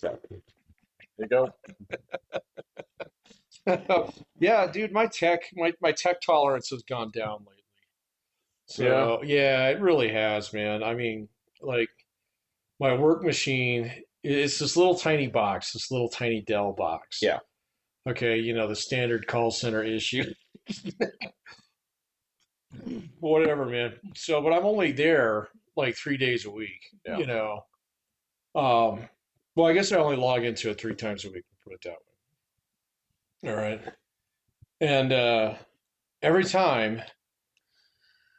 There you go. Yeah, dude, my tech tolerance has gone down lately. Yeah. So yeah, it really has, man. I mean, like my work machine, it's this little tiny box, this little tiny Dell box. Yeah. Okay, the standard call center issue. Whatever, man. So, but I'm only there like 3 days a week, Yeah. Um, well, I guess I only log into it 3 times a week, put it that way. All right. And every time,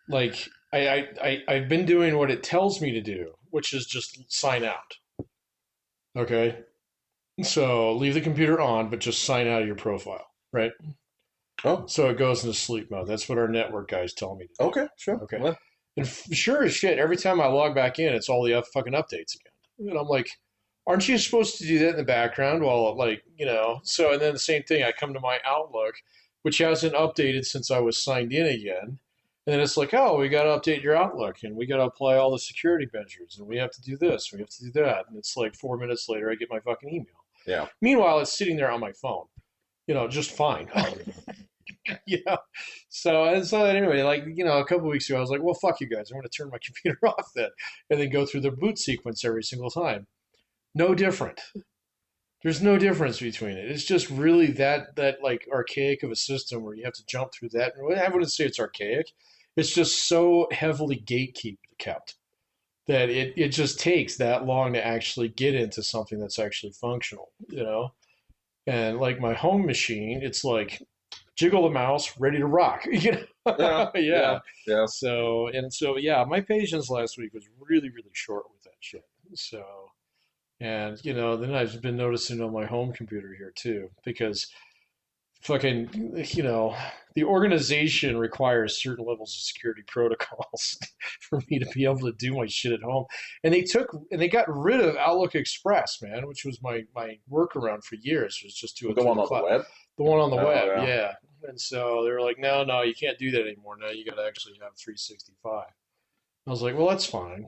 like, I've been doing what it tells me to do, which is just sign out. Okay. So leave the computer on, but just sign out of your profile, right? Oh, So it goes into sleep mode. That's what our network guys tell me to do. okay, sure. Okay. Well, And sure as shit, every time I log back in, it's all the fucking updates again. And I'm like, aren't you supposed to do that in the background while, like, So, and then the same thing, I come to my Outlook, which hasn't updated since I was signed in again. And then it's like, oh, we got to update your Outlook and we got to apply all the security measures and we have to do this, we have to do that. And it's like 4 minutes later, I get my fucking email. yeah. Meanwhile, it's sitting there on my phone, just fine. you know. So anyway, like a couple of weeks ago, I was like, well, fuck you guys. I'm going to turn my computer off then, and then go through the boot sequence every single time. No different. There's no difference between it. It's just really that like archaic of a system where you have to jump through that. And I wouldn't say it's archaic. It's just so heavily gatekept kept that it just takes that long to actually get into something that's actually functional. And like my home machine, it's like jiggle the mouse, ready to rock. Yeah. Yeah. Yeah. Yeah. So yeah, my patience last week was really, really short with that shit. So, and then I've been noticing on my home computer here too, because fucking, the organization requires certain levels of security protocols for me to be able to do my shit at home. And they got rid of Outlook Express, man, which was my workaround for years, was just do it The through one the on the cloud. web. The one on the Oh web, yeah. yeah. And so they were like, no, no, you can't do that anymore. Now you got to actually have 365. I was like, well, that's fine.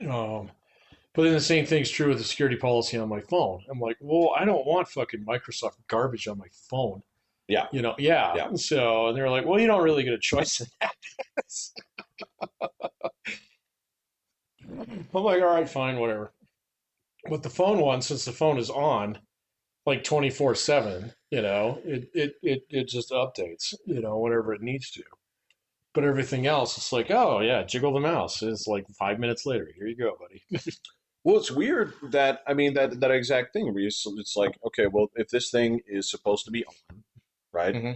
Um, but then the same thing's true with the security policy on my phone. I'm like, well, I don't want fucking Microsoft garbage on my phone. Yeah. Yeah. Yeah. So, and they're like, well, you don't really get a choice in that. I'm like, all right, fine, whatever. But the phone one, since the phone is on like 24/7, it just updates, whatever it needs to. But everything else, it's like, oh yeah, jiggle the mouse. It's like 5 minutes later. Here you go, buddy. Well, it's weird that I mean that exact thing where it's like, okay, well, if this thing is supposed to be on, right? hmm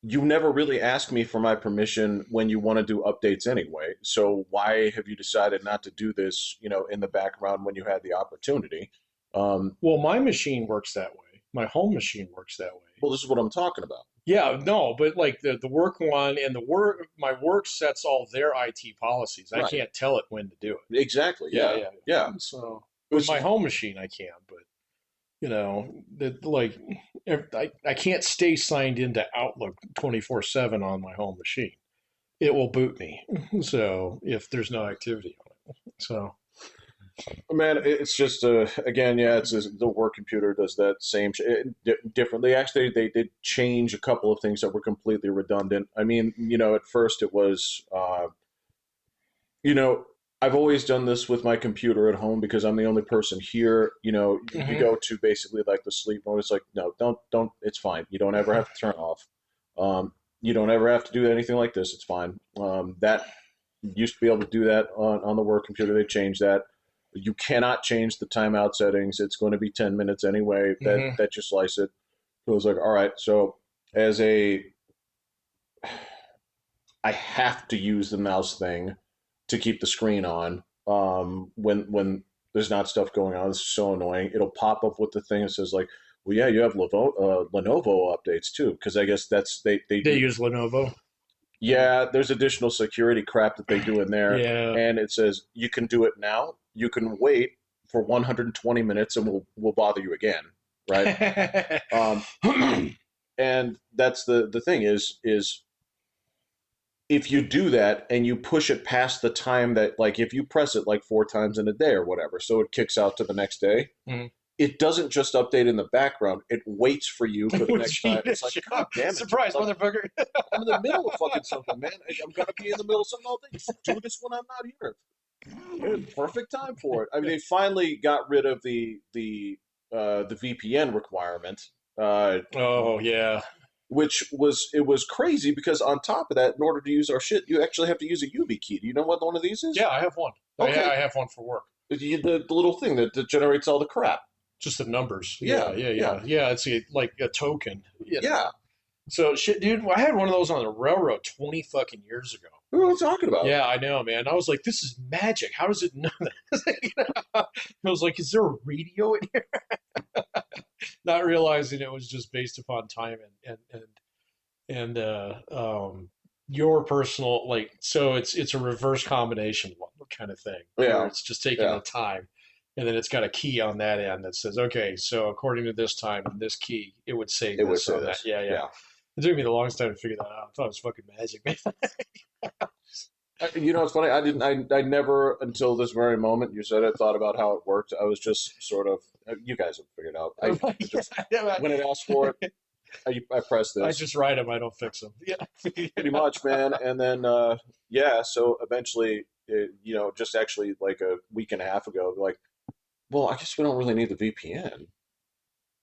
You never really ask me for my permission when you want to do updates anyway. So why have you decided not to do this, in the background when you had the opportunity? Well, my machine works that way. My home machine works that way. Well, this is what I'm talking about. Yeah, no, but like the work one and my work sets all their IT policies. I Right. can't tell it when to do it. Exactly. Yeah, Yeah. yeah, Yeah. yeah. So with Which my is home machine, I can, but that like I can't stay signed into Outlook 24/7 on my home machine. It will boot me. So if there's no activity on it, so Man, it's just again, yeah, the work computer does that same differently. Actually, they did change a couple of things that were completely redundant. I mean, at first it was, you know, I've always done this with my computer at home because I'm the only person here. You hmm go to basically like the sleep mode. It's like, no, don't. It's fine. You don't ever have to turn off. You don't ever have to do anything like this. It's fine. That used to be able to do that on the work computer. They changed that. You cannot change the timeout settings. It's going to be 10 minutes anyway hmm that you slice it. So it was like, all right, so as I have to use the mouse thing to keep the screen on when there's not stuff going on. This is so annoying. It'll pop up with the thing that says like, well, yeah, you have Lenovo updates too, because I guess they they do. use Lenovo. Yeah, there's additional security crap that they do in there, Yeah. and it says you can do it now. You can wait for 120 minutes, and we'll bother you again, right? Um, and that's the thing is if you do that and you push it past the time that, like, if you press it like 4 times in a day or whatever, so it kicks out to the next day, Mm-hmm. it doesn't just update in the background. It waits for you for the next time. It's like, God damn it. Surprise, Like, motherfucker. I'm in the middle of fucking something, man. I'm going to be in the middle of something all day. Just do this when I'm not here. Perfect time for it. I mean, they finally got rid of the VPN requirement, uh, Oh, yeah. which was crazy because on top of that, in order to use our shit, you actually have to use a YubiKey. Do you know what one of these is? Yeah, I have one. Okay, I have one for work. the little thing that generates all the crap. Just the numbers. Yeah, Yeah, yeah, yeah, yeah. Yeah, it's like a token. yeah. So shit, dude, I had one of those on the railroad 20 fucking years ago. Who are we talking about? Yeah, I know, man. I was like, this is magic. How does it know that? I was like, is there a radio in here? Not realizing it was just based upon time and your personal like. So it's a reverse combination kind of thing where Yeah, it's just taking yeah. the time, and then it's got a key on that end that says, okay, so according to this time and this key, it would say It would this say on that. this. Yeah, yeah. Yeah. It took me the longest time to figure that out. I thought it was fucking magic, man. You know, it's funny. I didn't. I never until this very moment you said it thought about how it worked. I was just sort of. You guys have figured out. I just Yeah, when it asked for it, I pressed I this just write them. I don't fix them. Yeah. pretty much, man. And then yeah, so eventually, just actually like a week and a half ago, like, well, I guess we don't really need the VPN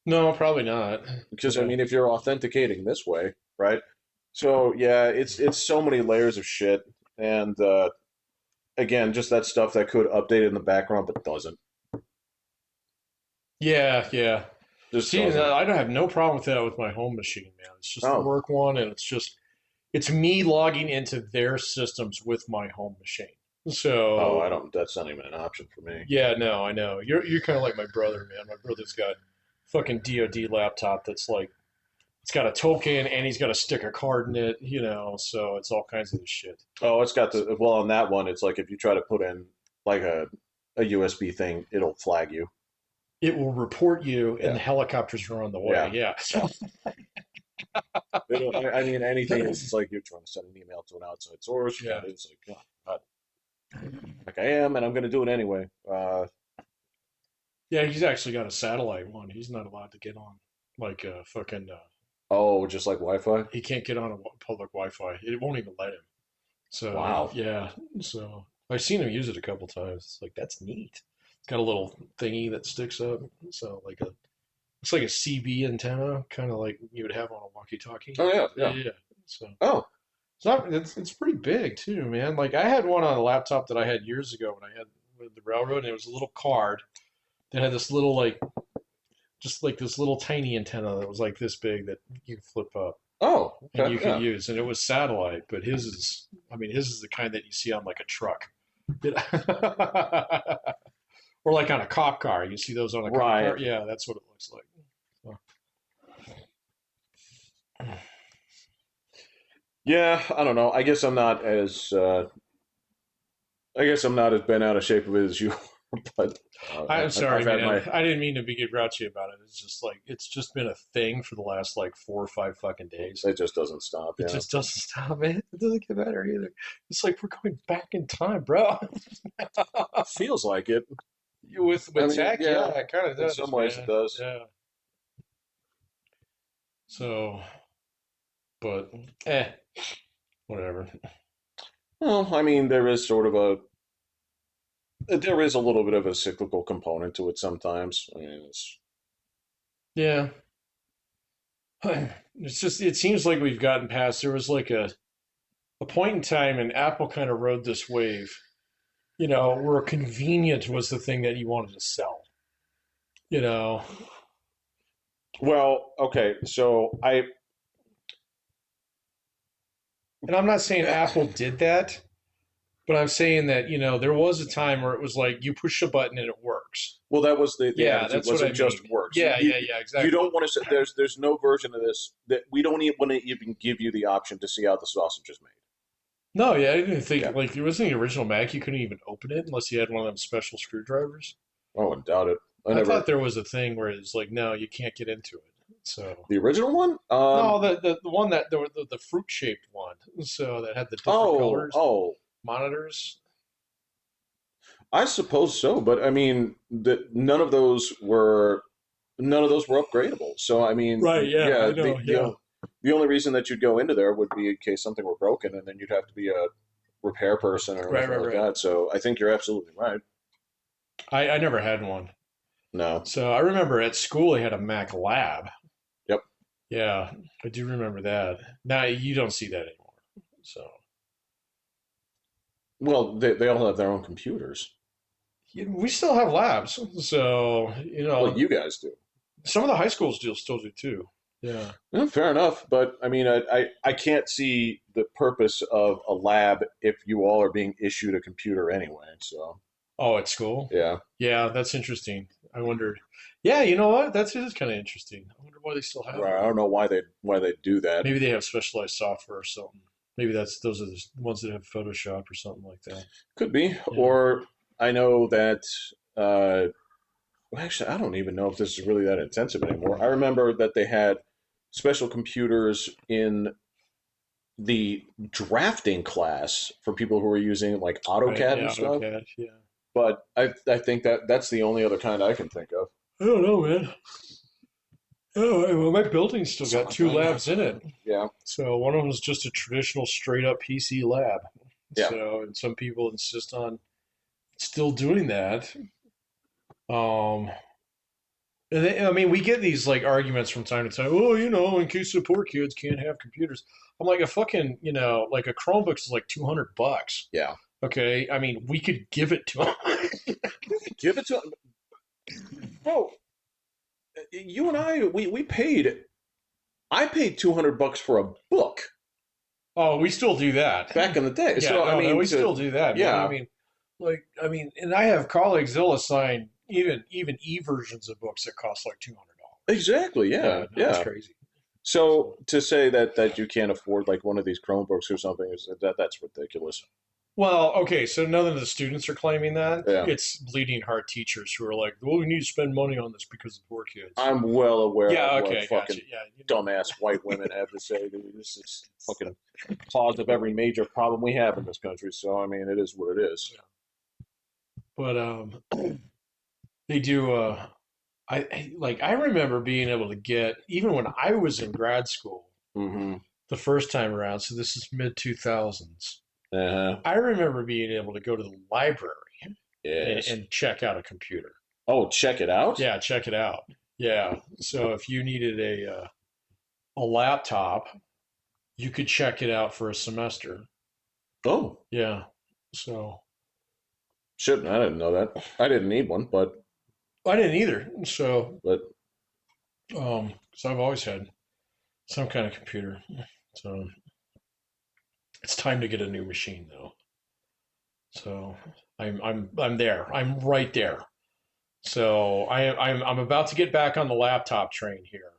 No, probably not. because I Yeah. mean, if you're authenticating this way, right? So yeah, it's so many layers of shit, and again, just that stuff that could update in the background but doesn't. Yeah, yeah. Just See, doesn't. I don't have no problem with that with my home machine, man. It's just the Oh, work one, and it's me logging into their systems with my home machine. oh, I So don't. That's not even an option for me. yeah, no, I know. You're kind of like my brother, man. My brother's got fucking DoD laptop that's like it's got a token and he's got to stick a card in it, so it's all kinds of this shit. Oh, it's got the well on that one. It's like if you try to put in like a USB thing, it'll flag you. It will report you, and Yeah, the helicopters are on the way. yeah, Yeah. yeah. I mean, anything is it's like you're trying to send an email to an outside source. Yeah. It's like, God, like I am, and I'm going to do it anyway. Yeah, he's actually got a satellite one. He's not allowed to get on like fucking. Oh, just like Wi-Fi. He can't get on a public Wi-Fi. It won't even let him. So Wow. yeah. So I've seen him use it a couple times. It's like that's neat. It's got a little thingy that sticks up. So it's like a CB antenna, kind of like you would have on a walkie-talkie. Oh yeah, Yeah, yeah. yeah. So Oh, it's pretty big too, man. Like I had one on a laptop that I had years ago when I had with the railroad, and it was a little card that had this little like just like this little tiny antenna that was like this big that you could flip up oh, and okay, you could yeah. use, and it was satellite, but his is the kind that you see on like a truck. Or like on a cop car. You see those on a cop Right. car? Yeah, that's what it looks like. So, Yeah, I don't know. I guess I'm not as I guess I'm not as bent out of shape of it as you, but I'm sorry, I've had man. my. I didn't mean to be grouchy about it. It's just like it's just been a thing for the last like 4 or 5 fucking days. It just doesn't stop. It Yeah, just doesn't stop, man. It doesn't get better either. It's like we're going back in time, bro. feels like it. I With mean, tech, yeah, yeah, it kind of in does, some ways it man. does. Yeah. So, but whatever. Well, I mean, there is a little bit of a cyclical component to it sometimes. I mean, it's Yeah. It's just it seems like we've gotten past. There was like a point in time, and Apple kind of rode this wave. Where convenient was the thing that you wanted to sell. You know, well, okay. So and I'm not saying Apple did that, but I'm saying that there was a time where it was like you push a button and it works. well, that was the Yeah, attitude. that's what I Wasn't just mean. works. Yeah, yeah, yeah, You exactly. don't want to say there's no version of this that we don't even want to even give you the option to see how the sausage is made. No, yeah, I didn't think Yeah. like it wasn't the original Mac. You couldn't even open it unless you had one of them special screwdrivers. Oh, I doubt it. I I never thought there was a thing where it's like, no, you can't get into it. So the original one. no, the one that the fruit shaped one. one, so that had the different Oh, colors oh, monitors. I suppose so, but I mean, none of those were upgradable. So I mean, Right. Yeah, yeah, I know. Yeah. the only reason that you'd go into there would be in case something were broken, and then you'd have to be a repair person or Right. anything Right. like Right. that. So I think you're absolutely right. I never had one. No. So I remember at school they had a Mac Lab. Yep. Yeah, I do remember that. Now you don't see that anymore. So Well, they all have their own computers. yeah, we still have labs. So Well, you guys do. some of the high schools still do too. Yeah. Yeah, fair enough, but I mean, I can't see the purpose of a lab if you all are being issued a computer anyway. So Oh, at school. yeah, Yeah, that's interesting. I wondered. Yeah, you know what? That's it is kind of interesting. I wonder why they still have I them. don't know why they do that. Maybe they have specialized software or something. Maybe those are the ones that have Photoshop or something like that. Could be, Yeah. or I know that. Uh, well, actually, I don't even know if this is really that intensive anymore. I remember that they had special computers in the drafting class for people who were using like Right. AutoCAD and Yeah. stuff. AutoCAD. Yeah. But I think that that's the only other kind I can think of. I don't know, man. Oh, well, my building's still got two labs in it. Yeah, So one of them is just a traditional straight up PC lab. yeah. So, and some people insist on still doing that. Um, and I mean, we get these like arguments from time to time. Oh, in case the poor kids can't have computers. I'm like a fucking, like a Chromebook is like $200. Yeah. Okay, I mean, we could give it to them. Give it to bro. You and we paid. I paid $200 for a book Oh, we still do that. back in the day. Yeah, So I no, no, mean, we still do that, man. yeah, And I have colleagues they'll assign even e versions of books that cost like $200. exactly. Yeah, Yeah, no, it's yeah. crazy. So So, to say that you can't afford like one of these Chromebooks or something is that's ridiculous. well, okay, so none of the students are claiming that. Yeah, It's bleeding heart teachers who are like, "Well, we need to spend money on this because of poor kids." I'm well aware Yeah, of what okay, gotcha. fucking Yeah, dumbass white women have to say. This is fucking cause of every major problem we have in this country. So I mean, it is what it is. but they do. I remember being able to get even when I was in grad school Mm-hmm. the first time around. So this is mid 2000s. Uh-huh. I remember being able to go to the library Yes. and check out a computer. Oh, check it out. Yeah, check it out. Yeah. So if you needed a laptop, you could check it out for a semester. Oh, Yeah. So shit! I didn't know that. I didn't need one, I didn't either. So but so I've always had some kind of computer. So it's time to get a new machine though. So I'm there. I'm right there. So I'm about to get back on the laptop train here.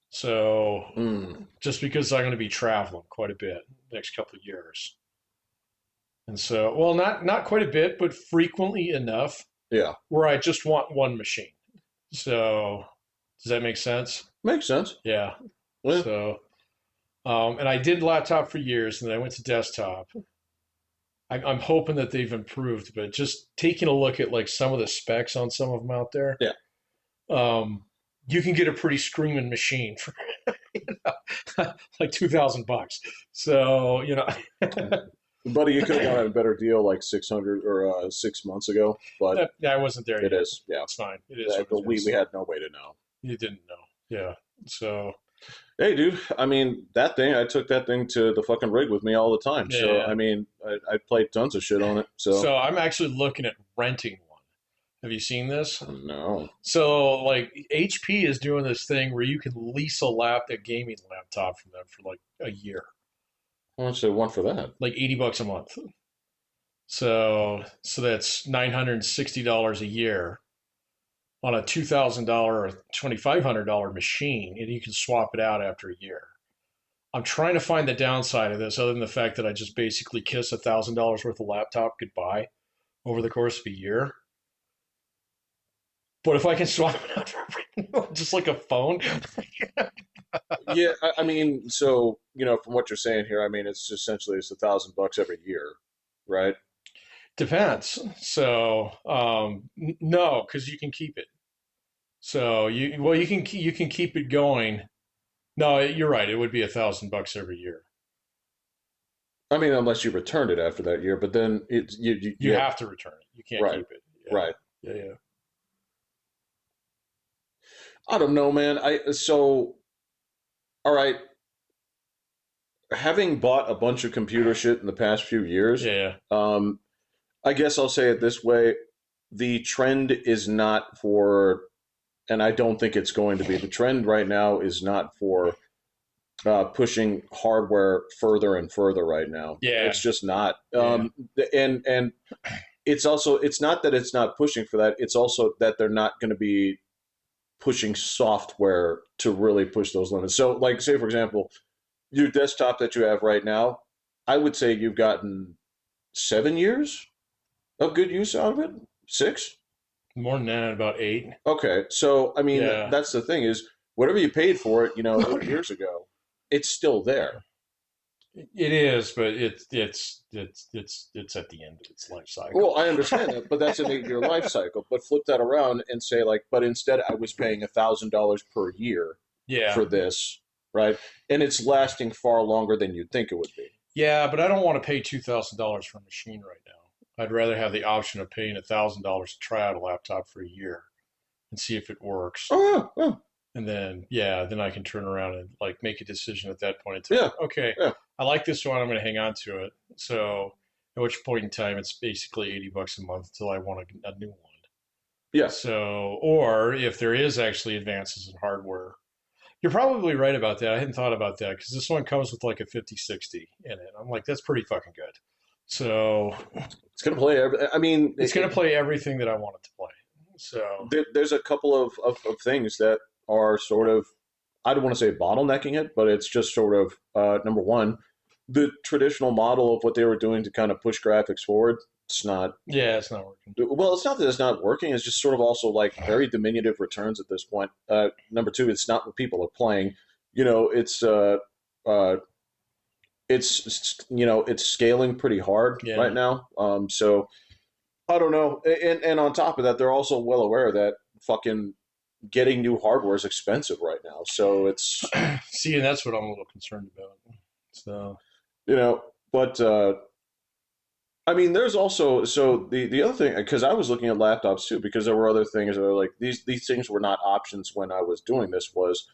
So mm, just because I'm going to be traveling quite a bit next couple of years. And so, well, not quite a bit, but frequently enough yeah, where I just want one machine. So, does that make sense? makes sense. Yeah. Yeah. So, and I did laptop for years, and then I went to desktop. I'm hoping that they've improved, but just taking a look at like some of the specs on some of them out there, Yeah. You can get a pretty screaming machine for like $2,000. So Buddy, you could have gotten a better deal like 600 or 6 months ago, but I wasn't there it yet. is, yeah. It's fine. It is what But it is. we had no way to know. You didn't know. Yeah. So Hey, dude, I mean, I took that thing to the fucking rig with me all the time. So, yeah. I mean, I played tons of shit on it. So, So I'm actually looking at renting one. Have you seen this? no. So like HP is doing this thing where you can lease a gaming laptop from them for like a year, How much they want for that? like $80 a month. So that's $960 a year on a $2,000 or $2,500 machine, and you can swap it out after a year. I'm trying to find the downside of this, other than the fact that I just basically kiss $1,000 worth of laptop goodbye over the course of a year. But if I can swap it out for just like a phone, Yeah, I mean, so from what you're saying here, I mean, it's $1,000 every year, right? Depends. So no, because you can keep it. So you can keep it going. No, you're right. It would be $1,000 every year. I mean, unless you returned it after that year, but then it's You yeah, have to return it. You can't right, keep it. right. Yeah, yeah, I don't know, man. All right, having bought a bunch of computer shit in the past few years, yeah, um, I guess I'll say it this way: the trend is not for, and I don't think it's going to be. The trend right now is not for pushing hardware further and further right now. yeah, It's just not. yeah, And it's not that it's not pushing for that. It's also that they're not going to be pushing software to really push those limits. So, like, say for example, your desktop that you have right now, I would say you've gotten 7 years of good use out of it. 6. More than that, about 8. Okay, so I mean, Yeah. that's the thing is whatever you paid for it, 8 years ago, it's still there. It is, but it's at the end of its life cycle. Well, I understand that, but that's an 8 year life cycle. But flip that around and say, like, but instead I was paying $1,000 per year Yeah, for this, right? And it's lasting far longer than you'd think it would be. yeah, but I don't want to pay $2,000 for a machine right now. I'd rather have the option of paying $1,000 to try out a laptop for a year and see if it works. Oh, yeah, yeah, And then, yeah, then I can turn around and like make a decision at that point in time. yeah, Okay, yeah. I like this one. I'm going to hang on to it. So, at which point in time, it's basically $80 a month until I want a new one. Yeah. So, or if there is actually advances in hardware, you're probably right about that. I hadn't thought about that because this one comes with like a 5060 in it. I'm like, that's pretty fucking good. So, It's gonna play. I mean, it's going to play everything that I want it to play. So, there's a couple of things that are sort of, I don't want to say bottlenecking it, but it's just sort of number one, the traditional model of what they were doing to kind of push graphics forward. It's not. yeah, it's not working. Well, it's not that it's not working. It's just sort of also like very diminutive returns at this point. Number two, it's not what people are playing. You know, uh, it's scaling pretty hard right Yeah. now. So I don't know. And on top of that, they're also well aware that fucking getting new hardware is expensive right now. So it's See, and that's what I'm a little concerned about. So, you know, but I mean, there's also the other thing because I was looking at laptops too because there were other things that are like these things were not options when I was doing this was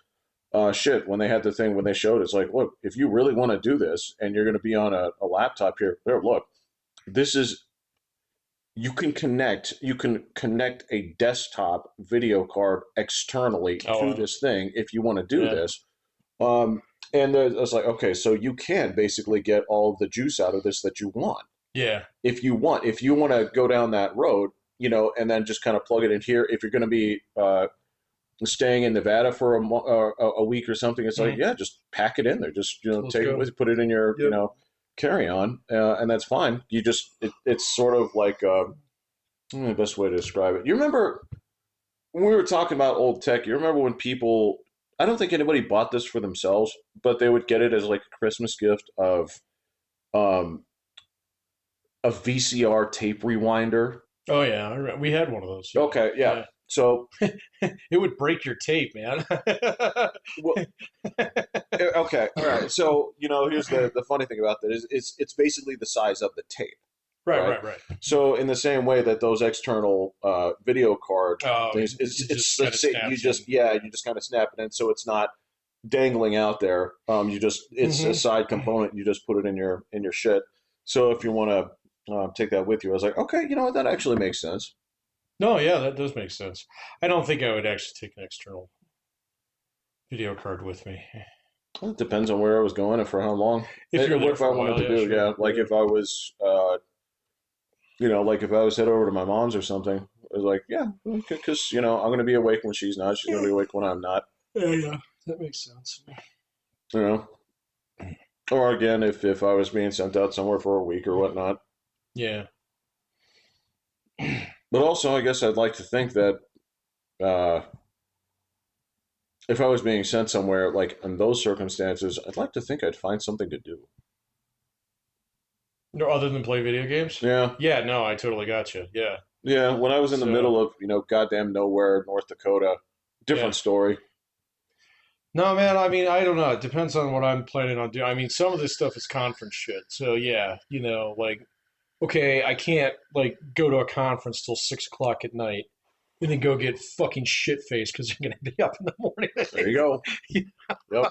shit when they had the thing when they showed it's like look if you really want to do this and you're going to be on a laptop here look this is you can connect a desktop video card externally to oh, this thing if you want to do yeah, this um, and it's like okay so you can basically get all of the juice out of this that you want yeah, if you want to go down that road and then just kind of plug it in here if you're going to be staying in Nevada for a week or something it's like mm, yeah just pack it in there just let's take it go. with you, put it in your Yep. carry on and that's fine you just it's sort of like the best way to describe it. You remember when we were talking about old tech? You remember when people? I don't think anybody bought this for themselves, but they would get it as like a Christmas gift of um, a VCR tape rewinder. Oh yeah, we had one of those. Okay, yeah. Yeah, So, yeah. It would break your tape, man. well, okay, all right. So, here's the funny thing about that is it's basically the size of the tape, Right, right? right, right. So, in the same way that those external video card Oh, things, it it's just kind of let's say you snaps in. just yeah, you just kind of snap it in, so it's not dangling out there. It's a Hmm. side component. You just put it in your shit. So if you want to take that with you, I was like, okay, you know what, that actually makes sense. No, yeah, that does make sense. I don't think I would actually take an external video card with me. Well, it depends on where I was going and for how long. If you're What there if I for a wanted while, to yeah, do? sure. Yeah, like Yeah. if I was, like if I was head over to my mom's or something. I was like, yeah, because I'm going to be awake when she's not. She's going to be awake when I'm not. Yeah, yeah, that makes sense. You know, or again, if I was being sent out somewhere for a week or whatnot. Yeah. But also, I guess I'd like to think that uh, if I was being sent somewhere like in those circumstances, I'd like to think I'd find something to do. No, other than play video games? Yeah, Yeah, no, I totally got you. Yeah. yeah. When I was in the So, middle of goddamn nowhere, North Dakota, yeah. different story. No, man, I mean, I don't know. It depends on what I'm planning on doing. I mean, some of this stuff is conference shit. So, yeah, like, okay, I can't, like, go to a conference till 6 o'clock at night and then go get fucking shit faced because I'm going to be up in the morning. There you go. You Yep. know?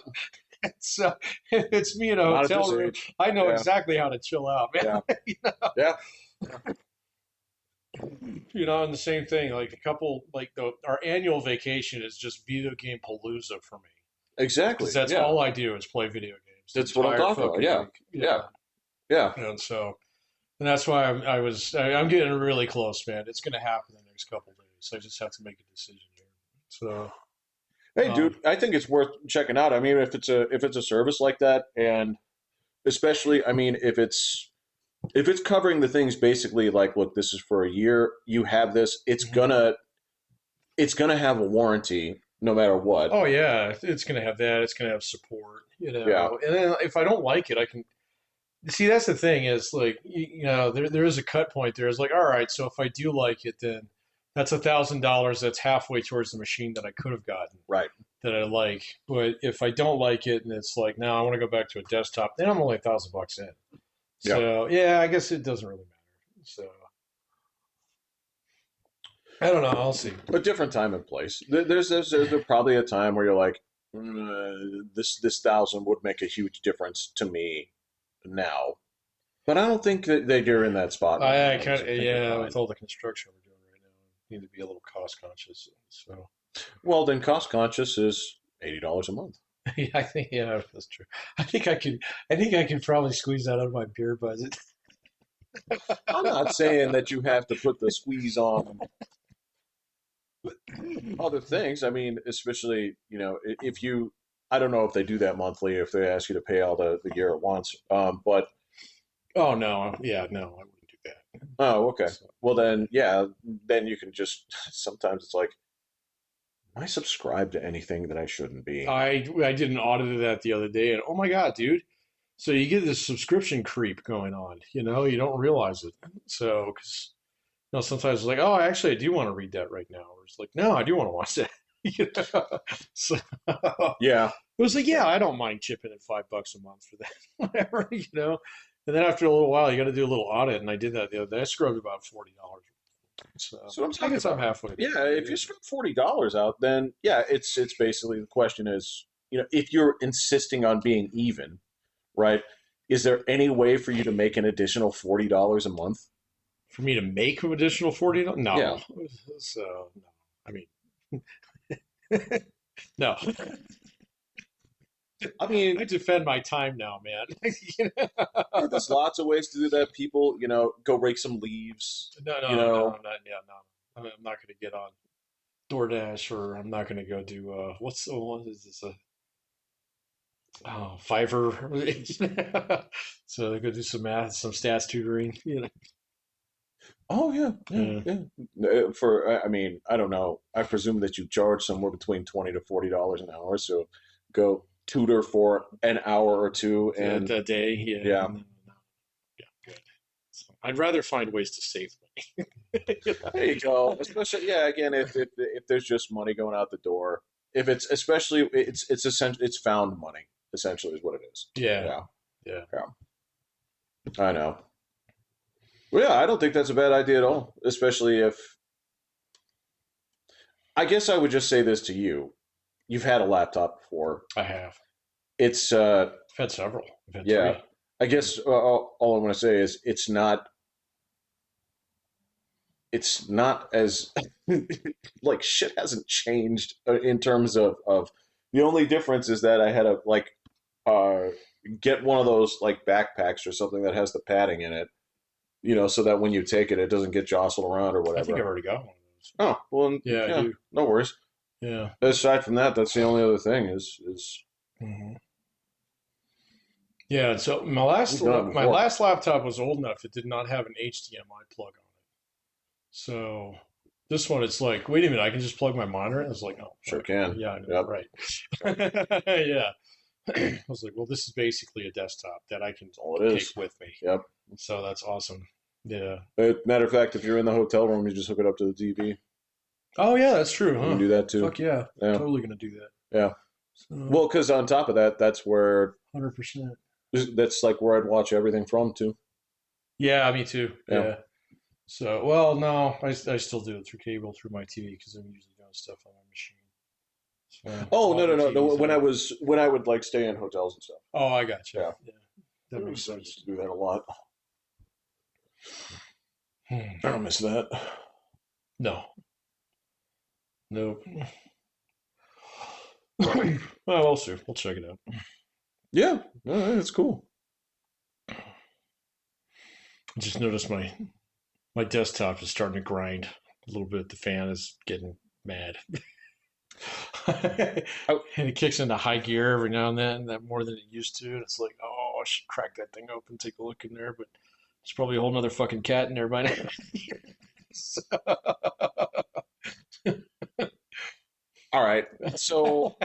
So, if it's me in a Not at hotel this room, age. I know Yeah. exactly how to chill out, Yeah. man. Yeah. And the same thing, like, our annual vacation is just video game palooza for me. Because Exactly. that's Yeah. all I do is play video games the That's what I'm entire talking about. fucking Yeah. week. Yeah. Yeah, Yeah. and so and that's why I'm getting really close, man. It's going to happen in the next couple of days. I just have to make a decision here. So, Hey, um, dude, I think it's worth checking out. I mean, if it's a service like that, and especially, I mean, if it's covering the things basically like, look, this is for a year. You have this. It's mhm. gonna have a warranty no matter what. Oh yeah, it's going to have that. It's going to have support, Yeah. And then if I don't like it, I can see. That's the thing is like there is a cut point there. It's like, all right, so if I do like it, then that's $1,000. That's halfway towards the machine that I could have gotten, Right. that I like. But if I don't like it and it's like, now I want to go back to a desktop, then I'm only $1,000 in. Yeah. So yeah, I guess it doesn't really matter. So I don't know. I'll see. A different time and place. There's probably a time where you're like, this thousand would make a huge difference to me now. But I don't think that you're in that spot right I now. kind So I of think you're yeah, fine. with all the construction we're doing right now, I need to be a little cost conscious. So Well, then cost conscious is $80 a month. yeah, I think yeah, that's true. I think I could. I think I could probably squeeze that out of my beer budget. I'm not saying that you have to put the squeeze on other things. I mean, especially, if you, I don't know if they do that monthly, if they ask you to pay all the year at once. But, Oh no, yeah, no, I wouldn't do that. oh, okay. So, Well, then, yeah, then you can just, sometimes it's like, am I subscribed to anything that I shouldn't be? I did an audit of that the other day, and oh my god, dude! So you get this subscription creep going on. You don't realize it. So because sometimes it's like, oh, actually, I do want to read that right now, or it's like, no, I do want to watch that. You know? So it Yeah. was like, yeah, I don't mind chipping in $5 a month for that, whatever. And then after a little while, you got to do a little audit, and I did that the other day. I scrubbed about $40. So So I'm I talking guess I'm about. halfway Yeah, there. if you spend $40 out, then yeah, it's basically the question is, if you're insisting on being even, right? Is there any way for you to make an additional $40 a month? For me to make an additional $40, Yeah. no. So no, I mean, no. I mean, I defend my time now, man. yeah, there's lots of ways to do that. People, go rake some leaves, No, you no, no, know. not yeah, no. I'm not going to get on DoorDash, or I'm not going to go do what's the one? Is this a Fiverr? So go do some math, some stats tutoring. Oh yeah, yeah, Uh, yeah. I mean, I don't know. I presume that you charge somewhere between $20 to $40 an hour. So go tutor for an hour or two, and a day, yeah. yeah. No, no, no. Yeah, good. So I'd rather find ways to save money. There you go. Especially, yeah. Again, if there's just money going out the door, if it's especially it's essentially it's found money. Essentially, is what it is. Yeah, Yeah, yeah. yeah. I know. Well, yeah, I don't think that's a bad idea at all. Especially if I guess I would just say this to you: you've had a laptop before. I have. It's I've had several. I've had yeah. three. I guess all I want to say is it's not as like shit hasn't changed in terms of the only difference is that I had to like uh get one of those like backpacks or something that has the padding in it, so that when you take it, it doesn't get jostled around or I think I've whatever. already got one of those. Oh well, Yeah, I yeah, do. no worries. Yeah. Aside from that, that's the only other thing is Hmm. Yeah. So we've done it my before. last laptop was old enough; it did not have an HDMI plug on it. So This one, it's like, wait a minute, I can just plug my monitor in? It's like, oh, Sure fuck. can. Yeah, I know, Yep. right. Yeah. I was like, well, this is basically a desktop that I can That's all it take is. with me. Yep. So that's awesome. Yeah. Matter of fact, if you're in the hotel room, you just hook it up to the TV. Oh, yeah, that's true, You can huh? do that too. Fuck yeah. Yeah. Totally gonna do that. Yeah. So, Well, because on top of that, that's where 100%. that's like where I'd watch everything from too. Yeah, me too. Yeah. Yeah. So, well, no, I still do it through cable, through my TV, because I'm usually doing stuff on my machine. So, Oh all no the no no no! TVs When I I have. was when I would like stay in hotels and stuff. Oh, I gotcha. Yeah. Yeah, that makes So I used sense. to do that a lot. Hmm. I don't miss that. No, nope. Well, we'll see. We'll check it out. Yeah, no, it's cool. I just noticed my desktop is starting to grind a little bit. The fan is getting mad. And Oh, it kicks into high gear every now and then, that more than it used to. And it's like, oh, I should crack that thing open, take a look in there. But there's probably a whole nother fucking cat in there by now. So- all right. So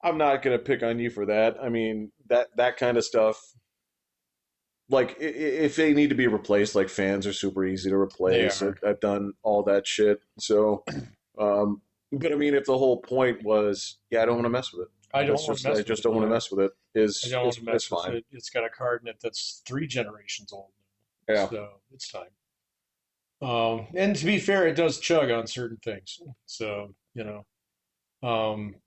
I'm not gonna pick on you for that. I mean that kind of stuff. Like if they need to be replaced, like fans are super easy to They replace. are. I've done all that shit. So, but I mean, if the whole point was, yeah, I don't want to mess with it. I don't That's want to just I mess with just it. don't want to Yeah. mess with it. I Is don't want to it's mess with fine. it. It's got a card in it that's 3 generations old. Yeah. So it's time. And to be fair, it does chug on certain things. So, no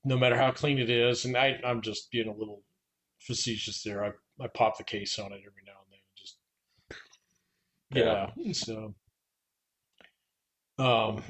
matter how clean it is, and I'm just being a little facetious there. I pop the case on it every now and then. Just Yeah. yeah. So, um,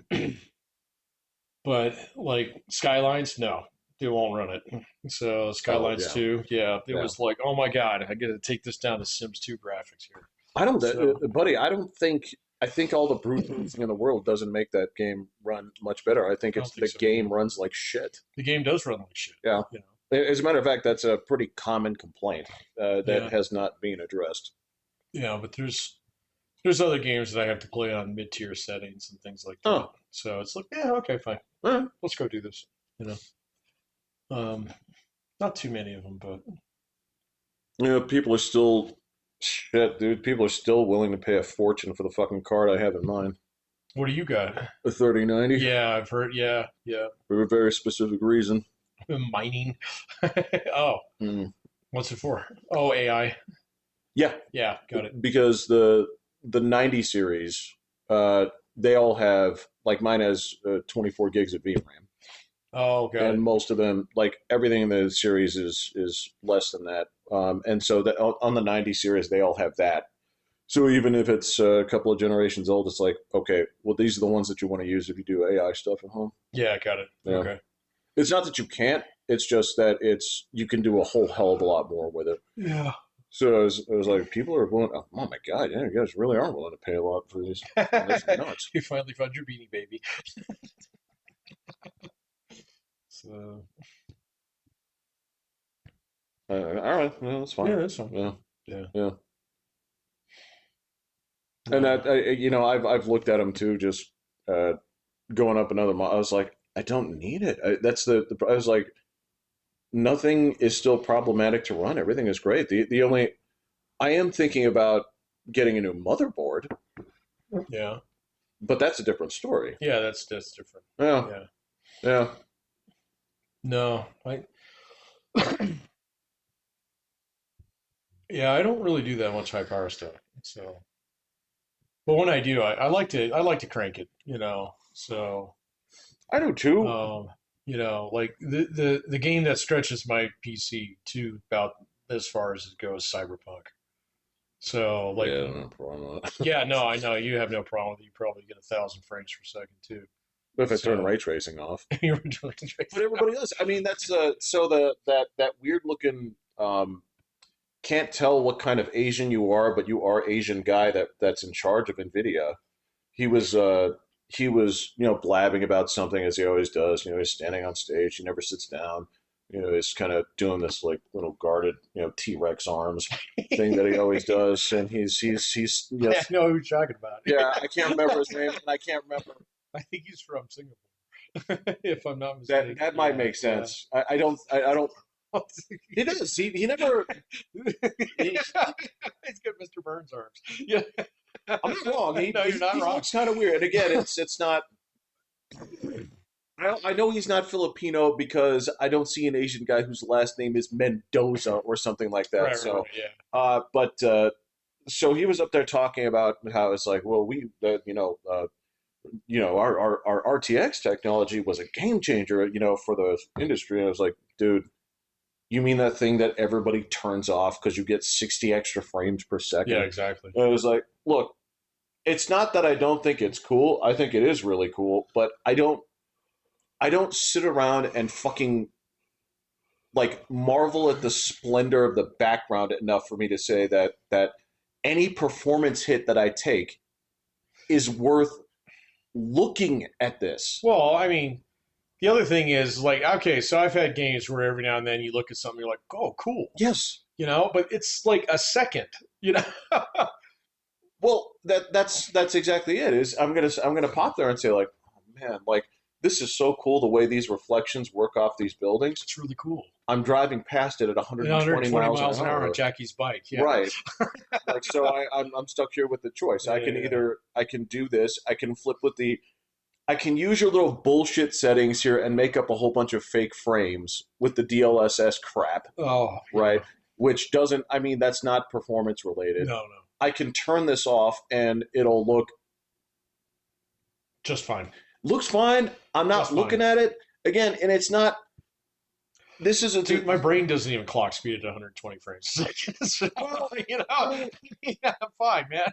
but like Skylines, no, they won't run it. So Oh Skylines yeah. 2, yeah, it Yeah. was like, oh my God, I got to take this down to Sims 2 graphics here. I don't, So buddy. I don't think. I think all the brute forcing in the world doesn't make that game run much better. I think I don't it's think the so either. game runs like shit. The game does run like shit, Yeah. you know. As a matter of fact, that's a pretty common complaint that Yeah, has not been addressed. yeah, but there's other games that I have to play on mid-tier settings and things like that. Oh, So it's like, yeah, okay, fine. eh. Let's go do this. You know, um, not too many of them, but People are still shit, dude. People are still willing to pay a fortune for the fucking card I have in mind. what do you got? A 3090 Yeah, I've heard. Yeah, yeah, for a very specific reason. mining. Oh, Mm. what's it for? Oh, AI. Yeah, Yeah, got it. because the 90 series, they all have like mine has 24 gigs of VRAM, Oh, got and it. most of them, like everything in the series, is less than that. And so that on the 90 series, they all have that. So even if it's a couple of generations old, it's like, okay, well, these are the ones that you want to use if you do AI stuff at home. Yeah, got it. Yeah. Okay. It's not that you can't. It's just that you can do a whole hell of a lot more with it. Yeah. So it was like people are willing. Oh my god, yeah, you guys really are willing to pay a lot for these. That's nuts. You finally found your beanie baby. So All right, well, that's yeah, fine. that's fine. Yeah, Yeah. yeah. And that I've looked at them too, just uh, going up another mile. I was like, I don't need it. That's the. I was like, nothing is still problematic to run. Everything is great. The only I am thinking about getting a new motherboard, Yeah. but that's a different story. Yeah, that's different. Yeah, Yeah. yeah. No, yeah, I don't really do that much high power stuff. So, but when I do, I like to crank it, So, I do too. um, like the game that stretches my PC to about as far as it goes, Cyberpunk. So, like, Yeah, no problem with that. yeah, no, I know you have no problem with it. You probably get 1,000 frames per second too. If I turn So ray tracing off. you were doing But everybody else, I mean, that's so that weird looking can't tell what kind of Asian you are, but you are Asian guy that's in charge of Nvidia. He was blabbing about something as he always does. He's standing on stage. He never sits down. You know, he's kind of doing this like little guarded, T-Rex arms thing that he always does, and he's I yes, know who you're talking about. yeah, I can't remember his name, and I can't remember I think he's from Singapore, if I'm not that. mistaken. That might Yeah, make yeah. sense. I don't. He does. He never. He, He's got Mr. Burns arms. Yeah. I'm not wrong. No, you're not He wrong. looks kind of weird. And again, it's not. I know he's not Filipino because I don't see an Asian guy whose last name is Mendoza or something like that. Right, yeah. But so he was up there talking about how it's like, well, our RTX technology was a game changer, for the industry. And I was like, dude, you mean that thing that everybody turns off because you get 60 extra frames per second? Yeah, exactly. And I was like, look, it's not that I don't think it's cool. I think it is really cool, but I don't sit around and fucking like marvel at the splendor of the background enough for me to say that any performance hit that I take is worth looking at this. Well, I mean, the other thing is like, okay, so I've had games where every now and then you look at something, you're like, oh, cool, Yes. but it's like a second, you know. Well, that's exactly it. Is I'm gonna pop there and say like, oh man, like this is so cool the way these reflections work off these buildings. It's really cool. I'm driving past it at 120 120 miles an miles an hour on hour. Jackie's bike. Yeah. Right. Like so I'm stuck here with the choice. Yeah, yeah. I can do this, I can use your little bullshit settings here and make up a whole bunch of fake frames with the DLSS crap, Oh, right? Which doesn't, I mean, that's not performance related. no, no, I can turn this off and it'll just fine. looks fine. I'm Just not fine. looking at it again, and it's not. This is a Dude, my brain doesn't even clock speed at 120 frames a second. So, well, you know, well, yeah, I'm fine, man.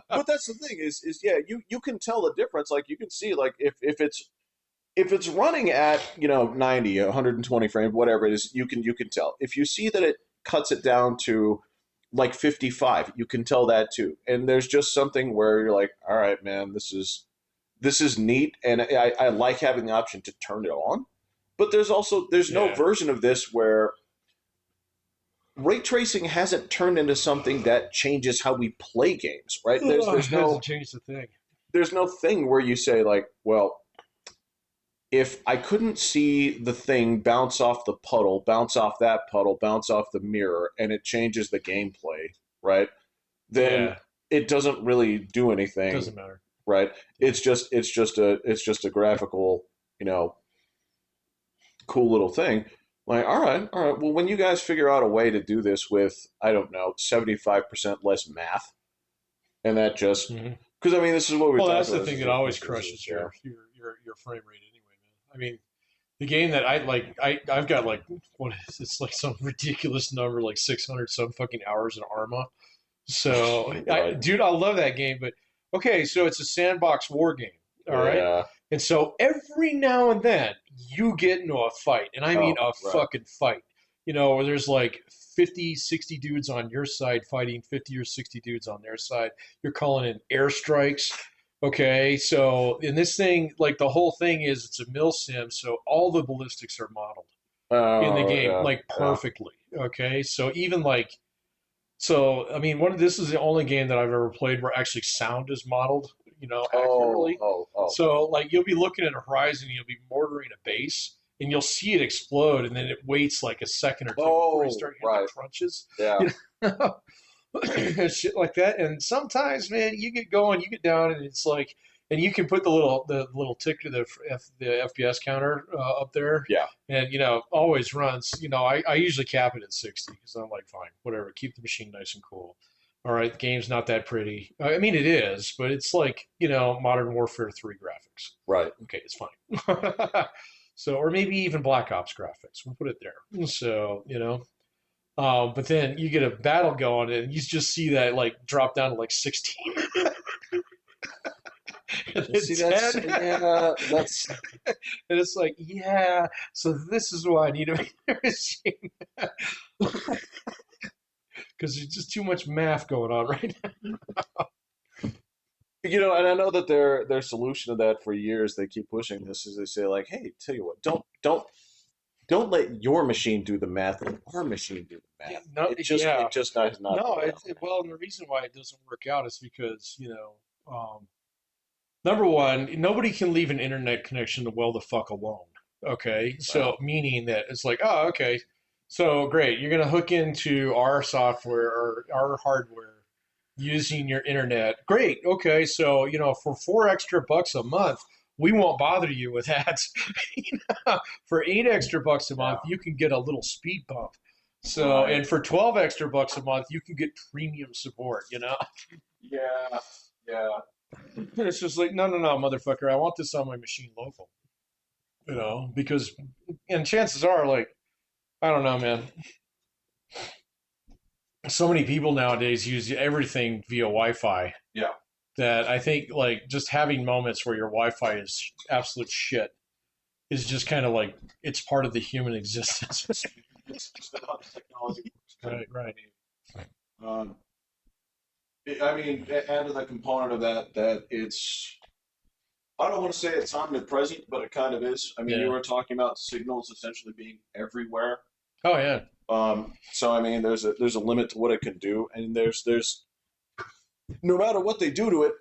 but that's the thing is yeah, you can tell the difference. Like you can see like if it's running at 90, 120 frames, whatever it is, you can tell. If you see that it cuts it down to like 55, you can tell that too. And there's just something where you're like, all right, man, this is neat, and I like having the option to turn it on. But there's no Yeah. version of this where ray tracing hasn't turned into something that changes how we play games, right? There's Ugh, it there's no hasn't changed a thing. there's no thing where you say like, well, if I couldn't see the thing bounce off the puddle, bounce off that puddle, bounce off the mirror, and it changes the gameplay, right? Then Yeah, it doesn't really do anything, doesn't matter. right? It's just a graphical, you know, cool little thing. Like, all right. Well, when you guys figure out a way to do this with, I don't know, 75% less math, and that just Hmm. because I mean, this is what we Well, talked that's about. the This thing is that what always this is. crushes Yeah. your frame rate anyway, man. I mean, the game that I like, I've got like what is it's like some ridiculous number, like 600 some fucking hours in Arma. Oh So, my God. dude, I love that game. But okay, so it's a sandbox war game, all right. Yeah. And so every now and then you get into a fight, and I mean Oh, a right. fucking fight. Where there's like 50, 60 dudes on your side fighting 50 or 60 dudes on their side. You're calling in airstrikes. Okay, so in this thing, like the whole thing is it's a mill sim, so all the ballistics are modeled in the Oh, game yeah. like Yeah. perfectly. Okay, so even like so, I mean, this is the only game that I've ever played where actually sound is modeled, Oh, accurately. oh, oh. So, like, you'll be looking at a horizon, you'll be mortaring a base, and you'll see it explode, and then it waits like a second or two before you Oh, start hearing the right. crunches, Yeah. you know, and shit like that. And sometimes, man, you get going, you get down, and it's like, and you can put the little tick to the FPS counter up there, Yeah. and always runs. I usually cap it at 60 because I'm like, fine, whatever, keep the machine nice and cool. All right, the game's not that pretty. I mean, it is, but it's like Modern Warfare 3 graphics. Right. Okay, it's fine. So, or maybe even Black Ops graphics. We'll put it there. So, but then you get a battle going, and you just see that like drop down to like 16, and then See, 10, that's and it's like, yeah. So this is why I need a machine because there's just too much math going on right now. and I know that their solution to that for years they keep pushing this is they say like, hey, tell you what, don't don't let your machine do the math. Let our machine do the Yeah, math. no, yeah, It just has not no. gone down. Well, and the reason why it doesn't work out is because number one, nobody can leave an internet connection well the fuck alone. Okay, so Well, meaning that it's like, oh, okay, so great, you're gonna hook into our software or our hardware using your internet. Great, okay, so for $4 extra a month, we won't bother you with that. For $8 extra a month, yeah, you can get a little speed bump. So, right. and for $12 extra a month, you can get premium support. Yeah, yeah. It's just like, no, no, no, motherfucker. I want this on my machine local, because, and chances are, like, I don't know, man. So many people nowadays use everything via Wi-Fi Yeah. that I think, like, just having moments where your Wi-Fi is absolute shit is just kind of like it's part of the human existence. It's just how the technology works, man. Right, right. Um, I mean, add to the component of that it's, I don't want to say it's omnipresent, but it kind of is. I mean, you Yeah. were talking about signals essentially being everywhere. Oh, yeah. So I mean, there's a limit to what it can do, and there's no matter what they do to it,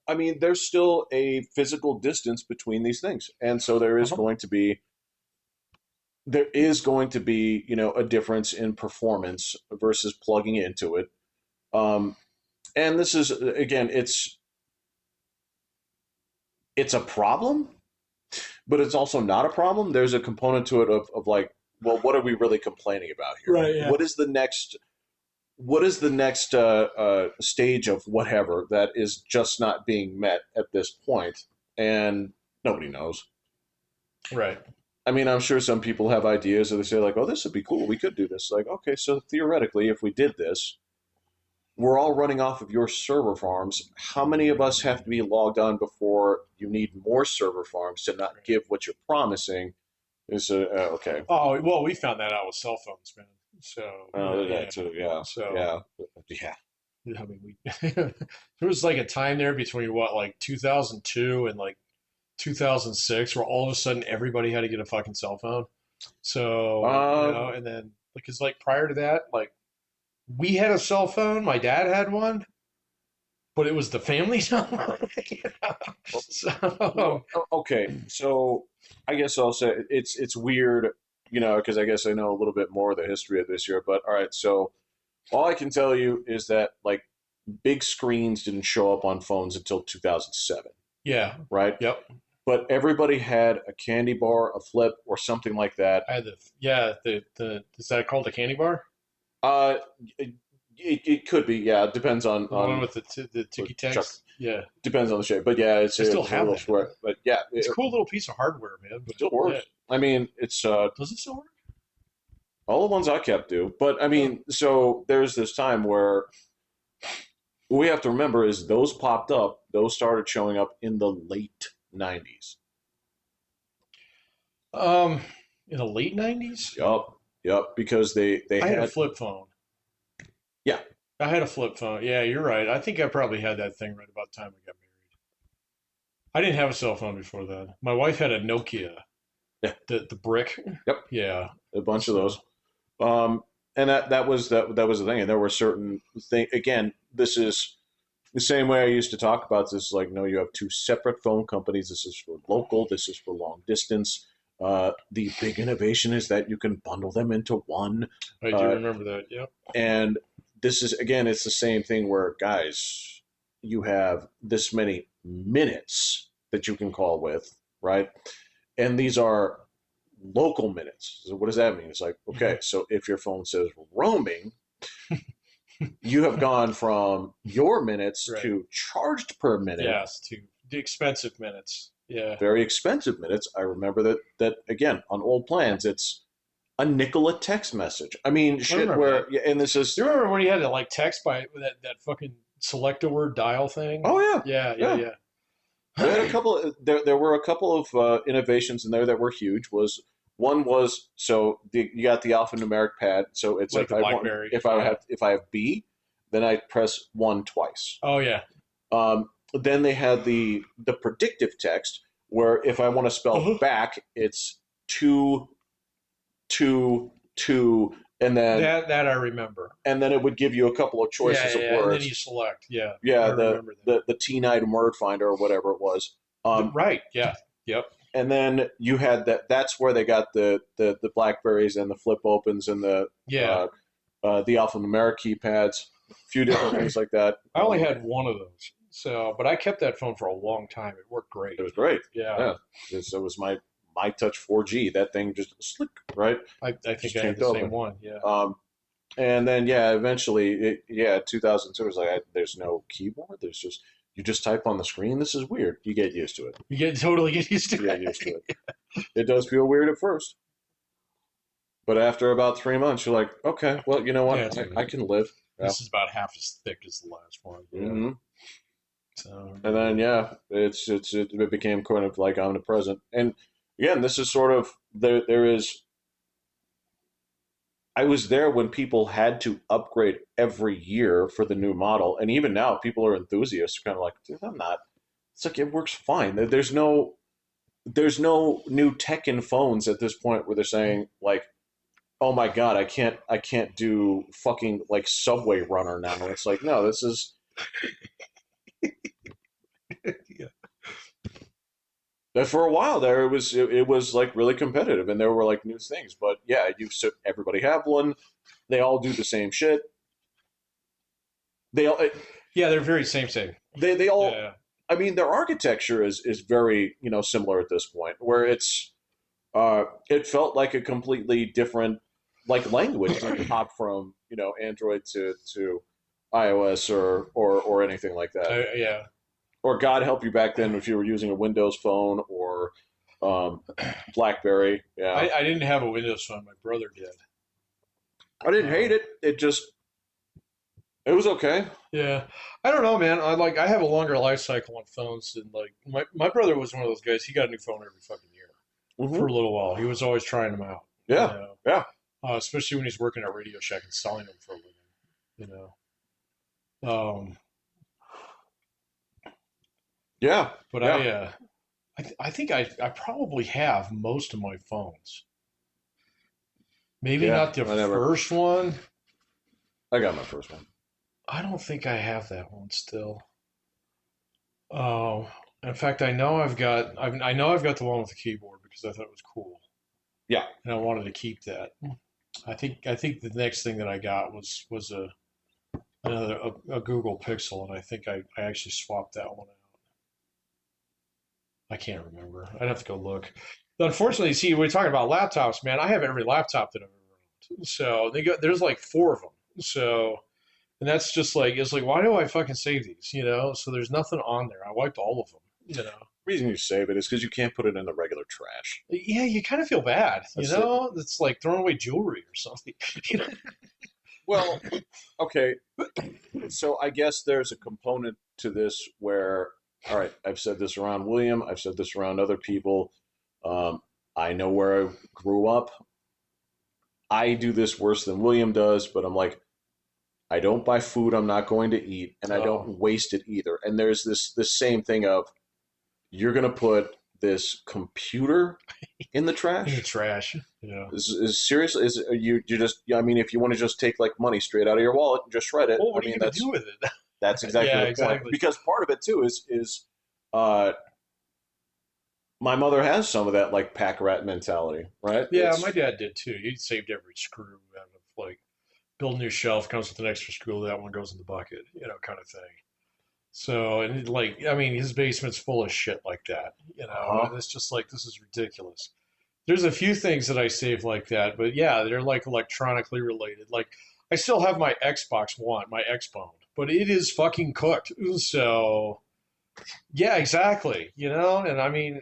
I mean, there's still a physical distance between these things, and so Uh-huh. there is going to be a difference in performance versus plugging into it. Um, and this is again, it's a problem, but it's also not a problem. There's a component to it of like, well, what are we really complaining about here? Right, yeah. What is the next stage of whatever that is just not being met at this point? And nobody knows. Right. I mean, I'm sure some people have ideas, or they say like, "Oh, this would be cool. We could do this." Like, okay, so theoretically, if we did this, we're all running off of your server farms. How many of us have to be logged on before you need more server farms to not give what you're promising? Is okay. Oh, well, we found that out with cell phones, man. So, yeah, That yeah. too. Yeah, So, yeah, yeah. I mean, there was like a time there between what, like 2002 and like 2006, where all of a sudden everybody had to get a fucking cell phone. So, Uh, and then because like prior to that, like we had a cell phone, my dad had one, but it was the family cell phone. So, okay, so I guess I'll say it's weird, because I guess I know a little bit more of the history of this year. But all right, so all I can tell you is that like big screens didn't show up on phones until 2007, yeah, right? yep. But everybody had a candy bar, a flip, or something like that. I had the is that called a candy bar? Uh, it could be, yeah. It depends on The one on with the what ticky Chuck. tags? Yeah. Depends on the shape, but yeah, I it still was a have little that. square. But yeah, It's a it cool little piece of hardware, man. But still yeah, works. I mean, it's does it still work? all the ones I kept do. But I Huh. mean, so there's this time where what we have to remember is those popped up. Those started showing up in the late '90s. Um, in the late '90s, Yup, yup, because they I had a had flip phone. yeah I had a flip phone. Yeah, you're right. I think I probably had that thing right about the time we got married. I didn't have a cell phone before that. My wife had a Nokia, yeah the brick. yep Yeah. a bunch of those. So Um, and that was the thing. And there were certain thing again. This is the same way I used to talk about this. Like, no, you have two separate phone companies. This is for local. This is for long distance. The big innovation is that you can bundle them into one. I do Uh, remember that. Yep. and this is again, it's the same thing where guys, you have this many minutes that you can call with, right? And these are local minutes. So what does that mean? It's like, okay, Hmm. so if your phone says roaming, you have gone from your minutes Right. to charged per minute, Yes. To the expensive minutes. Yeah. very expensive minutes. I remember that again on old plans, it's a nickel a text message. I mean, I shit. remember that. Where yeah, and this You is remember when you had to like text by that fucking select a word dial thing? oh yeah, Yeah, yeah. yeah, We had a yeah. couple. There were a couple of innovations in there that were huge. Was one was so you got the alphanumeric pad. So it's Like the BlackBerry. Yeah. if I have B, then I press one twice. Oh yeah. Then they had the predictive text where if I want to spell Uh-huh. back, it's two to, and then That I remember. it would give you a couple of Yeah, choices of yeah, and then words. you select. Yeah, I Yeah, remember the T9 word finder or whatever it was. that. Right. Yeah. Yep. And then you had that's where they got the Blackberries and the flip opens and Yeah. the alphanumeric keypads, a few different things like that. I only had one of those, so but I kept that phone for a long time. It worked great. It was great. Yeah. Yeah, it was my Touch 4G. That thing just slick, right? I think Just I had tanked the same open. one. Yeah. And then yeah, eventually, 2002 was like, there's no keyboard. There's just you just type on the screen. This is weird. You get used to it. Totally get used to You get it. used to it. It does feel weird at first, but after about 3 months, you're like, okay, well, you know Yeah, what? I can live. Yeah. this is about half as thick as the last one. Yeah. hmm So And then yeah, it became kind of like omnipresent. And again, this is sort of there is. I was there when people had to upgrade every year for the new model, and even now, people are enthusiasts. Kind of like, dude, I'm not. It's like it works fine. There's no new tech in phones at this point where they're saying like, oh my god, I can't do fucking like Subway Runner now. It's like, no, this is yeah. that for a while there it was like really competitive and there were like new things. But yeah, everybody have one. They all do the same shit. They all Yeah, they're very same. they all. Yeah. I mean, their architecture is very similar at this point, where it felt like a completely different like language when you hop from Android to iOS or anything like that. Yeah. Or God help you back then if you were using a Windows phone or um, BlackBerry. Yeah, I didn't have a Windows phone. My brother did. I didn't hate it. It was okay. Yeah, I don't know, man. I have a longer life cycle on phones than like my brother was one of those guys. He got a new phone every fucking year hmm for a little while. He was always trying them out, you Yeah, know. yeah, Especially when he's working at Radio Shack and selling them for a living, you know. yeah, But yeah. I think I probably have most of my phones. Maybe Yeah, not the I never. first one. I got my first one. I don't think I have that one still. Oh, in fact, I know I've got the one with the keyboard because I thought it was cool, Yeah. and I wanted to keep that. I think the next thing that I got was a Google Pixel, and I think I actually swapped that one out. I can't remember. I'd have to go look. But unfortunately, see, we're talking about laptops, man. I have every laptop that I've ever owned. So there's like four of them. So, and that's just like it's like why do I fucking save these? So there's nothing on there. I wiped all of them. The reason you save it is because you can't put it in the regular trash. Yeah, you kind of feel bad. That's it. It's like throwing away jewelry or something. Well, okay. So I guess there's a component to this where, all right, I've said this around William, I've said this around other people. Um, I know where I grew up. I do this worse than William does, but I'm like, I don't buy food I'm not going to eat, and I Oh, don't waste it either. And there's this same thing of you're gonna put this computer in the in the trash. trash. Yeah. Is seriously is you just I mean if you want to just take like money straight out of your wallet and just shred it, Well, I what are mean you gonna do with it? that's exactly Yeah, the point. exactly. Because part of it too is uh, my mother has some of that like pack rat mentality, right? Yeah, my dad did too. He saved every screw out of like build a new shelf comes with an extra screw. That one goes in the bucket, kind of thing. So and like I mean, his basement's full of shit like that, Uh-huh. and it's just like this is ridiculous. There's a few things that I save like that, but yeah, they're like electronically related. Like I still have my Xbox One, my Xbone, but it is fucking cooked. So yeah, exactly. And I mean,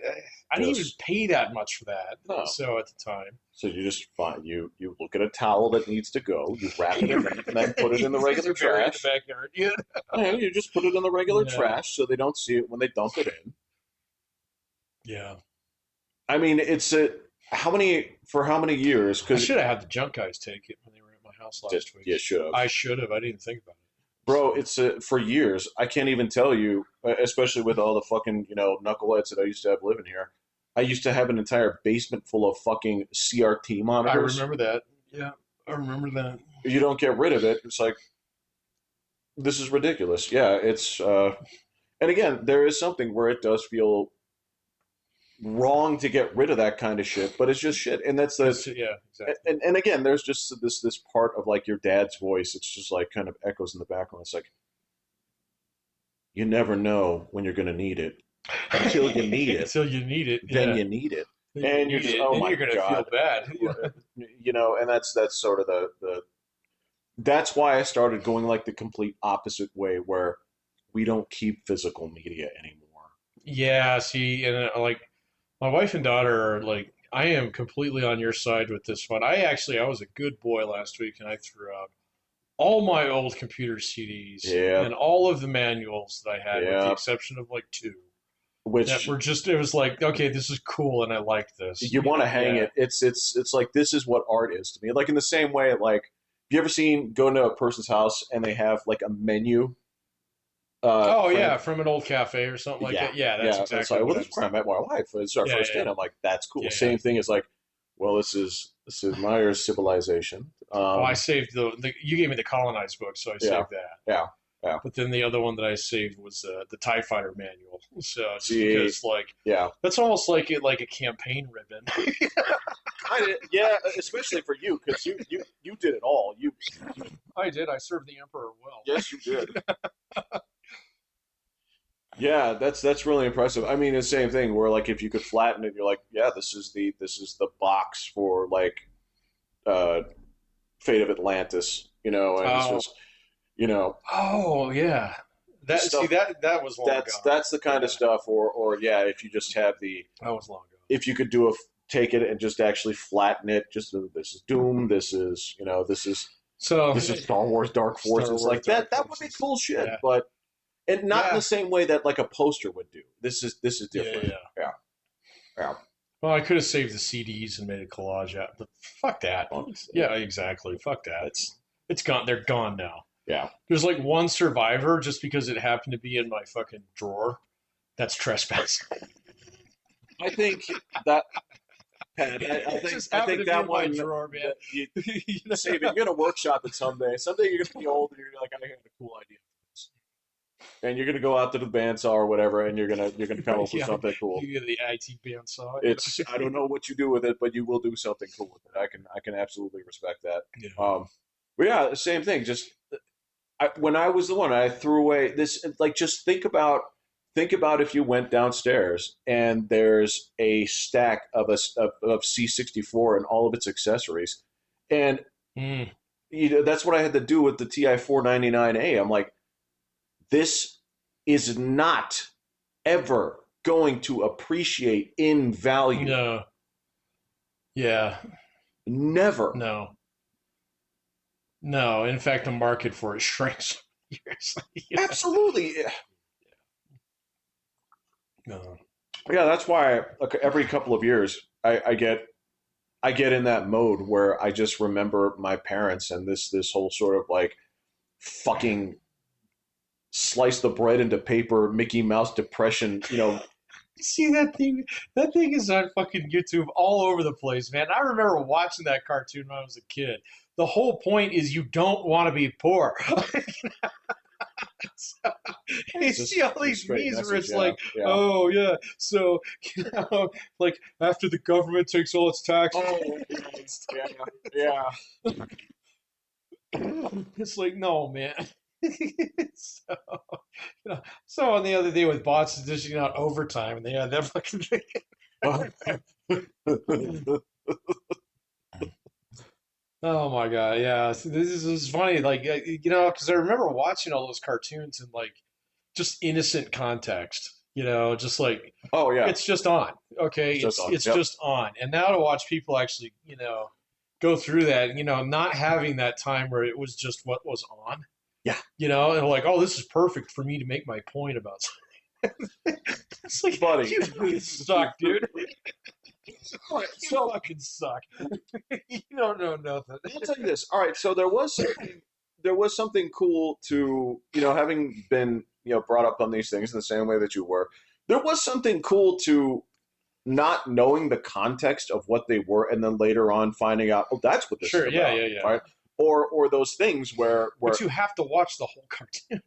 I didn't even Just pay that much for that. no. So at the time, So you just find you look at a towel that needs to go, you wrap it in that, and then put it in the regular You're buried in the trash. backyard. Yeah. And you just put it in the regular Yeah. trash so they don't see it when they dump it in. Yeah. I mean, it's a how many years? I Because should have had the junk guys take it when they were at my house just last week. you should have. I should have. I didn't think about it. Bro, So it's for years. I can't even tell you, especially with all the fucking knuckleheads that I used to have living here. I used to have an entire basement full of fucking CRT I monitors. remember that. Yeah, I remember that. You don't get rid of it. It's like, this is ridiculous. Yeah, it's and again, there is something where it does feel wrong to get rid of that kind of shit, but it's just shit. And that's the Yeah, exactly. and again, there's just this part of like your dad's voice. It's just like kind of echoes in the background. It's like, you never know when you're going to need it. Until you need it, Until you need it. then Yeah, you need it, then you and you're need just, it, oh and my you're gonna feel god, bad. and that's sort of the that's why I started going like the complete opposite way, where we don't keep physical media anymore. Yeah. See, and like my wife and daughter are like, I am completely on your side with this one. I was a good boy last week, and I threw out all my old computer CDs Yeah, and all of the manuals that I had, with the yeah. exception of like two that Which were just. It was like, okay, this is cool, and I like this. you want to hang Yeah. it. It's like this is what art is to me. Like in the same way, like have you ever seen go into a person's house and they have like a menu Oh frame? yeah, from an old cafe or something like Yeah, that. Yeah, that's yeah. It's exactly like, well, what I this is was where I thinking. met my wife. It's our Yeah, first date. yeah, I'm like, that's cool. yeah. Same thing as like, well, this is Myers civilization. Oh, I saved the. You gave me the colonized book, so I Yeah, saved that. yeah, yeah. But then the other one that I saved was the Tie Fighter manual. So just See, because like yeah, that's almost like a campaign ribbon. kind of, yeah. Especially for you, because you did it all. I did. I served the emperor well. Yes, you did. Yeah, that's really impressive. I mean, the same thing where like if you could flatten it, you're like, yeah, this is the box for like uh Fate of Atlantis, and it's Oh, just you know oh yeah. the That see stuff that was long gone. that's the kind of Yeah, stuff, or yeah, if you just have the that was long gone. if you could do take it and just actually flatten it, just this is Doom, So this is Star Wars Dark Star Forces, Wars like Dark that would be Forces. cool shit, Yeah, but and not in the yeah, same way that like a poster would do. This is yeah, different. yeah. Yeah, yeah. Well, I could have saved the CDs and made a collage out, but fuck that. Honestly, Yeah, exactly. Fuck that. that's It's gone. They're gone now. yeah. There's like one survivor just because it happened to be in my fucking drawer. That's trespassing. I think that Pat, I It think just I happened think to be that in my one drawer, man. that you You know? save it. You're gonna workshop it someday. Someday you're gonna be old and you're like, I had a cool idea for this. And you're gonna go out to the bandsaw or whatever, and you're gonna come up with Yeah, something cool. you get the IT bandsaw. It's I don't know what you do with it, but you will do something cool with it. I can absolutely respect that. Yeah. But yeah, same thing. Just when I was the one, I threw away this. Like, just think about if you went downstairs and there's a stack of C64 and all of its accessories, and Mm, that's what I had to do with the TI 499A. I'm like, this is not ever going to appreciate in value. no. Yeah. Never. No. No. In fact, the market for it shrinks years. Yeah. Absolutely. No. Yeah, that's why like, every couple of years I get in that mode where I just remember my parents and this whole sort of like fucking slice the bread into paper Mickey Mouse depression, See that thing? That thing is on fucking YouTube all over the place, man. I remember watching that cartoon when I was a kid. The whole point is you don't want to be poor. So, you it's see just all a these straight memes where message. it's Yeah, like, yeah. oh yeah, so like after the government takes all its taxes, Oh, yeah, yeah. it's like no man. So, so on the other day with bots dishing out overtime, and they had that fucking thing. Oh my god, yeah. So this is funny, like because I remember watching all those cartoons in like just innocent context, just like Oh yeah, it's just on. Okay, it's just on. it's Yep. just on. And now to watch people actually, go through that, not having that time where it was just what was on, Yeah, and like, oh, this is perfect for me to make my point about something. It's like buddy. you fucking suck, dude. All right, You so fucking suck. You don't know nothing. I'll tell you this. All right, so there was something cool to having been brought up on these things in the same way that you were. There was something cool to not knowing the context of what they were, and then later on finding out, oh, that's what this Sure, is yeah, about, yeah, yeah. right? Or those things where But you have to watch the whole cartoon.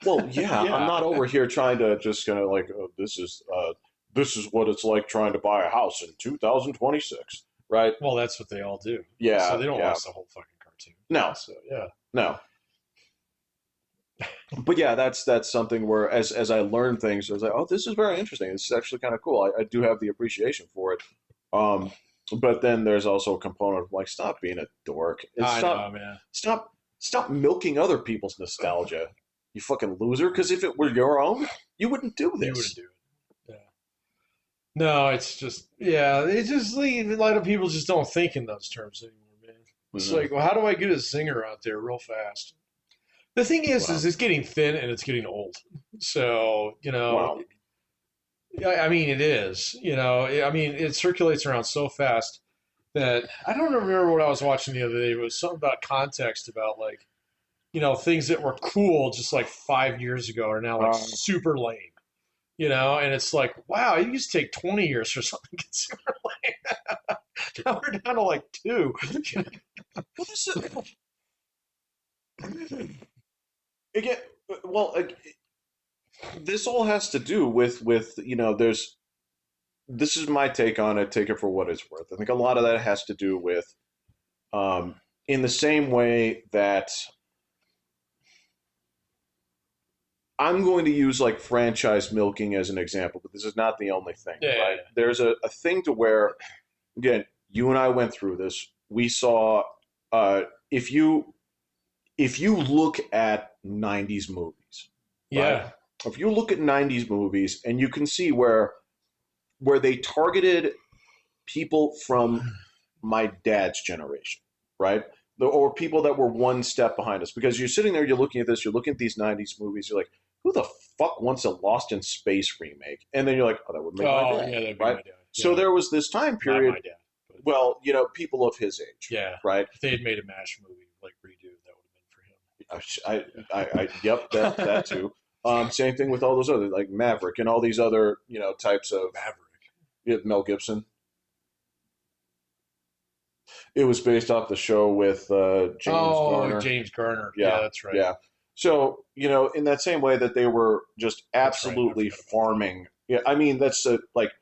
well, yeah, I'm Yeah. not over here trying to just kind of like, oh, this is what it's like trying to buy a house in 2026, right? Well, that's what they all do. So Yeah, they don't yeah. watch the whole fucking cartoon. No, So yeah. no. But yeah, that's something where as I learn things, I was like, oh, this is very interesting. This is actually kind of cool. I do have the appreciation for it. Um, but then there's also a component of like, stop being a dork. And I know, man. stop milking other people's nostalgia, you fucking loser. Because if it were your own, you wouldn't do You wouldn't this. do it. Yeah. No, it's just yeah. It's just like a lot of people just don't think in those terms anymore, man. It's Mhm. like, well, how do I get a zinger out there real fast? The thing is Wow, it's getting thin and it's getting old. So wow. I mean, it is. I mean, it circulates around so fast that I don't remember what I was watching the other day. It was something about context about like things that were cool just like 5 years ago are now like Uh, super lame. And it's like, wow, it used to take 20 years for something to get super lame. Now we're down to like two. well, this is again. Well, this all has to do with there's this is my take on it. Take it for what it's worth. I think a lot of that has to do with, um, in the same way that I'm going to use like franchise milking as an example, but this is not the only thing, Yeah, right? There's a thing to where, again, you and I went through this. We saw, uh, if you look at '90s movies, right? yeah, If you look at '90s movies, and you can see where they targeted people from my dad's generation, right? Or people that were one step behind us. Because you're sitting there, you're looking at this, you're looking at these '90s movies, you're like, who the fuck wants a Lost in Space remake? And then you're like, oh, that would make my oh dad, yeah, that'd be right? my dad. So Yeah, there was this time not period, my dad, but well, people of his age, yeah, right? if they had made a Mash movie like redo, that Yep, would have been that for him. too. Same thing with all those other like Maverick and all these other types of Maverick. Mel Gibson. It was based off the show with James Oh, Garner. James Garner. Yeah, Yeah, that's right. yeah. So in that same way that they were just That's right. I absolutely forgot about that. farming. Yeah, I mean that's like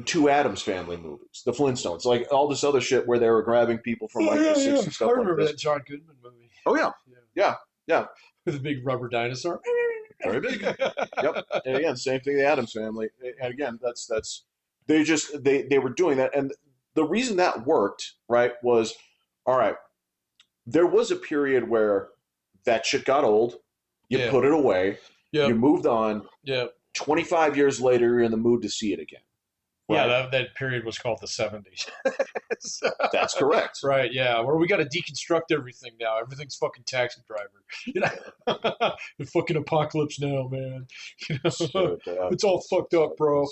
two Adams Family movies, the Flintstones, like all this other shit where they were grabbing people from Oh like the yeah, yeah. '60s I stuff like remember this. that John Goodman movie. Oh yeah, Yeah, yeah, yeah. with a big rubber dinosaur. Very big. Yep. And again, same thing. The Adams Family. And again, that's they were doing that, and the reason that worked, right, was all right. There was a period where that shit got old. You Yeah. put it away. You Yep. moved on. Yep. 25 years later, you're in the mood to see it again. Yeah, Right. that period was called the 70s. That's correct. Right, yeah, where we got to deconstruct everything now. Everything's fucking Taxi Driver. The fucking apocalypse now, man. So, It's all fucked up, bro.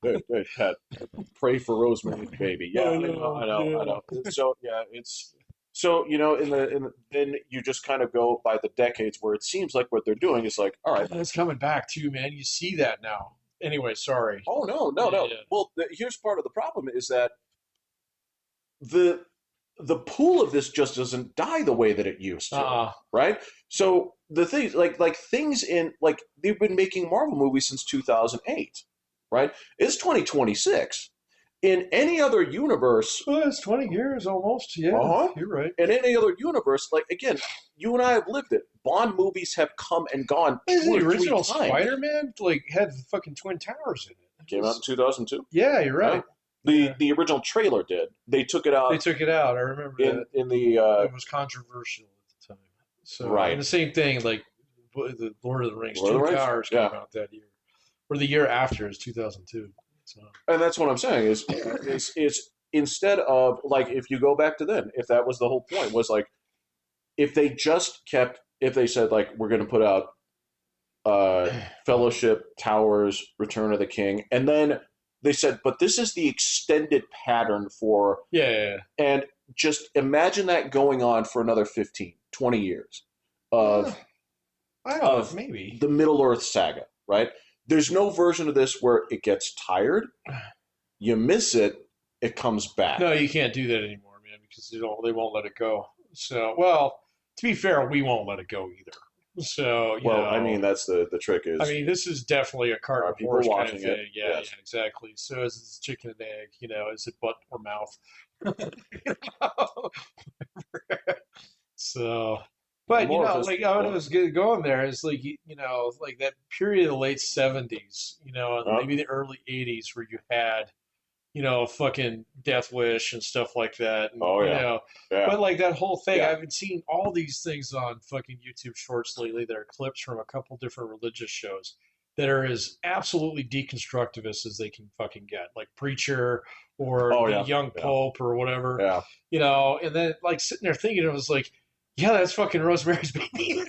hey, Pat, pray for Rosemary's Baby. Yeah, I I know, know, I know, I yeah. know. So yeah, it's so then you just kind of go by the decades where it seems like what they're doing is like, all right. That's coming back too, man. You see that now. Anyway, sorry. Oh no, no, Yeah, no. yeah. Well, here's part of the problem is that the the pool of this just doesn't die the way that it used to, Uh-uh. right? So the things like things in like they've been making Marvel movies since 2008, right? It's 2026. In any other universe, Well, it's 20 years almost. Yeah, uh-huh. you're right. In any other universe, like again, you and I have lived it. Bond movies have come and gone Is two the or three original times. Spider-Man like had the fucking Twin Towers in it? Came out in 2002. Yeah, you're right. The original trailer did. They took it out They took it out. I remember that. in the It was controversial at the time. So, right. and the same thing, like the Lord of the Rings, Lord of Two the Rings? Towers Yeah. came out that year, or the year after is 2002. So, And that's what I'm saying is instead of like if you go back to then, if that was the whole point, was like if they just kept if they said like we're going to put out Fellowship, Towers, Return of the King, and then they said, but this is the extended pattern for yeah. and just imagine that going on for another 15, 20 years of I don't know, of maybe. the Middle Earth saga, right? there's no version of this where it gets tired. You miss it, it comes back. No, you can't do that anymore, man, because they won't let it go. So, well, to be fair, we won't let it go either. So, Well, I mean, that's the trick I is, mean, this is definitely a cart are and people horse kind of watching it? thing. Yeah, Yes. yeah, exactly. So is it chicken and egg? Is it butt or mouth? So, I'm but more of like this. I Well, was going there is like like that period of the late '70s, and uh, maybe the early '80s where you had fucking Death Wish and stuff like that. And, oh yeah, yeah, but like that whole thing, yeah. I've been seeing all these things on fucking YouTube Shorts lately that are clips from a couple different religious shows that are as absolutely deconstructivist as they can fucking get, like Preacher or Oh the yeah, Young yeah, Pope or whatever, yeah. and then like sitting there thinking, it was like, yeah, that's fucking Rosemary's Baby.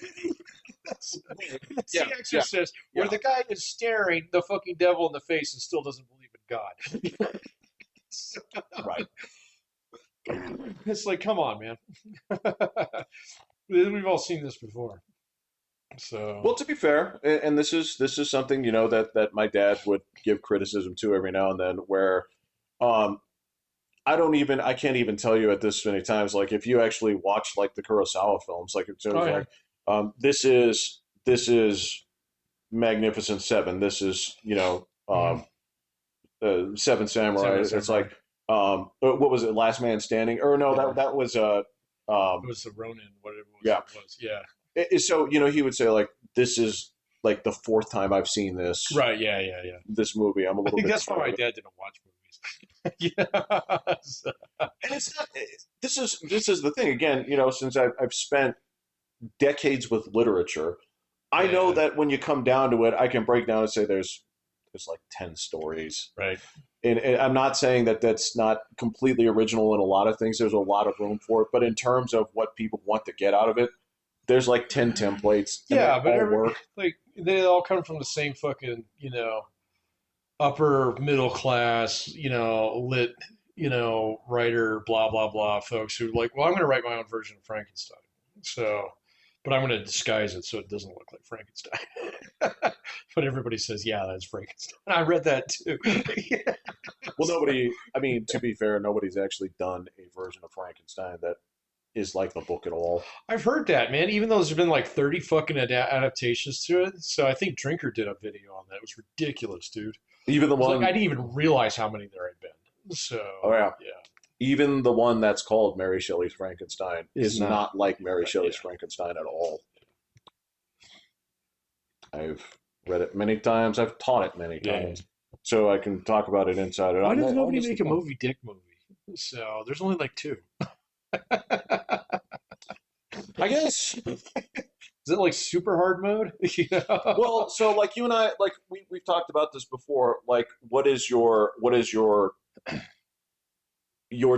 That's Yeah, The yeah, Exorcist, where yeah. the guy is staring the fucking devil in the face and still doesn't believe in God. Right. It's like, come on, man. We've all seen this before. So, Well, to be fair, and this is something that my dad would give criticism to every now and then, where um, I can't even tell you at this many times. Like if you actually watch like the Kurosawa films, like it oh was yeah, like this is Magnificent Seven. This is mm-hmm. Seven Samurai. Seven It's Samurai. like what was it? Last Man Standing? Or no, Yeah, that was it was the Ronin, whatever yeah. it was. Yeah, So he would say like this is like the fourth time I've seen this right. Yeah, yeah, yeah. this movie. I'm a I little think bit that's why tired my of it. dad didn't watch movies. Yeah. So, And it's not. This is the thing again. Since I've spent decades with literature, I know yeah. that when you come down to it, I can break down and say there's like 10 stories. Right. And I'm not saying that that's not completely original in a lot of things. There's a lot of room for it, but in terms of what people want to get out of it, there's like 10 templates, and they Yeah, but all work. like they all come from the same fucking upper middle class lit writer blah blah blah folks who like, well, I'm going to write my own version of Frankenstein. So, but I'm going to disguise it so it doesn't look like Frankenstein. But everybody says, yeah, that's Frankenstein. I read that too. Yeah. Well, nobody. I mean, to be fair, nobody's actually done a version of Frankenstein that is like the book at all. I've heard that, man. Even though there's been like 30 fucking adaptations to it. So I think Drinker did a video on that. It was ridiculous, dude. Even the It's like I one. didn't even realize how many there had been. So Oh yeah. yeah, Even the one that's called Mary Shelley's Frankenstein is is not not like Mary right. Yeah. Shelley's Frankenstein at all. I've read it many times. I've taught it many Yeah. times, so I can talk about it inside and Why out. And does I nobody honestly make a can. Moby Dick movie? So there's only like two. I guess. Is it like super hard mode? Well, so like you and I, like we've talked about this before. Like, what is your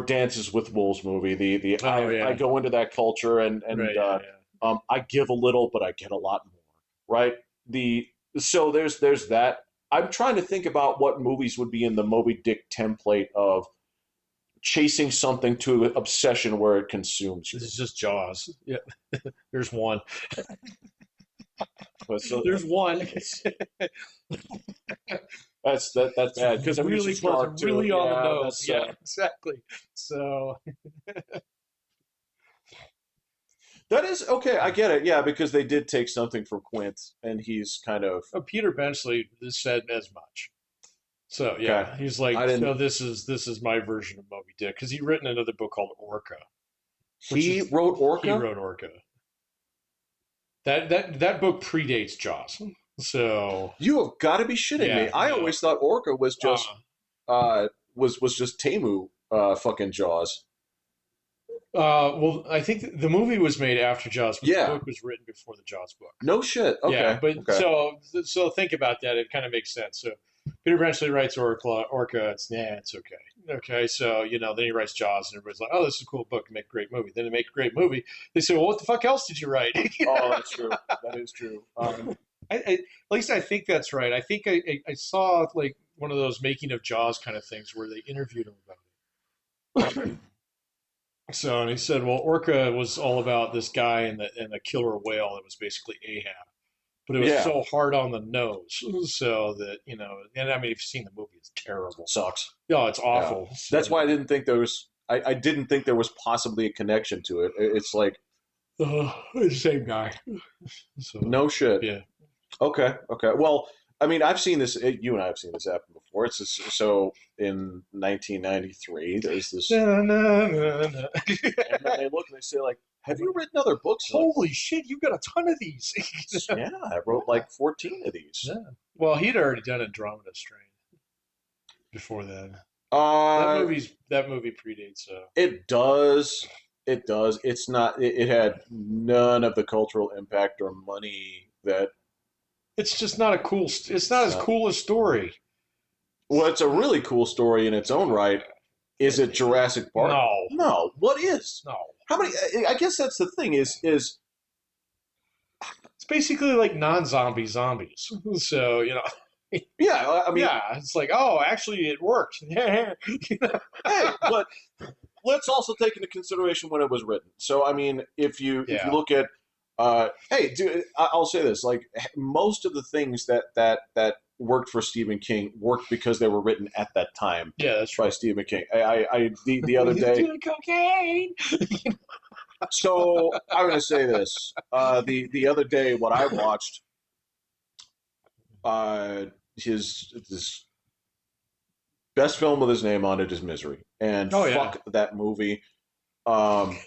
Dances with Wolves movie? The Oh I yeah, go into that culture and right. Yeah, yeah. I give a little, but I get a lot more. Right. So there's that. I'm trying to think about what movies would be in the Moby Dick template of chasing something to obsession where it consumes you. This is just Jaws. Yeah, there's one. But so There's one. that's It's bad because I'm using really close, shark too. really on the Yeah, nose. that's Yeah, exactly. So that is okay. I get it. Yeah, because they did take something from Quint, and he's kind of Peter Benchley said as much. So okay. yeah, he's like, I so didn't. this is my version of Moby Dick because he written another book called Orca, which He is wrote he Orca. wrote Orca. That book predates Jaws. So You have got to be shitting me. yeah, I no. always thought Orca was Uh, just was just Temu fucking Jaws. well, I think the movie was made after Jaws, but the Yeah. book was written before the Jaws book. No shit. Yeah, Okay. but Okay. so think about that. It kind of makes sense. So Peter Benchley writes Orca. It's okay. Okay, so then he writes Jaws, and everybody's like, "Oh, this is a cool book. Make a great movie." Then they make a great movie. They say, "Well, what the fuck else did you write?" Oh, that's true. That is true. At least I think that's right. I think I saw like one of those making of Jaws kind of things where they interviewed him about it. So, and he said, well, Orca was all about this guy and the killer whale that was basically Ahab. but it was Yeah, so hard on the nose, so that and I mean, if you've seen the movie, it's terrible. sucks. Oh, it's Yeah, awful. that's So, why I didn't think there was. I didn't think there was possibly a connection to it. It's like same guy. So, no shit. yeah. Okay, okay. Well, I mean, I've seen this. You and I have seen this happen before. It's just, so in 1993, there's this, Na, na, na, na. and then they look and they say like, "Have you written other books?" Like, Holy shit, you got a ton of these. yeah, I wrote like 14 of these. Yeah. Well, he'd already done Andromeda Strain before then. Uh, That movie predates. it does. It does. It's not. It had none of the cultural impact or money that. It's just not a cool. It's not as Uh, cool a story. well, it's a really cool story in its own right. Is it Jurassic Park? No, No. What is? no. How many? I guess that's the thing. Is It's basically like non-zombie zombies. So yeah. I mean, yeah, it's like, oh, actually, it worked. Yeah, hey, but let's also take into consideration when it was written. So, I mean, if you yeah, look at, hey, dude, I'll say this: like most of the things that worked for Stephen King worked because they were written at that time yeah. That's by true. Stephen King. The other He's day. doing cocaine. So I'm going to say this: the other day, what I watched, uh, his best film with his name on it is Misery, and Oh yeah. fuck that movie. Um,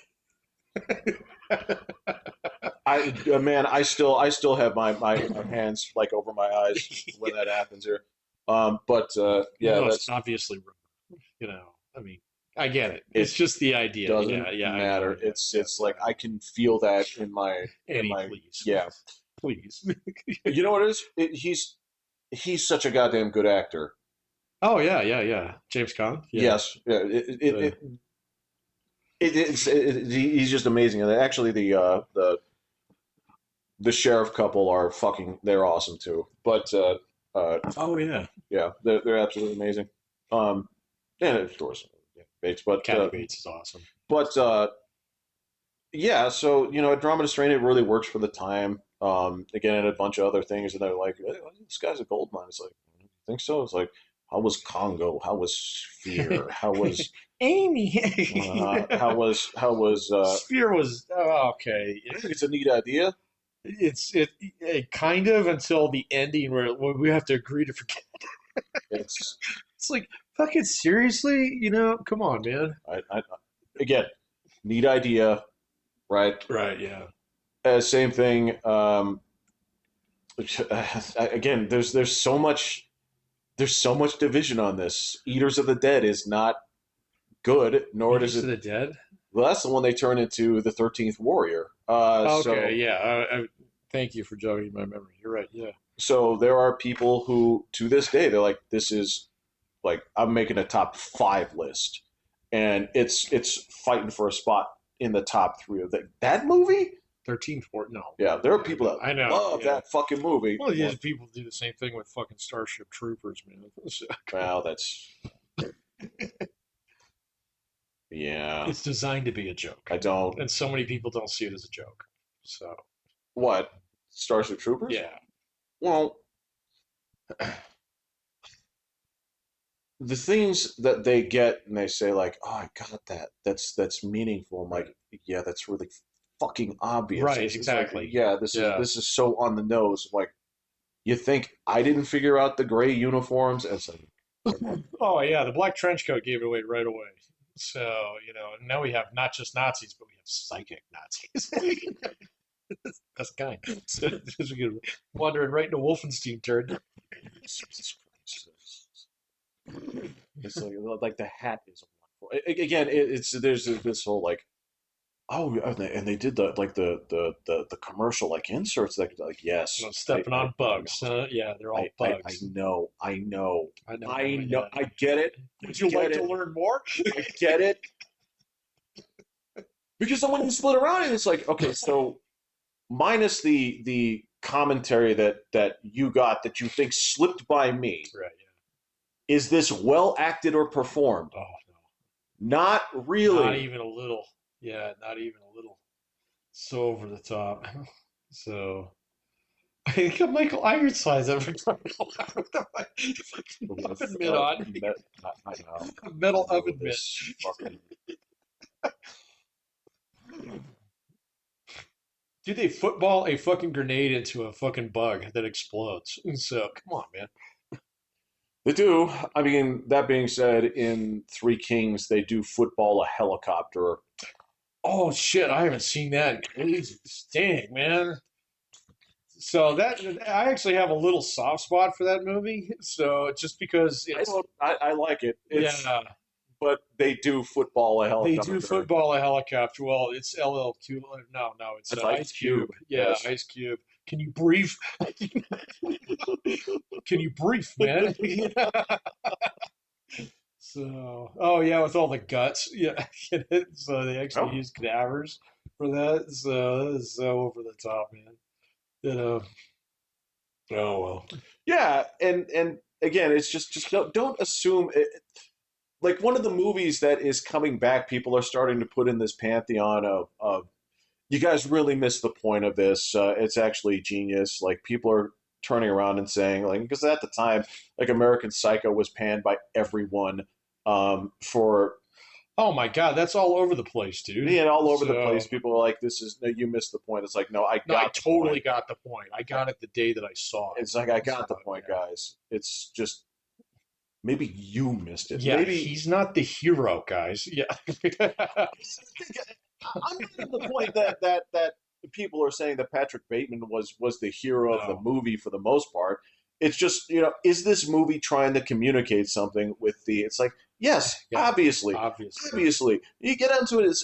man, I still have my hands like over my eyes when that happens here. But Even yeah, though it's that's obviously wrong. I mean, I get it. It's it. just the idea. Doesn't Yeah, yeah, I know. matter. Yeah, yeah, It's like I can feel that in my yeah. in Annie, my please, yeah. please. You know what it is? He's such a goddamn good actor. Oh yeah, yeah, yeah. James Caan. Yeah. Yes, yeah. The He's just amazing. And actually, the sheriff couple are fucking. They're awesome too. But oh yeah. yeah, they're absolutely amazing. Um, and of course, yeah, Bates. Kathy Bates is awesome. But yeah, so Andromeda Strain it really works for the time. Again, and a bunch of other things, and they're like, hey, this guy's a gold mine. It's like, you think so? It's like, how was Congo? How was Sphere? How was Amy. how was Sphere was okay. I think it's a neat idea. It kind of until the ending where we have to agree to forget. It's It's like fucking seriously, come on, man. I again, neat idea, right? Right? Yeah. Same thing. Again, there's so much division on this. Eaters of the Dead is not good, nor does Eaters it. of the Dead. Well, that's the one they turn into the 13th Warrior. Okay, So yeah. Thank you for jogging my memory. You're right. Yeah. so there are people who, to this day, they're like, this is like I'm making a top 5 list, and it's fighting for a spot in the top 3 of that movie. 13th Fort. No. Yeah, there are people that I know. love Yeah. that fucking movie. Well, these people do the same thing with fucking Starship Troopers, man. Well, that's yeah. It's designed to be a joke, I don't. and so many people don't see it as a joke. So What? Starship Troopers? yeah, Well, the things that they get and they say like, "Oh, I got that. That's meaningful." I'm like, "Yeah, that's really fucking obvious." right, It's like, exactly. yeah, this is Yeah. this is so on the nose. Like, you think I didn't figure out the gray uniforms? And it's like, Oh yeah, the black trench coat gave it away right away. So now we have not just Nazis, but we have psychic Nazis. That's kind. So, wandering right into Wolfenstein turd. it's like the hat is wonderful. Again, it's there's this whole like, oh, and they did the commercial like inserts that like, yes, Stepping on bugs. Yeah, they're all I bugs. know, I know, I know. I know, Yeah. I get it. Would you get like it. to learn more? I get it. Because then when you split around it, it's like, okay, so minus the commentary that you got that you think slipped by me, Right. is this well acted or performed? Yeah. Oh no. Not Not really. even a little. Yeah, not even a little. So over the top. So I got Michael Ironsides every time. What the fucking oven With mitt on. I know, A metal I know oven mitt. this fucking. Dude, they football a fucking grenade into a fucking bug that explodes. So come on, man. They do. I mean, that being said, in Three Kings, they do football a helicopter. Oh shit, I haven't seen that in ages. Dang, man. So that I actually have a little soft spot for that movie. So just because I it's don't. I like it. It's yeah, but they do football a they do helicopter. football a helicopter. Well, it's LL2. No, no, it's That's Ice Ice Cube. Cube. Yeah, Yes. Ice Cube. Can you breathe? Can you breathe, man? So, oh yeah, with all the guts. Yeah. So they actually Oh. use cadavers for that. So that is so over the top, man. You know. Oh well. Yeah, and again, it's just don't assume it, like one of the movies that is coming back. People are starting to put in this pantheon of you guys really missed the point of this. It's actually genius. Like people are turning around and saying like because at the time like American Psycho was panned by everyone for Oh my God, that's all over the place, dude. being all over the place. So People are like, "This is no, you missed the point." It's like, no, I no, I got the totally point. got the point. I got it the day that I saw it. It's like I So got the point, yeah. guys. It's just maybe you missed it. Yeah, Maybe he's not the hero, guys. Yeah. I'm not at the point that people are saying that Patrick Bateman was the hero of the No. movie for the most part. It's just is this movie trying to communicate something with the? It's like yes, Yeah, obviously, obviously. obviously. You get into it,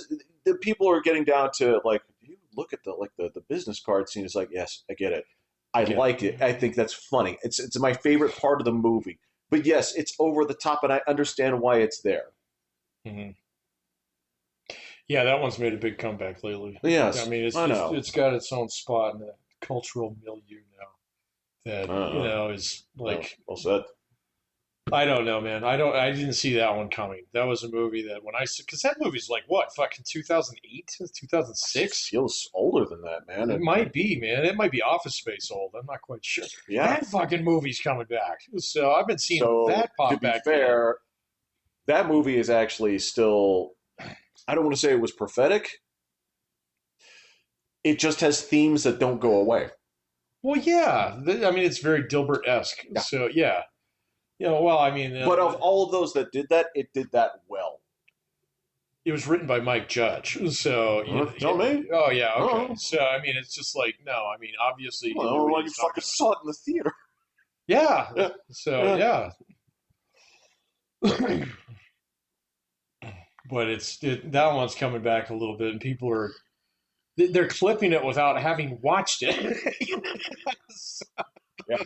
the people are getting down to like you look at the business card scene. It's like yes, I get it. I Get like it. I think that's funny. It's my favorite part of the movie. But yes, it's over the top, and I understand why it's there. it. Yeah, that one's made a big comeback lately. I Yes, mean, I know. it's got its own spot in the cultural milieu now. That Uh, is no, like well said. I don't know, man. I didn't see that one coming. That was a movie that when I because that movie's like what fucking 2008, It 2006. feels older than that, man. It might be, man. It might be Office Space old. I'm not quite sure. Yeah. That fucking movie's coming back. So I've been seeing So that to pop be back in. fair, that movie is actually still. I don't want to say it was prophetic. It just has themes that don't go away. Well, yeah. I mean, it's very Dilbert-esque. Yeah. So yeah. Well, I mean, But of all of those that did that, it did that well. it was written by Mike Judge. So Tell me. oh yeah, okay. Oh, So I mean, it's just like no. I mean, obviously he knew well, what he like you was talking fucking about. saw it in the theater. Yeah. Yeah, So yeah. yeah. But that one's coming back a little bit, and people are they're clipping it without having watched it. Yeah,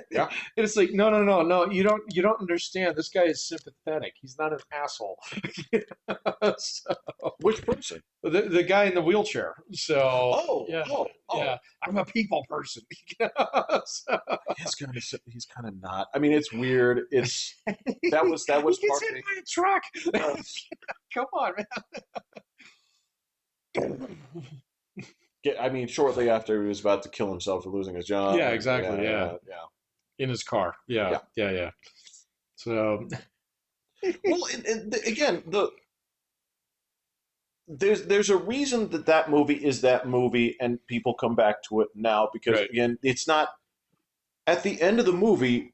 yeah. It's like no, no, no, no. You don't understand. This guy is sympathetic. He's not an asshole. So, Which person? the guy in the wheelchair. So Oh, yeah, oh, oh. yeah. I'm a people person. So, He's kind of not. I mean, it's weird. It's that was he gets hit marketing. by a truck. Uh, Come on, man. I mean, shortly after he was about to kill himself for losing his job. Yeah, And exactly. Yeah, yeah. in his car. Yeah, Yeah. yeah, yeah. So Well, again, there's a reason that movie is that movie, and people come back to it now because right. again, it's not at the end of the movie.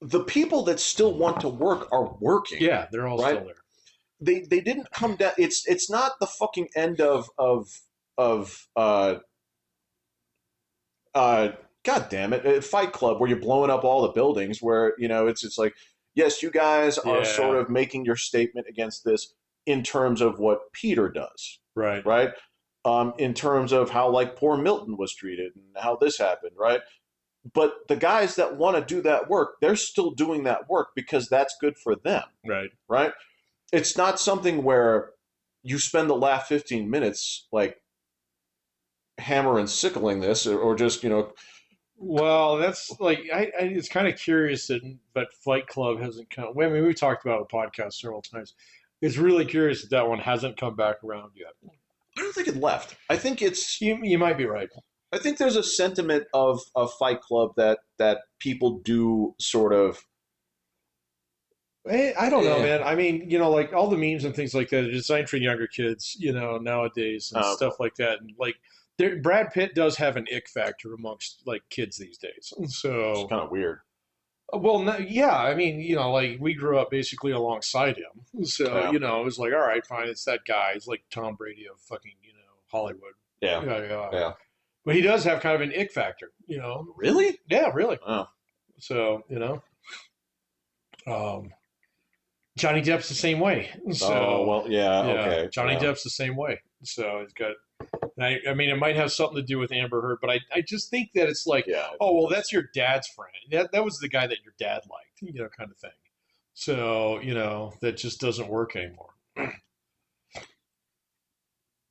The people that still want to work are working, Yeah, they're all right? still there. They didn't come down. It's not the fucking end of uh God damn it, Fight Club where you're blowing up all the buildings where it's like yes, you guys are sort Yeah, of making your statement against this in terms of what Peter does, right. right? In terms of how like poor Milton was treated and how this happened, right? But the guys that want to do that work, they're still doing that work because that's good for them, Right. right? It's not something where you spend the last 15 minutes like hammer and sickling this or just Well, that's like it's kind of curious that Fight Club hasn't come. Well, I mean, we talked about it on the podcast several times. It's really curious that one hasn't come back around yet. I don't think it left. I think it's You might be right. I think there's a sentiment of Fight Club that people do sort of. I don't know, Eh, man. I mean, like all the memes and things like that are designed for younger kids, nowadays and um, stuff like that. And like, Brad Pitt does have an ick factor amongst like kids these days. it's So, kind of weird. well, no, yeah, I mean, like we grew up basically alongside him. So, Yeah, it was like, all right, fine, it's that guy. He's like Tom Brady of fucking, Hollywood. yeah, Yeah, yeah. yeah. But he does have kind of an ick factor. Really? Yeah, really. Oh, So, um, Johnny Depp's the same way. oh So well, yeah, yeah, okay, Johnny yeah. Depp's the same way. So it's got. I mean, it might have something to do with Amber Heard, but I just think that it's like, Yeah, oh well, that's your dad's friend. That was the guy that your dad liked, kind of thing. So that just doesn't work anymore.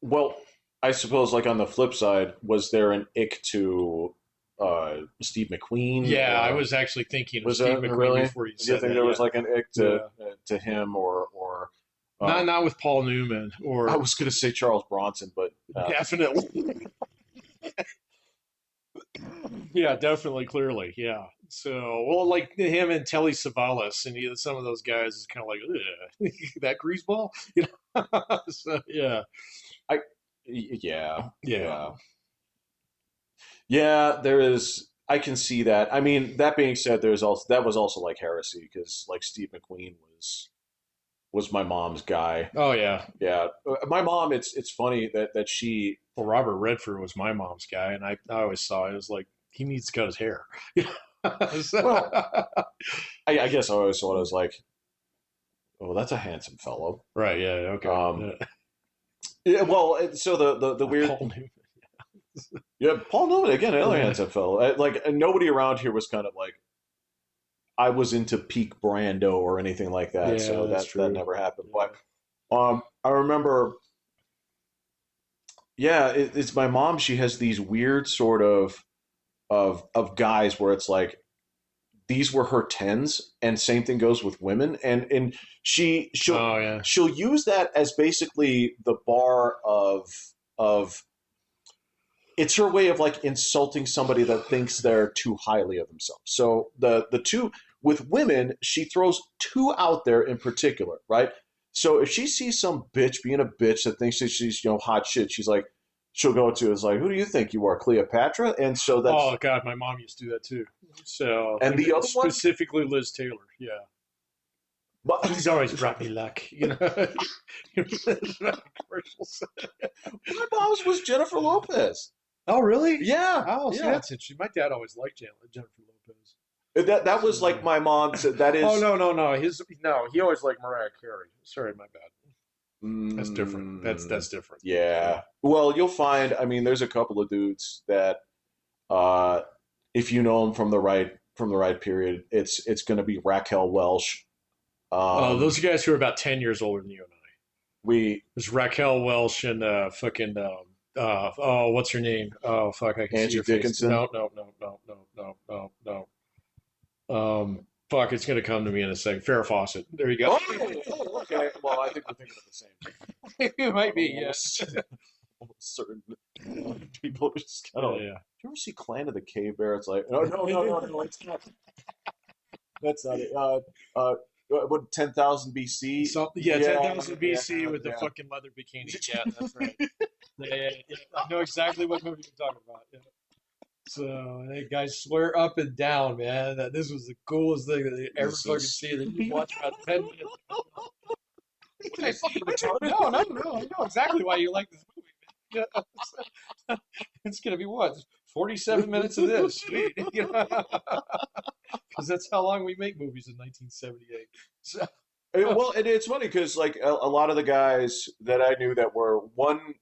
well, I suppose like on the flip side, was there an ick to Steve McQueen, Yeah, I or was actually thinking of was Steve that McQueen really? before you Do you said think that. there Yeah, was like an ick yeah. to him, or Not with Paul Newman I or was going to say Charles Bronson, but definitely. Yeah, definitely, clearly, yeah. So, well, like him and Telly Savalas and some of those guys is kind of like "Ugh, that greaseball, So, yeah, I yeah, yeah. yeah, yeah. There is. I can see that. I mean, that being said, there's also that was also like heresy because like Steve McQueen was my mom's guy. Oh yeah. Yeah, my mom. It's funny that she. Well, Robert Redford was my mom's guy, and I always saw it was like he needs to cut his hair. Well, So- I guess I always thought I was like, oh, that's a handsome fellow. right? Yeah. Okay. Um, yeah. Well, so the weird. Paul Newman. Yeah, Paul Newman again, another Yeah. handsome fellow. Like nobody around here was kind of like I was into peak Brando or anything like that, Yeah, so that's that true. never happened. Yeah. But I remember, yeah, it's my mom. She has these weird sort of guys where it's like these were her tens, and same thing goes with women, and Oh yeah. she'll use that as basically the bar of it's her way of like insulting somebody that thinks they're too highly of themselves. So the two with women, she throws two out there in particular, right? So if she sees some bitch being a bitch that thinks that she's hot shit, she's like she'll go to is like, who do you think you are, Cleopatra? And so that's Oh God, my mom used to do that too. So and the other one, specifically Liz Taylor. Yeah. but He's always brought me luck. Commercials. my mom's was Jennifer Lopez. Oh, really? Yeah, Oh, see, yeah. that's interesting. My dad always liked Jennifer Lopez. That was like So, my mom said. That oh is. no, no, no. He always liked Mariah Carey. Sorry, my bad. That's different. Mm, That's different. Yeah. yeah. Well, you'll find. I mean, there's a couple of dudes that, uh, if you know them from the right period, it's going to be Raquel Welch. Oh, Um, those guys who are about 10 years older than you and I. we There's Raquel Welch and fucking oh, what's her name? Oh fuck, I can see Angie her face. Dickinson. No, no, no, no, no, no, no, no. Fuck, it's gonna come to me in a second. Farrah Fawcett. There you go. Oh, okay. Well, I think we're thinking of the same thing. It might be, yes. Almost certain people are just kind of like. Yeah, Do you ever see Clan of the Cave Bear? It's like, no, no, no, no, no, it's not. That's not it. What 10,000 BC? so yeah, 10,000 yeah, BC with the yeah. fucking leather bikini. Yeah, that's right. Yeah. I know exactly what movie you're talking about. Yeah. So they guys swear up and down, man, that this was the coolest thing that they ever This fucking is seen. And you watch about 10 minutes. What are you fucking retarded? No, no, no. I know exactly why you like this movie, man. Yeah. It's gonna be what? 47 minutes of this. Sweet. Because that's how long we make movies in 1978. So, Well, and it's funny because like a lot of the guys that I knew that were one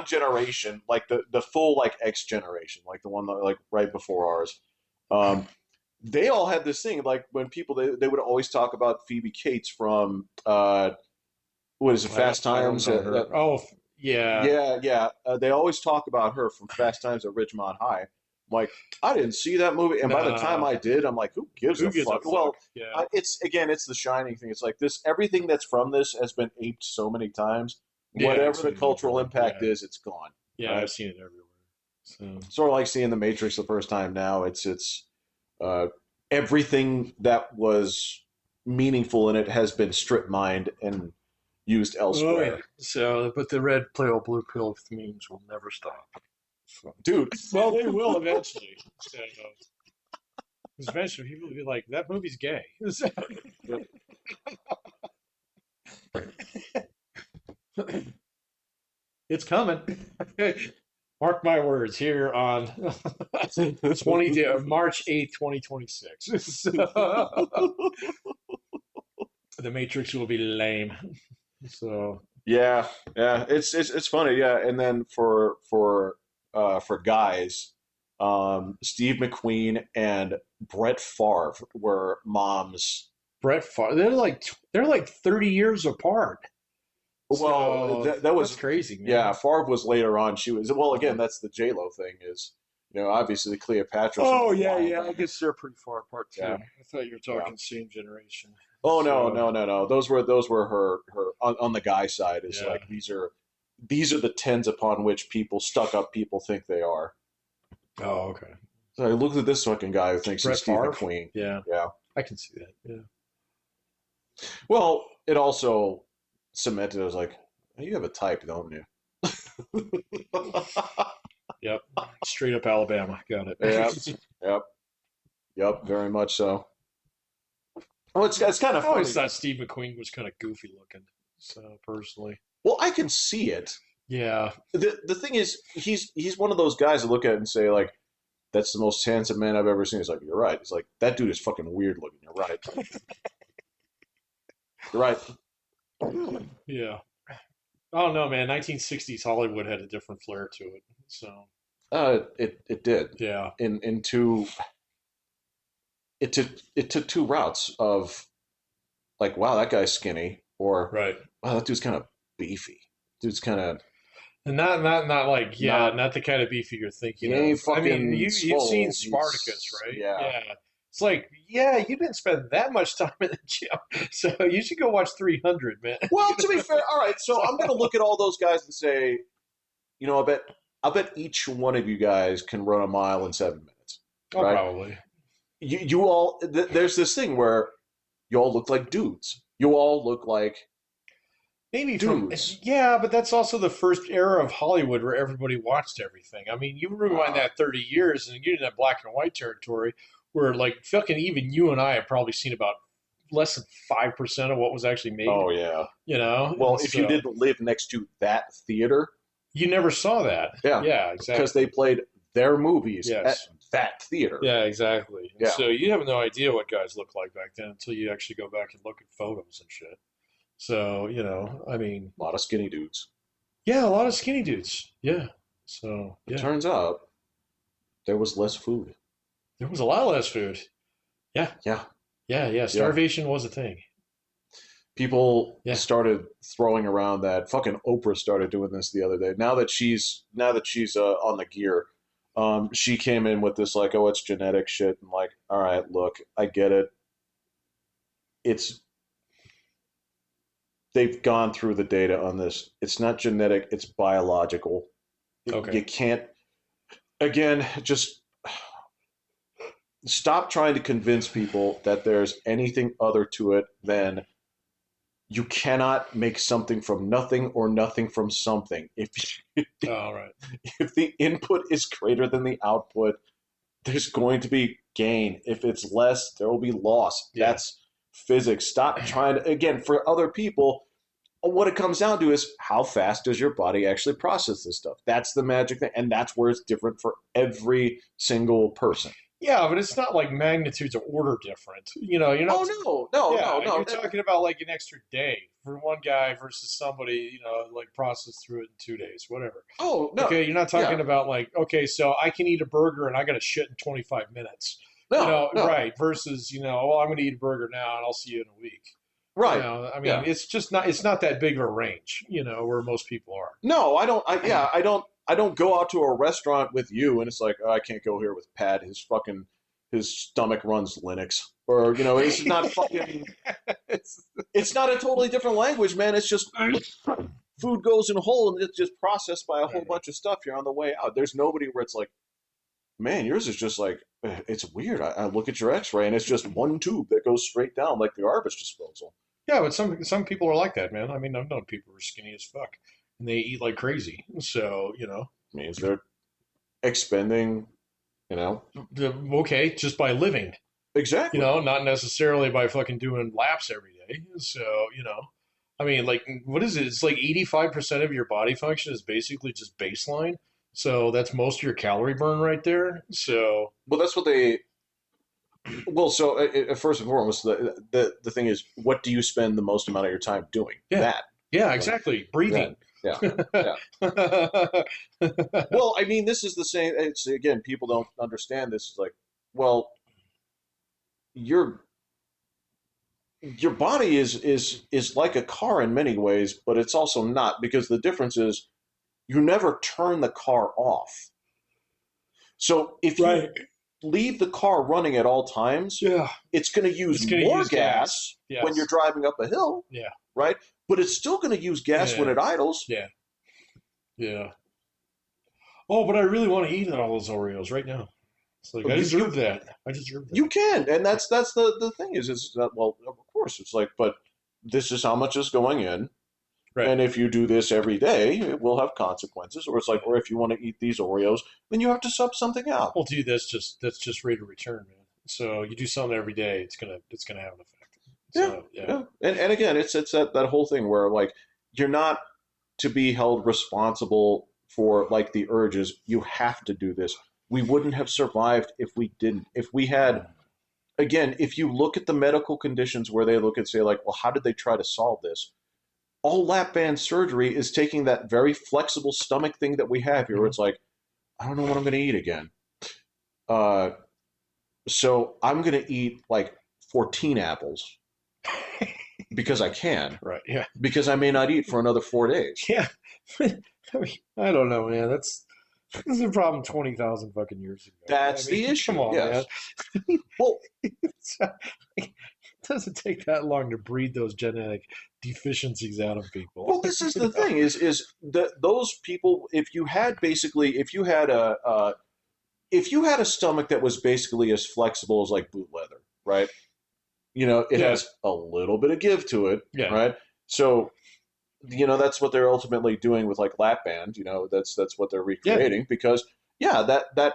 generation, like the full like X generation, like the one that, like right before ours, um, they all had this thing. Like when people they would always talk about Phoebe Cates from what is it, Fast I don't Times? know her. Oh, yeah. Yeah, yeah. They always talk about her from Fast Times at Ridgemont High. I'm like, I didn't see that movie, and by the time No. I did, I'm like, who gives Who a gives a fuck? fuck? Well, Yeah. it's again, it's the Shining thing. It's like this. Everything that's from this has been aped so many times. Yeah, I've Whatever the seen it cultural everywhere. impact Yeah. is, it's gone. Yeah, Right? I've seen it everywhere. So sort of like seeing the Matrix the first time. Now it's uh, everything that was meaningful in it has been strip mined and used oh yeah. elsewhere. So but the red pill, blue pill memes will never stop. So, Dude. well, they will eventually. So, because eventually people will be like, "That movie's gay." It's coming. Mark my words here on 20 March 8th, 2026. So, the Matrix will be lame. So Yeah, yeah, it's funny, yeah. And then for guys, Steve McQueen and Brett Favre were moms. Brett Favre, they're like 30 years apart. Well, So that that's was crazy, yeah. man. Favre was later on. She was well. Again, that's the J Lo thing. Is obviously Cleopatra's in Oh the yeah, line. yeah. I guess they're pretty far apart too. Yeah, I thought you were yeah. talking same generation. Oh no, So no, no, no. Those were her on the guy side. Is yeah. like these are the tens upon which people stuck up people think they are. Oh okay. So I look at this fucking guy who thinks he's Brett Steve Favre. McQueen. Yeah, Yeah. I can see that. Yeah. Well, it also cemented. I was like, you have a type, don't you? Yep. Straight up Alabama. Got Yep. it. Yep. Yep. Very much so. Well, it's kind of I always funny. thought Steve McQueen was kind of goofy looking. So personally, Well, I can see it. yeah. The thing is, he's one of those guys that look at it and say like, "That's the most handsome man I've ever seen." He's like, "You're right." It's like that dude is fucking weird looking. You're right. You're right. Yeah. I don't know, man. 1960s Hollywood had a different flair to it. So It did. yeah. In two it took two routes of like, wow, that guy's skinny, or Right. wow, that dude's kind of beefy. Dude's kind of And not like yeah, not. not the kind of beefy you're thinking He of. ain't I mean, fucking you've seen swole. Spartacus, He's right? yeah. Yeah. It's like, yeah, you didn't spend that much time in the gym, so you should go watch 300, man. Well, to be fair, all right. So I'm gonna look at all those guys and say, I bet each one of you guys can run a mile in 7 minutes, Oh, right? probably. You all. There's this thing where you all look like dudes. You all look like Maybe from dudes. yeah, but that's also the first era of Hollywood where everybody watched everything. I mean, you rewind Uh, that 30 years and you get in that black and white territory where like fucking even you and I have probably seen about less than 5% of what was actually made, oh yeah. And Well, if you so didn't live next to that theater, you never saw that. yeah, Yeah, because they exactly. played their movies at Yes. that theater. Yeah, exactly. And Yeah, so you have no idea what guys looked like back then until you actually go back and look at photos and shit. So, I mean, a lot of skinny dudes. yeah, a lot of skinny dudes. Yeah. So, It yeah, turns out there was less food. there was a lot less food. Yeah. Yeah, Yeah, yeah. yeah. Starvation was a thing. People Yeah. started throwing around that fucking Oprah started doing this the other day. Now that she's on the gear, she came in with this like, oh, it's genetic shit, and like, all right, look, I get it. It's they've gone through the data on this. It's not genetic, it's biological. Okay. You can't, again, just stop trying to convince people that there's anything other to it than you cannot make something from nothing or nothing from something. All right. If the input is greater than the output, there's going to be gain. If it's less, there will be loss. Yeah. That's physics. Stop trying to, again, for other people, what it comes down to is how fast does your body actually process this stuff? That's the magic thing. And that's where it's different for every single person. Yeah, but it's not like magnitudes of order different. You're not. Oh, no, no, Yeah, no, no. you're talking about like an extra day for one guy versus somebody, like processed through it in 2 days, whatever. Oh, no. Okay, you're not talking Yeah. about like, okay, so I can eat a burger and I got to shit in 25 minutes. No, no. Right, versus, well, I'm going to eat a burger now and I'll see you in a week. Right. I mean, Yeah. it's not that big of a range, where most people are. No, I don't. I don't go out to a restaurant with you and it's like, oh, I can't go here with Pat. His stomach runs Linux, or it's not fucking. It's, It's not a totally different language, man. It's just food goes in a hole and it's just processed by a whole Right. bunch of stuff here on the way out. There's nobody where it's like, man, yours is just like, it's weird. I look at your X-ray and it's just one tube that goes straight down like the garbage disposal. Yeah, but some people are like that, man. I mean, I've known people who are skinny as fuck and they eat like crazy. So, Means they're expending, you know, okay, just by living, exactly. not necessarily by fucking doing laps every day. So, I mean, like, what is it? It's like 85% of your body function is basically just baseline. So that's most of your calorie burn right there. So, Well, that's what they. Well, so first and foremost, the thing is, what do you spend the most amount of your time doing? yeah, That, yeah, right? exactly. That, Breathing. yeah, yeah. Well, I mean, this is the same. It's again, people don't understand this. It's like, well, your your body is like a car in many ways, but it's also not because the difference is you never turn the car off. So if you Right. leave the car running at all times, Yeah. it's going to use It's going to more use gas. gas when you're Yes. driving up a hill, Yeah. right? But it's still going to use gas when Yeah. it idles. Yeah. Yeah. Oh, but I really want to eat all those Oreos right now. It's like I You deserve that. I deserve that. you can, and that's the thing is that, well, of course it's like, but this is how much is going in, Right. and if you do this every day, it will have consequences. Or it's like, Yeah. or if you want to eat these Oreos, then you have to sub something out. Well, dude, that's just rate of return, man. So you do something every day, it's gonna have an effect. Yeah, So yeah. yeah, and again, it's that whole thing where like you're not to be held responsible for like the urges. You have to do this. We wouldn't have survived if we didn't. If we had, again, if you look at the medical conditions where they look and say like, well, how did they try to solve this? All lap band surgery is taking that very flexible stomach thing that we have here. Where Mhm. it's like, I don't know what I'm going to eat again. Uh, so I'm going to eat like 14 apples because I can, Right. Yeah. because I may not eat for another 4 days. Yeah. I mean, I don't know, man. That's a problem 20,000 fucking years ago. That's I mean, the come issue. on, man. Yes. Well, It doesn't take that long to breed those genetic deficiencies out of people. well, this is You the know? thing: is that those people, if you had basically, if you had a stomach that was basically as flexible as like boot leather, right? It Yeah. has a little bit of give to it, Yeah. right? So, that's what they're ultimately doing with like lap band. That's what they're Yeah. recreating because, yeah, that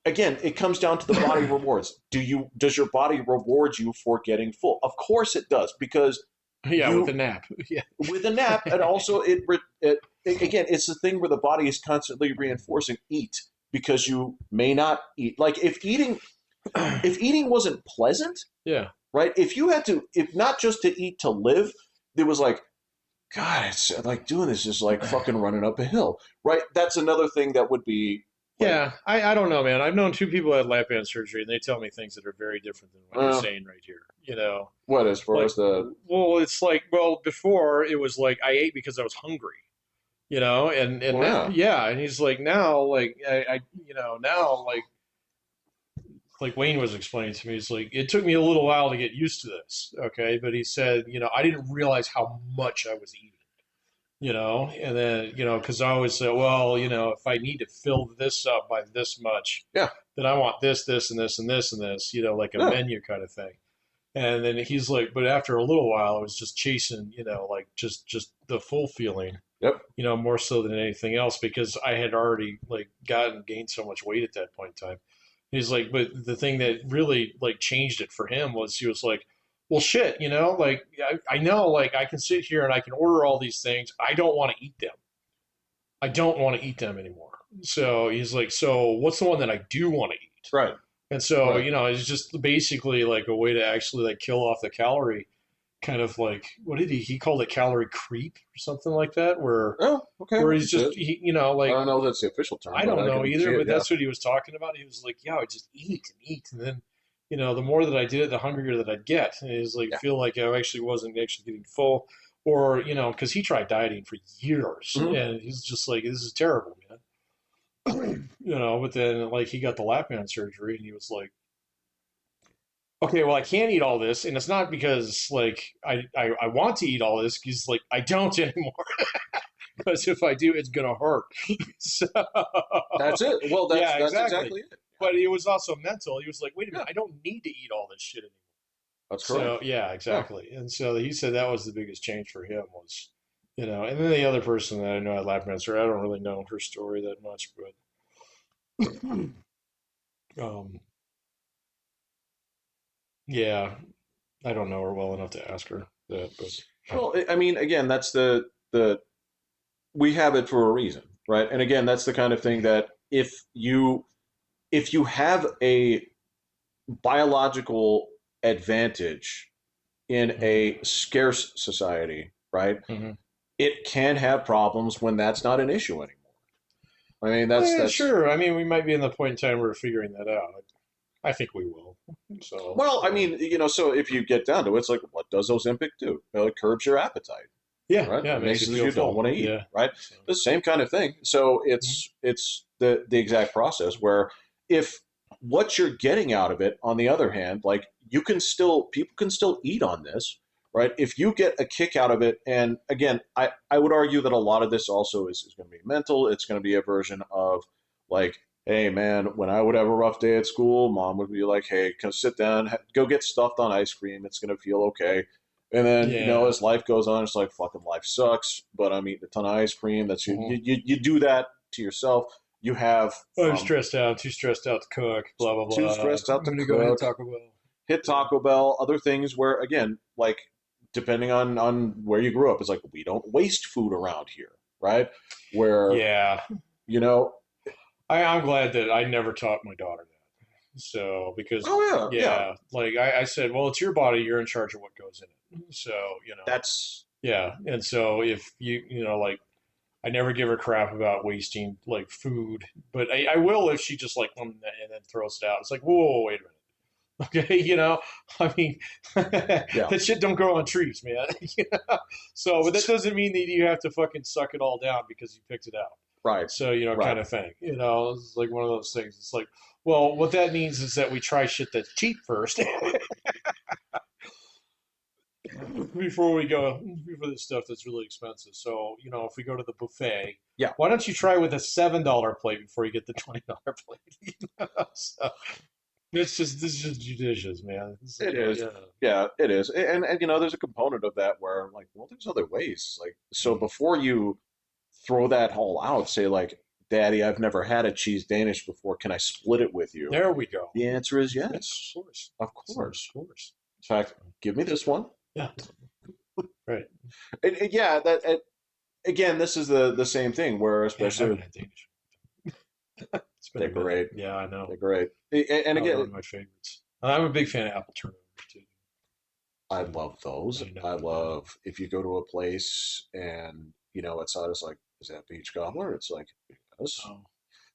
again, it comes down to the body rewards. Does your body reward you for getting full? Of course it does, because Yeah. With a you nap. Yeah. with a nap, and also again, it's the thing where the body is constantly reinforcing eat because you may not eat. Like if eating wasn't pleasant, Yeah. right? If you had to, if not just to eat to live, there was like, God, it's like doing this is like fucking running up a hill, right? That's another thing that would be like, Yeah, I don't know, man. I've known two people who had lap band surgery, and they tell me things that are very different than what you're uh, saying right here. You know, what as far like, as the well, it's like, well, before it was like I ate because I was hungry, and well, now, yeah, yeah, and he's like now, like now, like Wayne was explaining to me, he's like, it took me a little while to get used to this, okay, but he said, I didn't realize how much I was eating. And then, because I always say, well, if I need to fill this up by this much, yeah, then I want this, this, and this, and this, and this, like a yeah, menu kind of thing. And then he's like, but after a little while, I was just chasing, like just the full feeling, yep, more so than anything else because I had already like gained so much weight at that point in time. He's like, but the thing that really like changed it for him was he was like, well, shit, like I know, like I can sit here and I can order all these things. I don't want to eat them. I don't want to eat them anymore. So he's like, so what's the one that I do want to eat? right, And so, right. it's just basically like a way to actually like kill off the calorie, kind of like what did he called it calorie creep or something like that, where Oh, okay, where I he's can see just it. I like don't know if that's the official term, I but don't I know can see either, it. but Yeah, that's what he was talking about. He was like, yeah, I just eat and eat, and then the more that I did it, the hungrier that I'd get. And he's like, yeah. feel like I actually wasn't actually getting full, or because he tried dieting for years, Mhm. and he's just like, this is terrible, man. But then like he got the lap band surgery, and he was like, okay, well, I can't eat all this, and it's not because like I want to eat all this, because like I don't anymore. Because if I do, it's gonna hurt. So That's it. Well, yeah, that's exactly. exactly it. Yeah, But it was also mental. He was like, "Wait a minute, yeah, I don't need to eat all this shit anymore." that's correct. So yeah, Yeah. exactly. And so he said that was the biggest change for him was, and then the other person that I know at Lab Master, I don't really know her story that much, but um, yeah, I don't know her well enough to ask her that. But Well, I mean, again, that's the we have it for a reason, right? And again, that's the kind of thing that if you have a biological advantage in mm-hmm. a scarce society, right? Mm-hmm. It can have problems when that's not an issue anymore. I mean, Well, yeah, that's sure. I mean, we might be in the point in time where we're figuring that out. I think we will. So well, I mean, so if you get down to it, it's like, what does Ozempic do? It curbs your appetite, yeah, right? yeah, it It makes makes you it so feel you don't full. want to eat, Yeah. right? So. The same kind of thing. So Mhm. it's the exact process where if what you're getting out of it, on the other hand, like people can still eat on this, right? If you get a kick out of it, and again, I would argue that a lot of this also is going to be mental. It's going to be a version of like, hey man, when I would have a rough day at school, mom would be like, hey, come sit down, go get stuffed on ice cream. It's going to feel okay. And then, Yeah. as life goes on, it's like fucking life sucks, but I'm eating a ton of ice cream. That's Mhm. you do that to yourself. You have I'm stressed out. Too stressed out to cook. Blah blah too blah. stressed out I'm to gonna go hit cook, Taco Bell. hit Yeah. Taco Bell, other things where again, like depending on where you grew up, it's like we don't waste food around here, right? Where Yeah. you know, I'm glad that I never taught my daughter that. So because oh yeah, yeah, yeah, like I said, well, it's your body. You're in charge of what goes in it. So that's yeah. And so if like I never give her crap about wasting like food, but I will if she just like and then throws it out. It's like, whoa, wait a minute. Okay, I mean, yeah, that shit don't grow on trees, man. So, but that doesn't mean that you have to fucking suck it all down because you picked it out. right, So, right. kind of thing. It's like one of those things. It's like, well, what that means is that we try shit that's cheap first before we go for the stuff that's really expensive. So, if we go to the buffet, Yeah, why don't you try with a $7 plate before you get the $20 plate? So, this is just judicious, man. It's it like, is. yeah. Yeah, it is. And there's a component of that where like, well, there's other ways. Like, so Mm. before you throw that whole out, say like, Daddy, I've never had a cheese Danish before. Can I split it with you? There we go. The answer is Yeah, yes. of course. Of So, of course. course. In fact, give me this one. Yeah, right. Yeah, again, this is the same thing where Man, I haven't especially had Danish. It's been a they're minute. great. Yeah, I know. They're great. And That was one again, of my favorites. I'm a big fan of apple turnover too. I So love those. I know. I Yeah. love if you go to a place and outside it's like, is that beach cobbler? It's like, yes. Oh,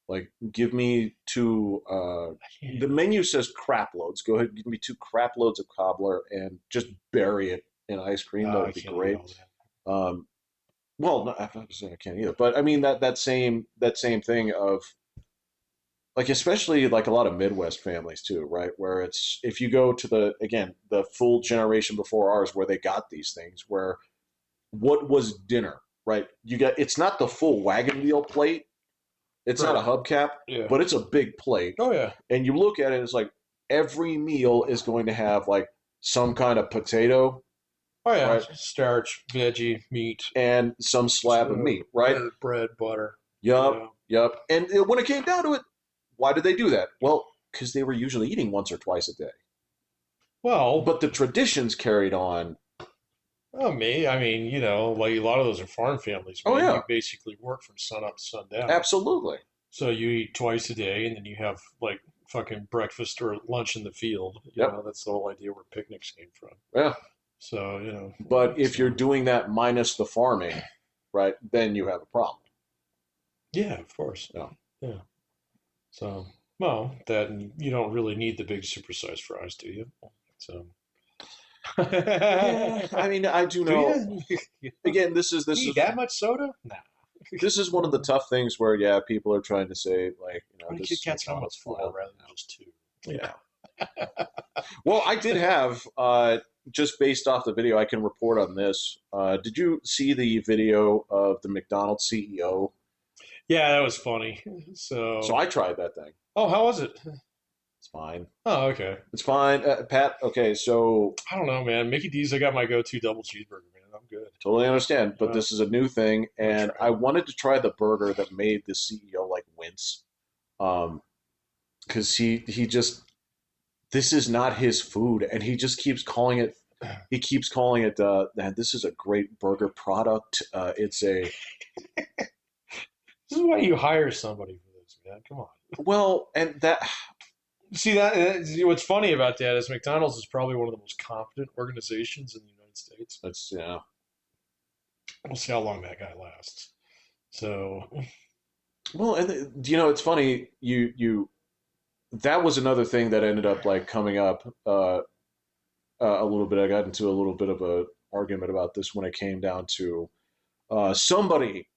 Like, give me two. I can't. The menu says crap loads. Go ahead, give me two crap loads of cobbler and just bury it in ice cream. That No, I would be can't eat great. all that. Um, well, no, I'm not saying I can't either, but I mean that same thing of like, especially like a lot of Midwest families too, right? Where it's if you go to the full generation before ours, where they got these things, where what was dinner, right? You got it's not the full wagon wheel plate. It's not a Right. hubcap, Yeah. but it's a big plate. Oh yeah. And you look at it, it's like every meal is going to have like some kind of potato, Oh yeah. right? Starch, veggie, meat, And some slab of meat, right? bread, butter. Yup, Yeah. yup. And when it came down to it, why did they do that? Well, because they were usually eating once or twice a day. Well, But the traditions carried on. I mean, like a lot of those are farm families, Oh, man. yeah, You basically work from sun up to sundown. absolutely. So you eat twice a day, and then you have like fucking breakfast or lunch in the field. Yep, That's the whole idea where picnics came from. yeah. So But if you're so doing that minus the farming, right, then you have a problem. yeah, of course, Yeah. yeah. So well, that and you don't really need the big supersized fries, do you? So Yeah, I mean, I do do know. you? Again, this is this You eat is that much soda? Nah. this is one of the tough things where yeah, people are trying to say like, 20 Kit does Kats come with McDonald's four fall? rather than just two. Yeah, Well, I did have just based off the video, I can report on this. Did you see the video of the McDonald's CEO? Yeah, that was funny. So So, I tried that thing. oh, how was it? It's fine. Oh, okay. It's fine, Pat. Okay, so I don't know, man. Mickey D's, I got my go-to double cheeseburger, man. I'm good. totally understand, but Uh, this is a new thing, I'm gonna and try I it. wanted to try the burger that made the CEO like wince, um, because he just this is not his food, and he just keeps calling it. He keeps calling it. Man, this is a great burger product. It's a This is why you hire somebody for this, man. Come on. well, and that See what's funny about that is McDonald's is probably one of the most competent organizations in the United States. that's, you know. We'll see how long that guy lasts. So, Well, and it's funny. You that was another thing that ended up like coming up a little bit. I got into a little bit of a argument about this when it came down to somebody.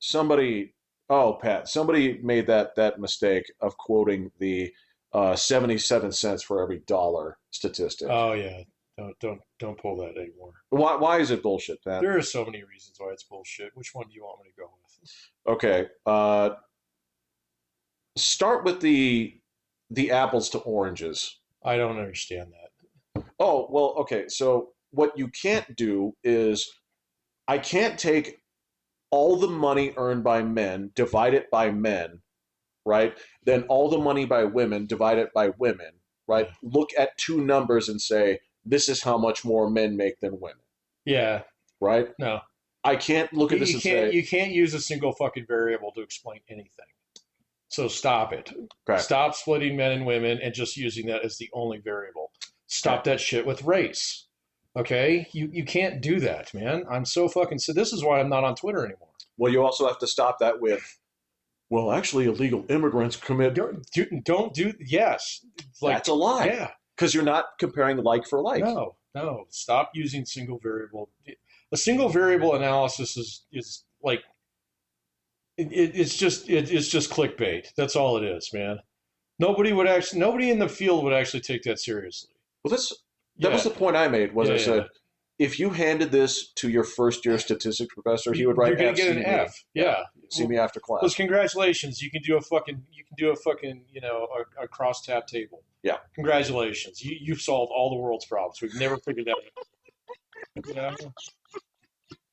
Oh, Pat, somebody made that mistake of quoting the 77 cents for every dollar statistic. oh yeah, don't pull that anymore. Why is it bullshit, Pat? There are so many reasons why it's bullshit. Which one do you want me to go with? Okay, start with the apples to oranges. I don't understand that. Oh, well, okay. So what you can't do is I can't take all the money earned by men, divide it by men, right? Then all the money by women, divide it by women, right? Yeah. Look at two numbers and say, this is how much more men make than women, Yeah, right? no. I can't look at this You and can't say, you can't use a single fucking variable to explain anything. So stop it. okay, Stop splitting men and women and just using that as the only variable. okay. Stop that shit with race. Okay? You can't do that, man. I'm so fucking so this is why I'm not on Twitter anymore. Well, you also have to stop that with, well, actually, illegal immigrants commit. Don't do yes. Like That's a lie yeah. because you're not comparing like for like. No. Stop using single variable. A single variable analysis is like it's just clickbait. That's all it is, man. Nobody in the field would actually take that seriously. Well, that was Yeah, the point I made. Was I yeah. said if you handed this to your first year statistics professor, he would You're write gonna F. get an See me. F. Yeah, Yeah. see me after Well, class. congratulations. You can do a fucking a cross tab table. Yeah. Congratulations. You've solved all the world's problems. We've never figured that out. Yeah.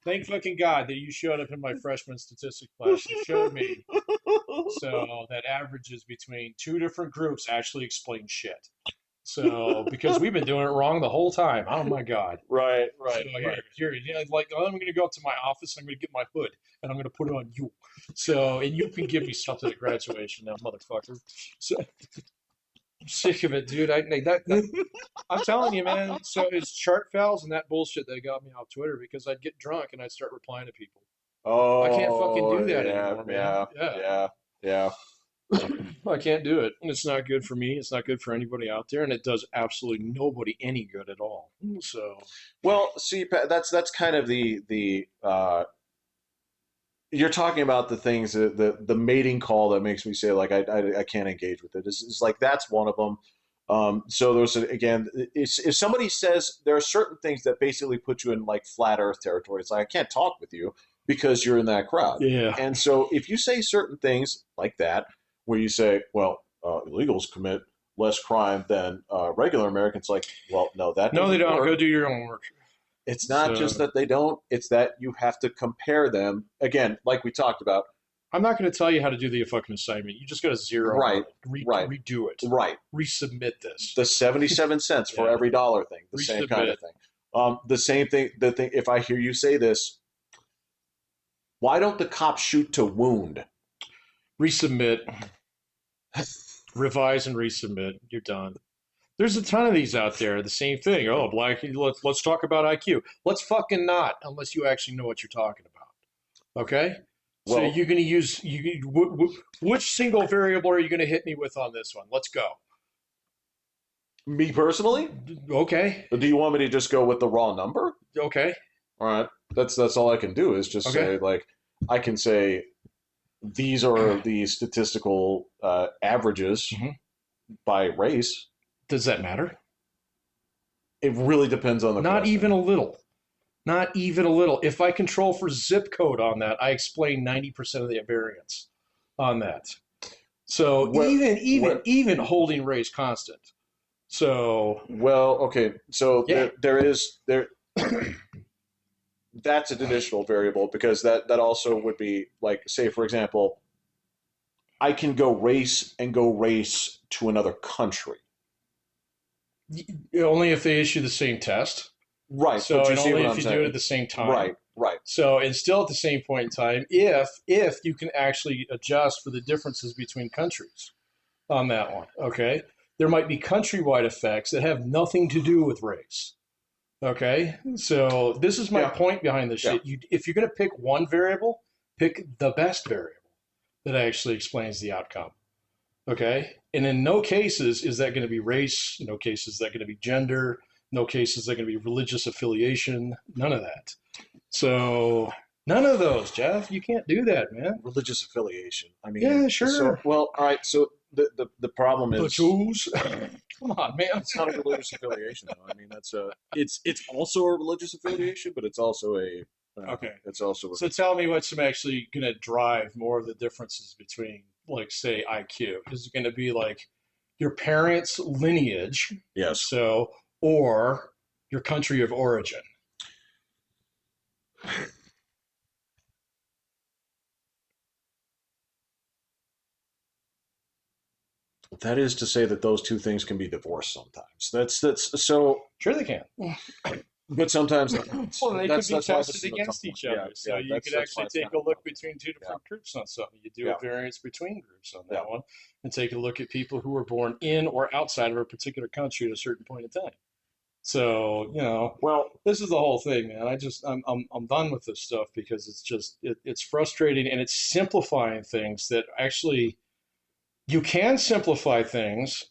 Thank fucking God that you showed up in my freshman statistics class and showed me so that averages between two different groups actually explain shit. So because we've been doing it wrong the whole time. Oh my God. Right, So right, right. like I'm going to go up to my office. I'm going to get my hood and I'm going to put it on you. So and you can give me something at graduation now, motherfucker. So I'm sick of it, dude. I'm telling you, man. So it's chart fouls and that bullshit that got me off Twitter because I'd get drunk and I'd start replying to people. I can't fucking Oh, do that yeah, anymore, man. yeah, Yeah. yeah, yeah. I can't do it. It's not good for me. It's not good for anybody out there, and it does absolutely nobody any good at all. So, Well, see, Pat, that's kind of the you're talking about the things that the mating call that makes me say like I can't engage with it. It's like that's one of them. So there's again, if somebody says there are certain things that basically put you in like flat Earth territory, it's like I can't talk with you because you're in that crowd. yeah. And so if you say certain things like that, where you say, well, illegals commit less crime than regular Americans, like, well, no, that No, they doesn't don't. work. Go do your own work. It's not just So, that they don't, it's that you have to compare them. Again, like we talked about. I'm not going to tell you how to do the fucking assignment. You just got to zero on Right, it. right, Redo it. right. Resubmit this. The 77 cents for Yeah. every dollar thing, the same kind Resubmit. of thing. The same thing, the thing, if I hear you say this, why don't the cops shoot to wound? Resubmit. Revise and resubmit. You're done. There's a ton of these out there. The same thing. Oh, black. Let's talk about IQ. Let's fucking not, unless you actually know what you're talking about. Okay. So Well, you're going to use which single variable are you going to hit me with on this one? Let's go. me personally, Okay. do you want me to just go with the raw number? Okay. All right, that's all I can do is just Okay. say like I can say these are the statistical averages Mhm. by race. Does that matter? It really depends on the Not question. even a little. Not even a little. If I control for zip code on that, I explain 90% of the variance on that. So What what even holding race constant. So well, okay. So yeah, there that's an additional variable because that also would be like, say for example, I can go race to another country. only if they issue the same test. Right, but So you and see only what if I'm you do it saying? at the same time. Right, right. So and still at the same point in time, if you can actually adjust for the differences between countries on that one, okay? There might be countrywide effects that have nothing to do with race. Okay, so this is my Yeah, point behind this yeah. shit. If you're going to pick one variable, pick the best variable that actually explains the outcome. Okay, and in no cases is that going to be race. No cases is that going to be gender. No cases is that going to be religious affiliation. None of that. So none of those, Jeff. You can't do that, man. Religious affiliation. I mean, Yeah, so sure. well, all right. So the problem The is Jews. Come on, man. it's not a religious affiliation, though. I mean, that's a it's also a religious affiliation, but Okay. it's also a, So tell me what's actually going to drive more of the differences between, like, say, IQ. Is it going to be like your parents' lineage, yes. so, or your country of origin? That is to say that those two things can be divorced sometimes. That's so, Sure, they can. but sometimes Well, they could be that's why this tested is a tough against one. each Yeah, other. So yeah. you could That's why actually it's kind take of a a tough look one. between two Yeah, different groups on something. You do a yeah, variance between groups on yeah. that one, and take a look at people who were born in or outside of a particular country at a certain point in time. So, Well, this is the whole thing, man. I'm done with this stuff because it's frustrating and it's simplifying things that actually you can simplify things,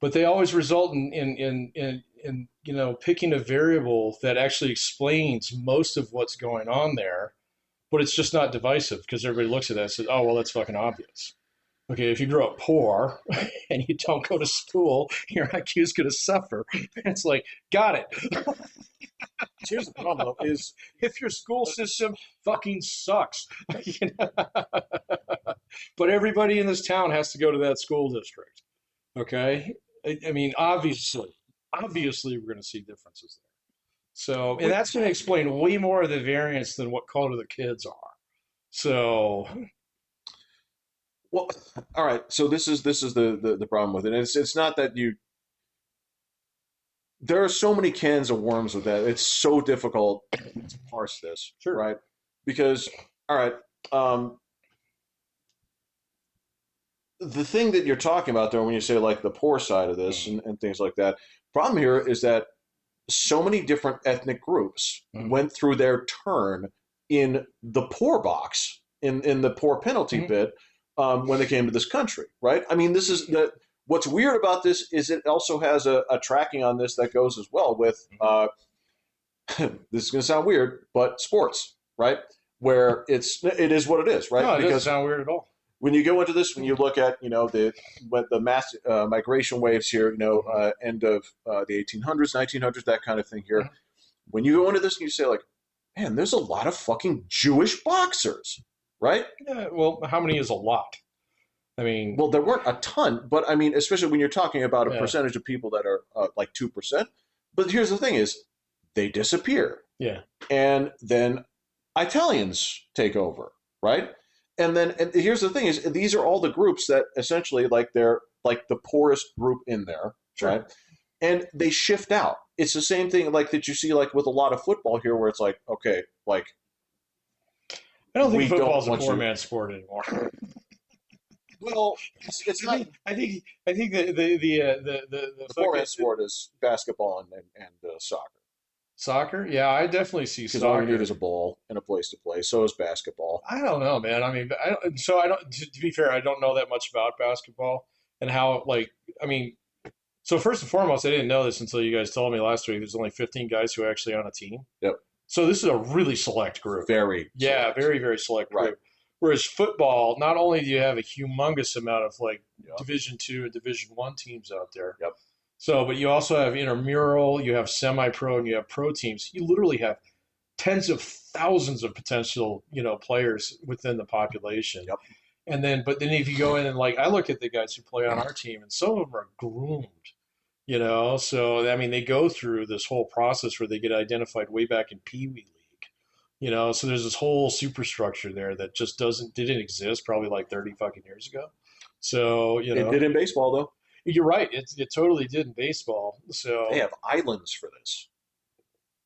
but they always result in picking a variable that actually explains most of what's going on there, but it's just not divisive because everybody looks at that and says, "Oh, well, that's fucking obvious." Okay, if you grow up poor and you don't go to school, your IQ is going to suffer. It's like, got it. here's the problem though: is If your school system fucking sucks, but everybody in this town has to go to that school district. Okay, I mean, obviously, we're going to see differences there. So, and we, that's going to explain way more of the variance than what color the kids are. So, well, all right. So this is the problem with it. It's not that you there are so many cans of worms with that. It's so difficult to parse this, sure. right? Because, all right, um, the thing that you're talking about there when you say like the poor side of this Mm-hmm. and things like that, problem here is that so many different ethnic groups Mm-hmm. went through their turn in the poor box, in the poor penalty Mm-hmm. bit, when they came to this country, right? I mean, this is the what's weird about this is it also has a tracking on this that goes as well with this is going to sound weird, but sports, right? Where it is what it is, right? No, it doesn't Because sound weird at all. when you go into this, when you look at the mass migration waves here, end of the 1800s, 1900s, that kind of thing here. Mm-hmm. When you go into this and you say like, man, there's a lot of fucking Jewish boxers, right? Yeah, well, how many is a lot? I mean, Well, there weren't a ton, but I mean, especially when you're talking about a yeah, percentage of people that are like 2%. But here's the thing: is they disappear, yeah, and then Italians take over, right? And here's the thing: is these are all the groups that essentially like they're like the poorest group in there, sure. right? And they shift out. It's the same thing like that you see like with a lot of football here, where it's like, okay, like I don't think we football don't is a want poor you. man's sport anymore. Well, it's not. I think the The poor fucking man's sport is basketball and soccer soccer. Yeah, I definitely see because all you need soccer. is a ball and a place to play. So is basketball. I don't know, man. I mean, I don't. To be fair, I don't know that much about basketball and how. Like, I mean, so first and foremost, I didn't know this until you guys told me last week. There's only 15 guys who are actually on a team. Yep, So this is a really select group. very Yeah, select. very, very select Right. group. Whereas football, not only do you have a humongous amount of like Yep. Division II and Division I teams out there, Yep. So, but you also have intramural, you have semi-pro, and you have pro teams. You literally have tens of thousands of potential, players within the population. Yep. And then, but then if you go in and like, I look at the guys who play on our team, and some of them are groomed, So I mean, they go through this whole process where they get identified way back in Pee Wee League, So there's this whole superstructure there that just didn't exist probably like 30 fucking years ago. So It did in baseball, though. you're right. It totally did in baseball. They So have islands for this.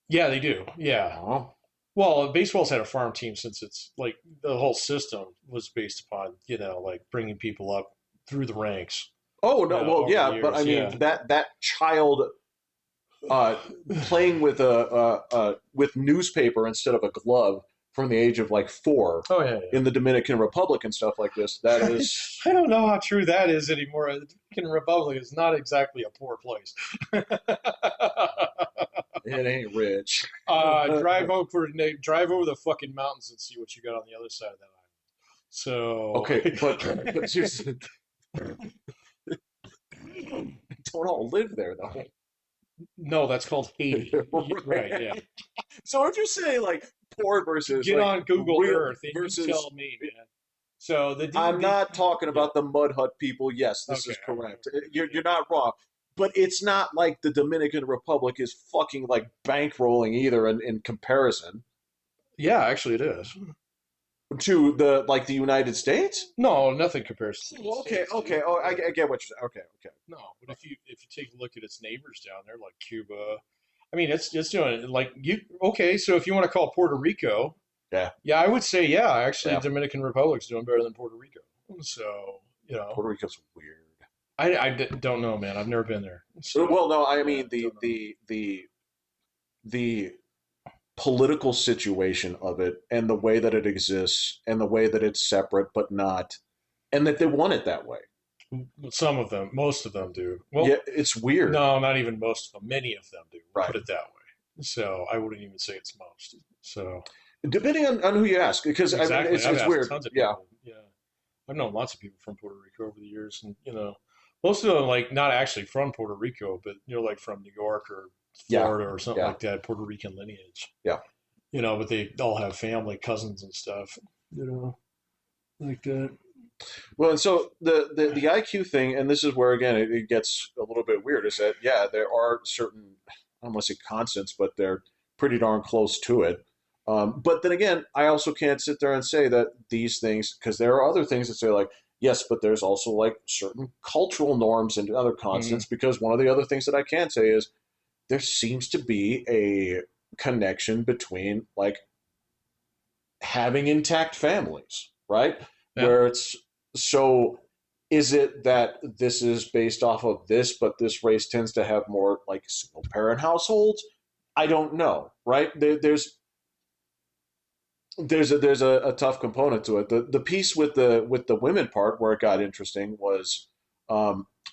yeah, they do. Yeah. Oh, Well, baseball's had a farm team since it's like the whole system was based upon, like bringing people up through the ranks, oh no. Well, over the yeah, but I years. mean Yeah. that child playing with newspaper instead of a glove from the age of like 4 Oh yeah, in the Dominican Republic and stuff like this. That yeah. is, I don't know how true that is anymore. The Dominican Republic is not exactly a poor place. it ain't rich. Drive over the fucking mountains and see what you got on the other side of that island. So, Okay, but seriously, don't all live there though. no, that's called Haiti. Right? Yeah. So aren't you saying like poor versus Get like on Google real Earth and versus? you tell me, man. So I'm not talking yeah. about the mud hut people. Yes, this Okay. is correct. Yeah. You're not wrong. But it's not like the Dominican Republic is fucking like bankrolling either in comparison Yeah, actually, it is. to the United States. No, nothing compares to the United Okay, States, okay. dude. Oh, I get what you're saying. Okay, okay. No, but if you take a look at its neighbors down there, like Cuba, I mean, it's doing like you. Okay, so if you want to call Puerto Rico, Yeah, yeah, I would say yeah. Actually, yeah. Dominican Republic's doing better than Puerto Rico. So Puerto Rico's weird. don't know, man. I've never been there. Well, So no, I yeah, mean don't know. the political situation of it and the way that it exists and the way that it's separate but not, and that they want it that way. Some of them, most of them do. Yeah, Well, it's weird. no, not even most of them. Many of them do. We'll Right. put it that way. So I wouldn't even say it's most. So Depending on who you ask, because I mean, exactly, I've it's asked weird. tons of Yeah, people. Yeah, I've known lots of people from Puerto Rico over the years, and most of them like not actually from Puerto Rico, but like from New York or yeah, Florida or something yeah, like that, Puerto Rican lineage. yeah. But they all have family, cousins, and stuff. Like that. Well, and so the IQ thing, and this is where again it gets a little bit weird, is that yeah, there are certain, I don't want to say constants, but they're pretty darn close to it. But then again, I also can't sit there and say that these things, because there are other things that say like yes, but there's also like certain cultural norms and other Mm-hmm. constants. Because one of the other things that I can say is there seems to be a connection between like having intact families, right? Yeah. Where it's so is it that this is based off of this, but this race tends to have more like single parent households? I don't know, right? There's a tough component to it. The piece with the women part where it got interesting was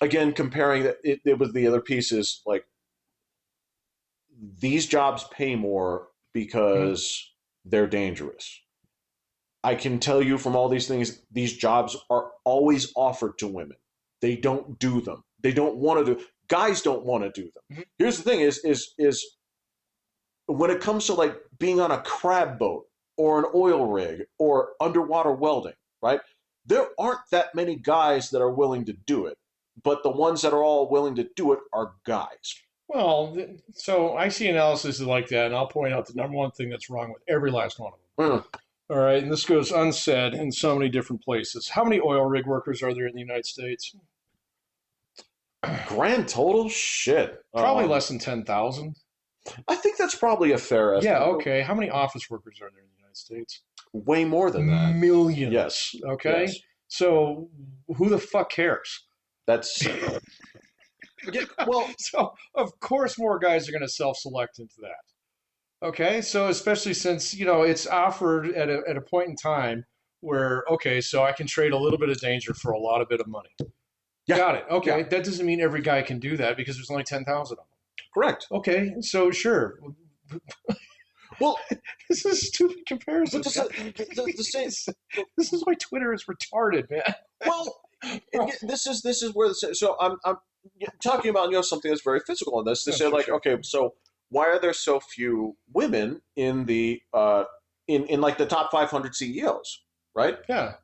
again comparing that it was the other pieces like these jobs pay more Mm-hmm. because they're dangerous. I can tell you from all these things, these jobs are always offered to women. They don't do them. They don't want to do. Guys don't want to do them. Mm-hmm. Here's the thing: is when it comes to like being on a crab boat or an oil rig or underwater welding, right? There aren't that many guys that are willing to do it, but the ones that are all willing to do it are guys. Well, so I see analysis like that, and I'll point out the number one thing that's wrong with every last one of them. Mm. All right, and this goes unsaid in so many different places. How many oil rig workers are there in the United States? Grand total, shit. Probably less than 10,000. I think that's probably a fair Yeah, estimate. okay. How many office workers are there in the United States? Way more than that. Millions. Yes. Okay. Yes. So who the fuck cares? That's well, So of course more guys are going to self-select into that. Okay. So especially since it's offered at a point in time where okay, so I can trade a little bit of danger for a lot of bit of money. yeah, Got it. Okay. yeah, That doesn't mean every guy can do that because there's only 10,000 of them. correct. Okay. So sure. Well, This is a stupid comparison. but the same. This is why Twitter is retarded, man. Well, this is where so I'm talking about something that's very physical in this. They Yeah, say sure, like, sure. okay, so why are there so few women in the in like the top 500 CEOs, right? Yeah.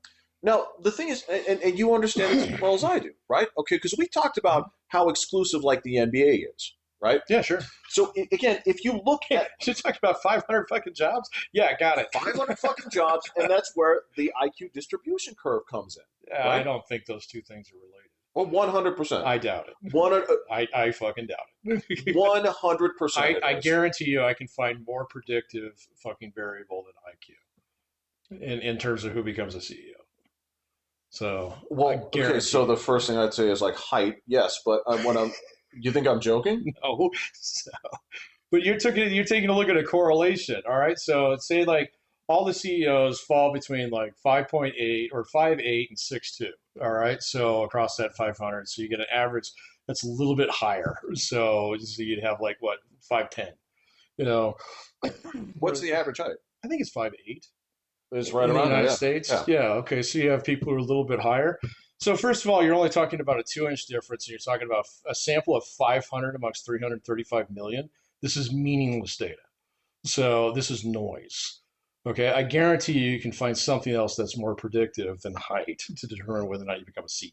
Now the thing is, and you understand this as well as I do, right? Okay, because we talked about how exclusive like the NBA is, right? Yeah, sure. So again, if you look Hey, at you talking about 500 fucking jobs? Yeah, got it. 500 fucking jobs, and that's where the IQ distribution curve comes in, Yeah, I right? don't think those two things are related. Well, 100%. I doubt it. One, I fucking doubt it. 100% it I is. guarantee you I can find more predictive fucking variable than IQ in terms of who becomes a CEO. So I Well, okay, guarantee so the you. first thing I'd say is like height, yes, but when I'm, you think I'm joking? No. So, but you're taking a look at a correlation. All right. So say like all the CEOs fall between like 5.8 or 5'8" and 6'2". All right. So across that 500, so you get an average that's a little bit higher. So you'd have like what 5'10". You know, What's the average height? I think it's 5'8" It's right in the around there, United yeah. States. Yeah. Yeah. Okay. So you have people who are a little bit higher. So first of all, you're only talking about a 2-inch difference, and you're talking about a sample of 500 amongst 335 million. This is meaningless data. So this is noise. Okay, I guarantee you can find something else that's more predictive than height to determine whether or not you become a CEO.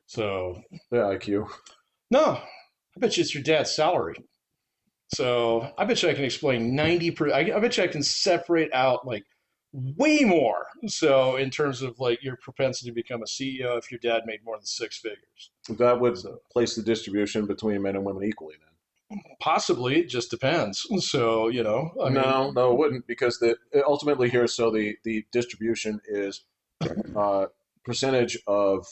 So Yeah, IQ. no, I bet you it's your dad's salary. So I bet you I can explain 90%. I bet you I can separate out like way more. So in terms of like your propensity to become a CEO if your dad made more than six figures. That would So place the distribution between men and women equally then. possibly it just depends. So, I mean, No, no, it wouldn't because the ultimately here, so the distribution is uh, percentage of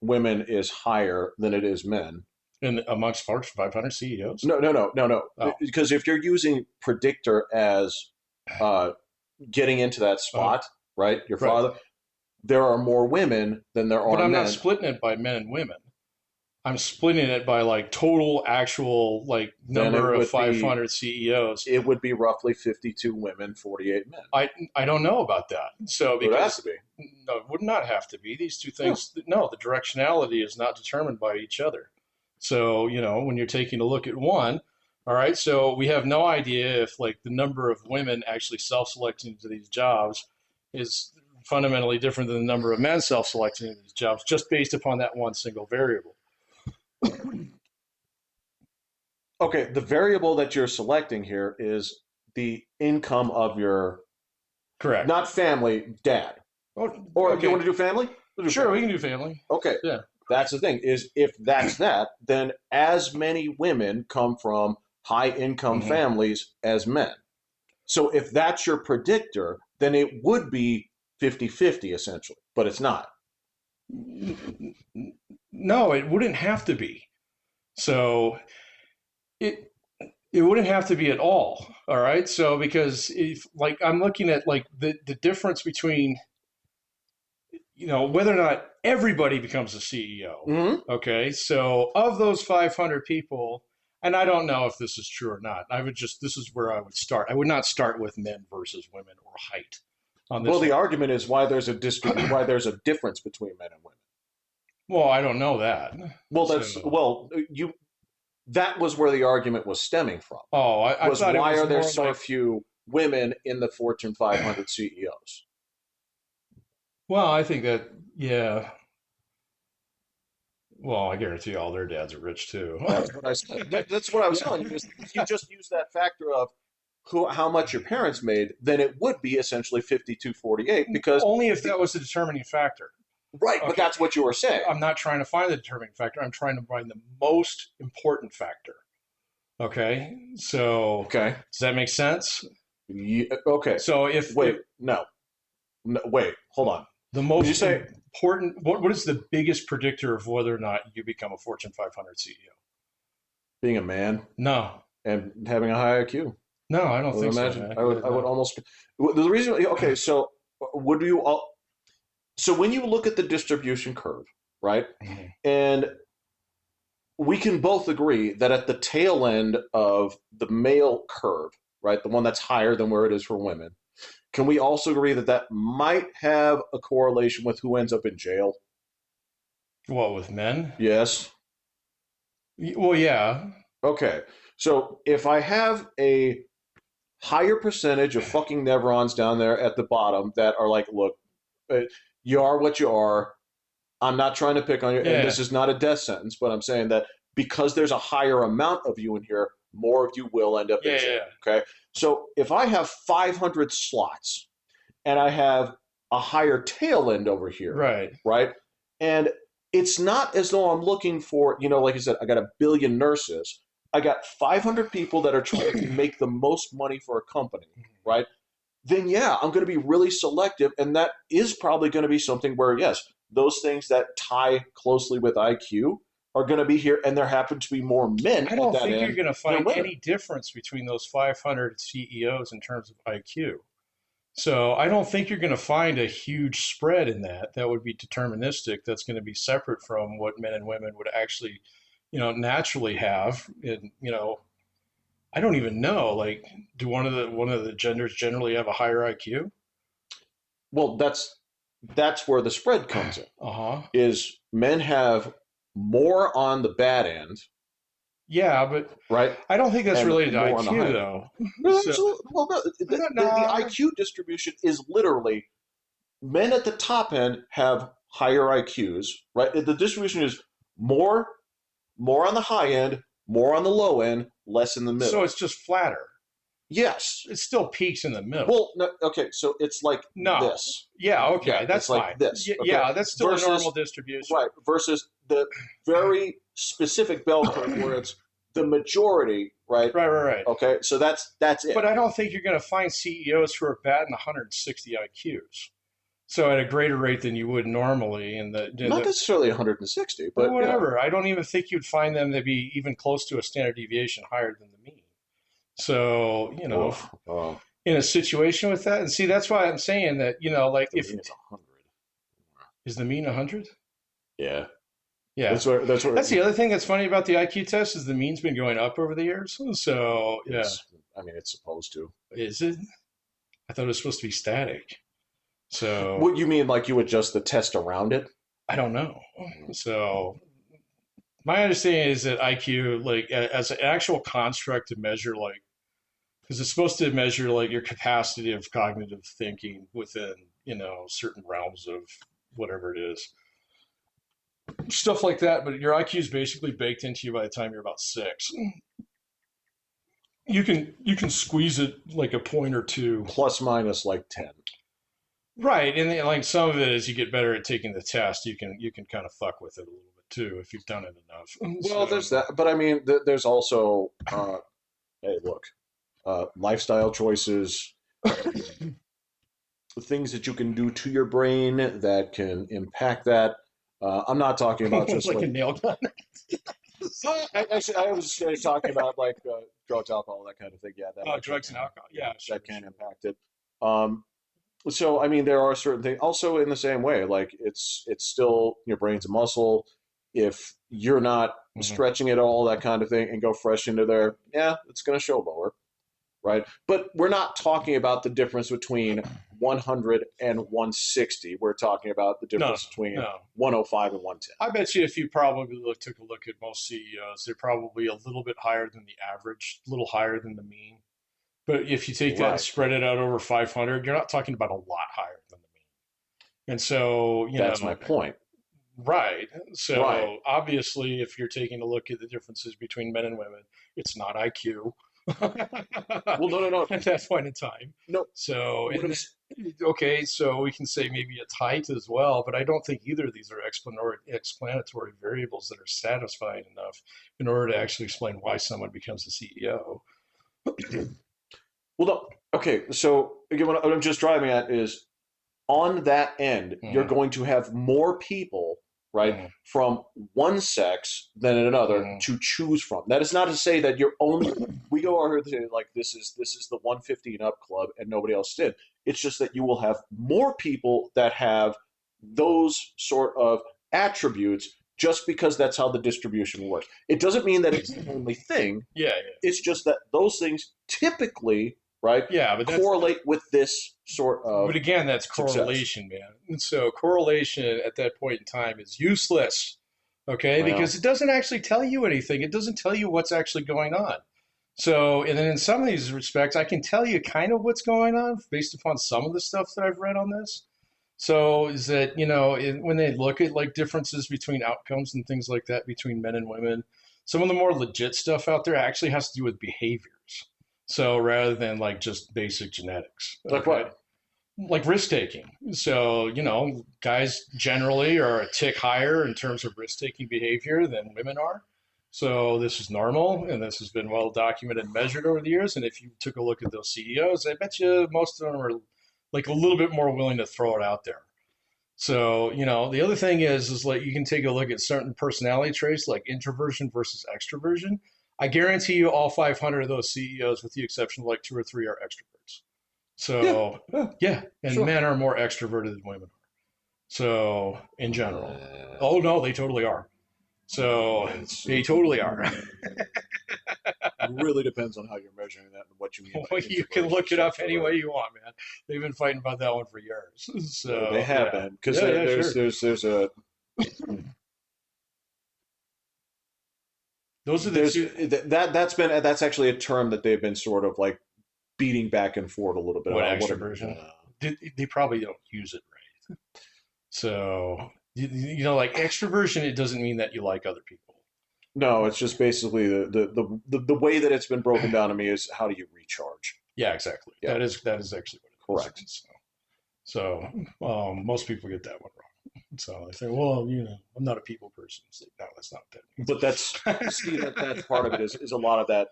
women is higher than it is men. in amongst Fortune 500 CEOs. No, no, no, no, no. Oh, Because if you're using predictor as uh, getting into that uh, spot, right? Your right. father, there are more women than there But are I'm not men. splitting it by men and women. I'm splitting it by like total actual like Then number of 500 CEOs. it would be roughly 52 women, 48 men. I don't know about that. So It would have to because be. no, it would not have to be. These two Yeah. things, no, the directionality is not determined by each other. So, when you're taking a look at one, all right, so we have no idea if like the number of women actually self-selecting to these jobs is fundamentally different than the number of men self-selecting to these jobs just based upon that one single variable. Okay, the variable that you're selecting here is the income of your, Correct. not family, dad. Oh, Or you okay. want to do family? We'll do Sure, family. we can do family. Okay, Yeah. that's the thing is if that's that, then as many women come from high income Mm-hmm. families as men. So if that's your predictor, then it would be 50-50 essentially, but it's not. No, it wouldn't have to be. So it it wouldn't have to be at all. All right. So because if like I'm looking at like the difference between whether or not everybody becomes a CEO. Mm-hmm. Okay. So of those 500 people, and I don't know if this is true or not. This is where I would start. I would not start with men versus women or height on Well, this the one. argument is why there's a difference between men and women. Well, I don't know that. Well, that's So, well, you that was where the argument was stemming from. oh, I Was thought it why was are there more so like, few women in the Fortune 500 CEOs? well, I think that, yeah. Well, I guarantee all their dads are rich too. That's what I said. That's what I was Yeah. telling you. Is if you just use that factor of how much your parents made, then it would be essentially 52-48 because Only if that was the determining factor. right, but Okay. that's what you were saying. I'm not trying to find the determining factor. I'm trying to find the most important factor. Okay. So Okay. does that make sense? Okay. So if, Wait. No. No. Wait. Hold on. the Did you most say important, what is the biggest predictor of whether or not you become a Fortune 500 CEO? being a man No, and having a high IQ? no, I I don't would think so, imagine. man. I would No. almost. The reason. Okay. So would you all? So when you look at the distribution curve, right, Mhm. and we can both agree that at the tail end of the male curve, right, the one that's higher than where it is for women, can we also agree that that might have a correlation with who ends up in jail? What with men? Yes. Well, yeah. Okay, so if I have a higher percentage of fucking nevrons down there at the bottom that are like, look, uh, you are what you are. I'm not trying to pick on you, and Yeah. this is not a death sentence, but I'm saying that because there's a higher amount of you in here, more of you will end up in Yeah. jail. Yeah. Okay, so if I have 500 slots and I have a higher tail end over here, Right. right? And it's not as though I'm looking for, like I said, I got a billion nurses. I got 500 people that are trying to make the most money for a company, right? Then yeah, I'm going to be really selective. And that is probably going to be something where, yes, those things that tie closely with IQ are going to be here. And there happen to be more men I at don't that think you're end going to than find women. any difference between those 500 CEOs in terms of IQ. So I don't think you're going to find a huge spread in that. That would be deterministic. That's going to be separate from what men and women would actually, naturally have. And I don't even know. Like, do one of the genders generally have a higher IQ? Well, that's where the spread comes in. Uh huh. Is men have more on the bad end, Yeah, but right, I don't think that's and related to more on the IQ high end. though. No, So absolutely. Well, no, no, the no. IQ distribution is literally men at the top end have higher IQs, right? The distribution is more more on the high end, more on the low end, less in the So middle. it's just flatter. Yes. It still peaks in the middle. Well, no, okay, so it's like No. this. Yeah. Yeah, Okay. That's it's like fine. this. Okay, Yeah. That's still a normal versus distribution. right versus the very specific bell curve where it's the majority, right? Right. Right. Right. Okay, so that's it. But I don't think you're going to find CEOs who are batting 160 IQs. So at a greater rate than you would normally Not necessarily 160, or but whatever. I don't even think you'd find them to be even close to a standard deviation higher than the mean. So, oof. in a situation with that, and see, that's why I'm saying that, like The if mean is 100. is the mean 100? Yeah, Yeah. that's where That's the other thing that's funny about the IQ test is the mean's been going up over the years. So, yeah. it's. I mean, it's supposed to. Is it? I thought it was supposed to be static. So, What you mean, like you adjust the test around it? I don't know. So, my understanding is that IQ, like as an actual construct to measure, like, because it's supposed to measure like your capacity of cognitive thinking within, certain realms of whatever it is, stuff like that. But your IQ is basically baked into you by the time you're about 6. You can squeeze it like a point or two. Plus minus like 10. Right, and then, like some of it as you get better at taking the test, you can kind of fuck with it a little bit too if you've done it enough. Well, So there's that, but I mean, there's also, hey, look, lifestyle choices, things that you can do to your brain that can impact that. I'm not talking about just like a like, nail gun. actually, I was talking about like drugs, alcohol, that kind of thing. Yeah, that Oh, actually drugs and can, alcohol. yeah, Yeah, sure, that can sure. impact it. Um, so I mean, there are certain things. Also, in the same way, like it's still your brain's a muscle. If you're not Hmm. stretching it all, that kind of thing, and go fresh into there, yeah, it's going to show lower, right? But we're not talking about the difference between 100 and 160. We're talking about the No, difference between no. 105 and 110. I bet you if you probably took a look at most CEOs, they're probably a little bit higher than the average, a little higher than the mean. But if you take that and Right. spread it out over 500, you're not talking about a lot higher than the mean. And so, That's my point. right. Right. So obviously, if you're taking a look at the differences between men and women, it's not IQ Well, no, no, no, at that point in time. no. So, What I'm, and okay, so we can say maybe it's height as well, but I don't think either of these are explanatory variables that are satisfying enough in order to actually explain why someone becomes a CEO. well, no. Okay. So again, what I'm just driving at is on that end, you're Mm-hmm. going to have more people, right, Mm-hmm. from one sex than another Mm-hmm. to choose from. That is not to say that you're only we go over here to say like this is the 150 and up club and nobody else did. It's just that you will have more people that have those sort of attributes just because that's how the distribution works. It doesn't mean that it's the only thing. Yeah, yeah, It's just that those things typically, right, yeah, but that's correlate with this sort but of again, that's success. correlation, man. And so correlation at that point in time is useless. Okay, Well, because it doesn't actually tell you anything. It doesn't tell you what's actually going on. So, and then in some of these respects, I can tell you kind of what's going on based upon some of the stuff that I've read on this. So, is that, when they look at like differences between outcomes and things like that between men and women, some of the more legit stuff out there actually has to do with behaviors. So, rather than like just basic genetics. like Okay. what? Like risk taking. So, guys generally are a tick higher in terms of risk taking behavior than women are. So, this is normal and this has been well documented and measured over the years. And if you took a look at those CEOs, I bet you most of them are like a little bit more willing to throw it out there. So, the other thing is like you can take a look at certain personality traits like introversion versus extroversion. I guarantee you all 500 of those CEOs, with the exception of like two or three, are extroverts. Yeah, So, yeah, yeah, and sure. men are more extroverted than women are. So, in general. Oh, no, they totally are. So, It's they totally are. really depends on how you're measuring that and what you mean by Well, you can introversion look versus it up any way extrovert. you want, man. They've been fighting about that one for years. They So, have yeah. been because Yeah, yeah, there's sure. there's a Those are the there's two. that's actually a term that they've been sort of like beating back and forth a little bit What, about what it means. extroversion? They probably don't use it right. So, like extroversion, it doesn't mean that you like other people. No, it's just basically the way that it's been broken down to me is how do you recharge? Yeah, exactly. Yeah, That is actually what it correct. is. So, most people get that one wrong. So they say, well, I'm not a people person. It's like, no, that's not what But that's that see that's means. part of it is a lot of that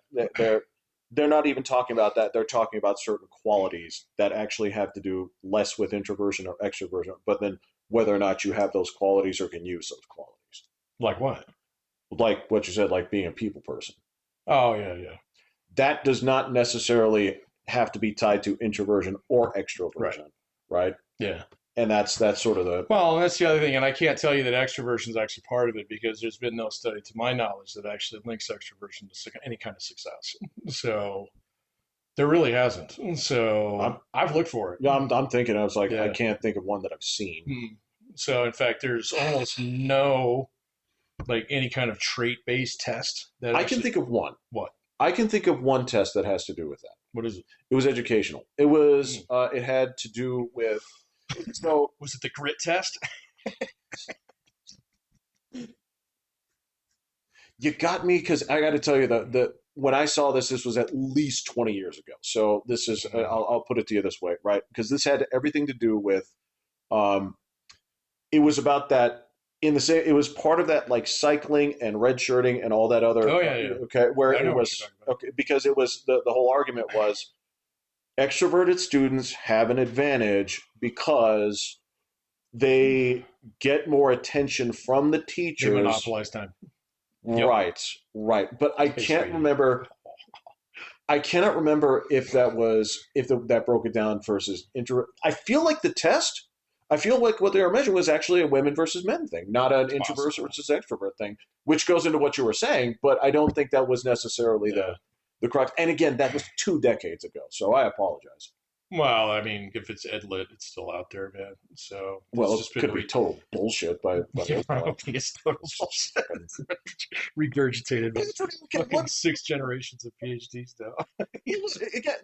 they're not even talking about that. They're talking about certain qualities that actually have to do less with introversion or extroversion, but then whether or not you have those qualities or can use those qualities. Like what? Like what you said, like being a people person. Oh, yeah, yeah. That does not necessarily have to be tied to introversion or Right. extroversion, right? Yeah. And that's sort of the Well, that's the other thing. And I can't tell you that extroversion is actually part of it because there's been no study, to my knowledge, that actually links extroversion to any kind of success. So there really hasn't. I'm So I've looked for it. yeah, I'm thinking I was like I Yeah. can't think of one that I've seen. Hmm. So in fact, there's almost no like any kind of trait based test that I can actually. think of one. What? I can think of one test that has to do with that. What is it? It was educational. Hmm. It had to do with so Was it the grit test? you got me because I got to tell you the when I saw this was at least 20 years ago. So this is Hmm. I'll put it to you this way, right? Because this had everything to do with um, it was about that in the same it was part of that like cycling and redshirting and all that other Oh yeah, yeah. okay where I it know what you're was talking about. okay because it was the whole argument was extroverted students have an advantage because they get more attention from the They teachers. monopolize time. Yep. Right, right. But I Hey, can't sweetie. remember. I cannot remember if that was that broke it down versus inter. I feel like the test. I feel like what they were measuring was actually a women versus men thing, not an It's introvert possible. versus extrovert thing, which goes into what you were saying. But I don't think that was necessarily Yeah. the crux. And again, that was 2 decades ago, so I apologize. Well, I mean, if it's edlit, it's still out there, man. So it's Well, it just been could be total bullshit by yeah, this I point. don't think it's total bullshit. Regurgitated by Okay, fucking six generations of PhD stuff. again,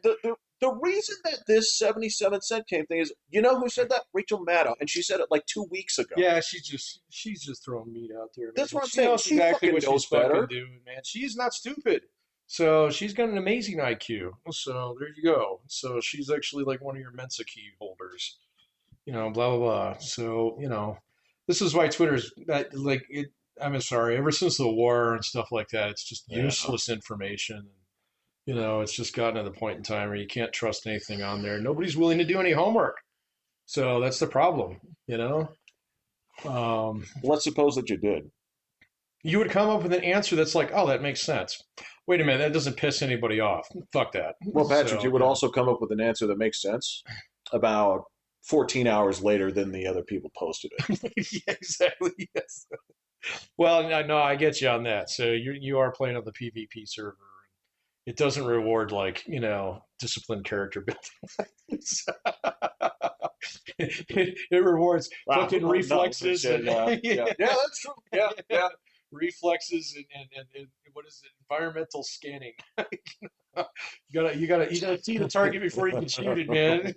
the reason that this 77 cent came thing is, you know who said that? Rachel Maddow, and she said it like 2 weeks ago. Yeah, she's just throwing meat out there, man. That's what I'm She saying. knows She exactly fucking what she's knows fucking better. doing, man. She's not stupid. So she's got an amazing IQ. So there you go. So she's actually like one of your Mensa key holders. Blah blah blah. So this is why Twitter's that like it. I'm sorry. Ever since the war and stuff like that, it's just Yeah. useless information. It's just gotten to the point in time where you can't trust anything on there. Nobody's willing to do any homework. So that's the problem. You know. Um, Let's suppose that you did. you would come up with an answer that's like, oh, that makes sense. Wait a minute, that doesn't piss anybody off. Fuck that. Well, Patrick, you So would also come up with an answer that makes sense about 14 hours later than the other people posted it. yeah, exactly. Yes. Well, no, I get you on that. So you are playing on the PvP server. It doesn't reward like disciplined character building. it rewards Wow, fucking no, reflexes yeah, and yeah, yeah, yeah. That's true. Yeah, yeah. Reflexes and what is it? Environmental scanning. You gotta see the target before you can shoot it, man.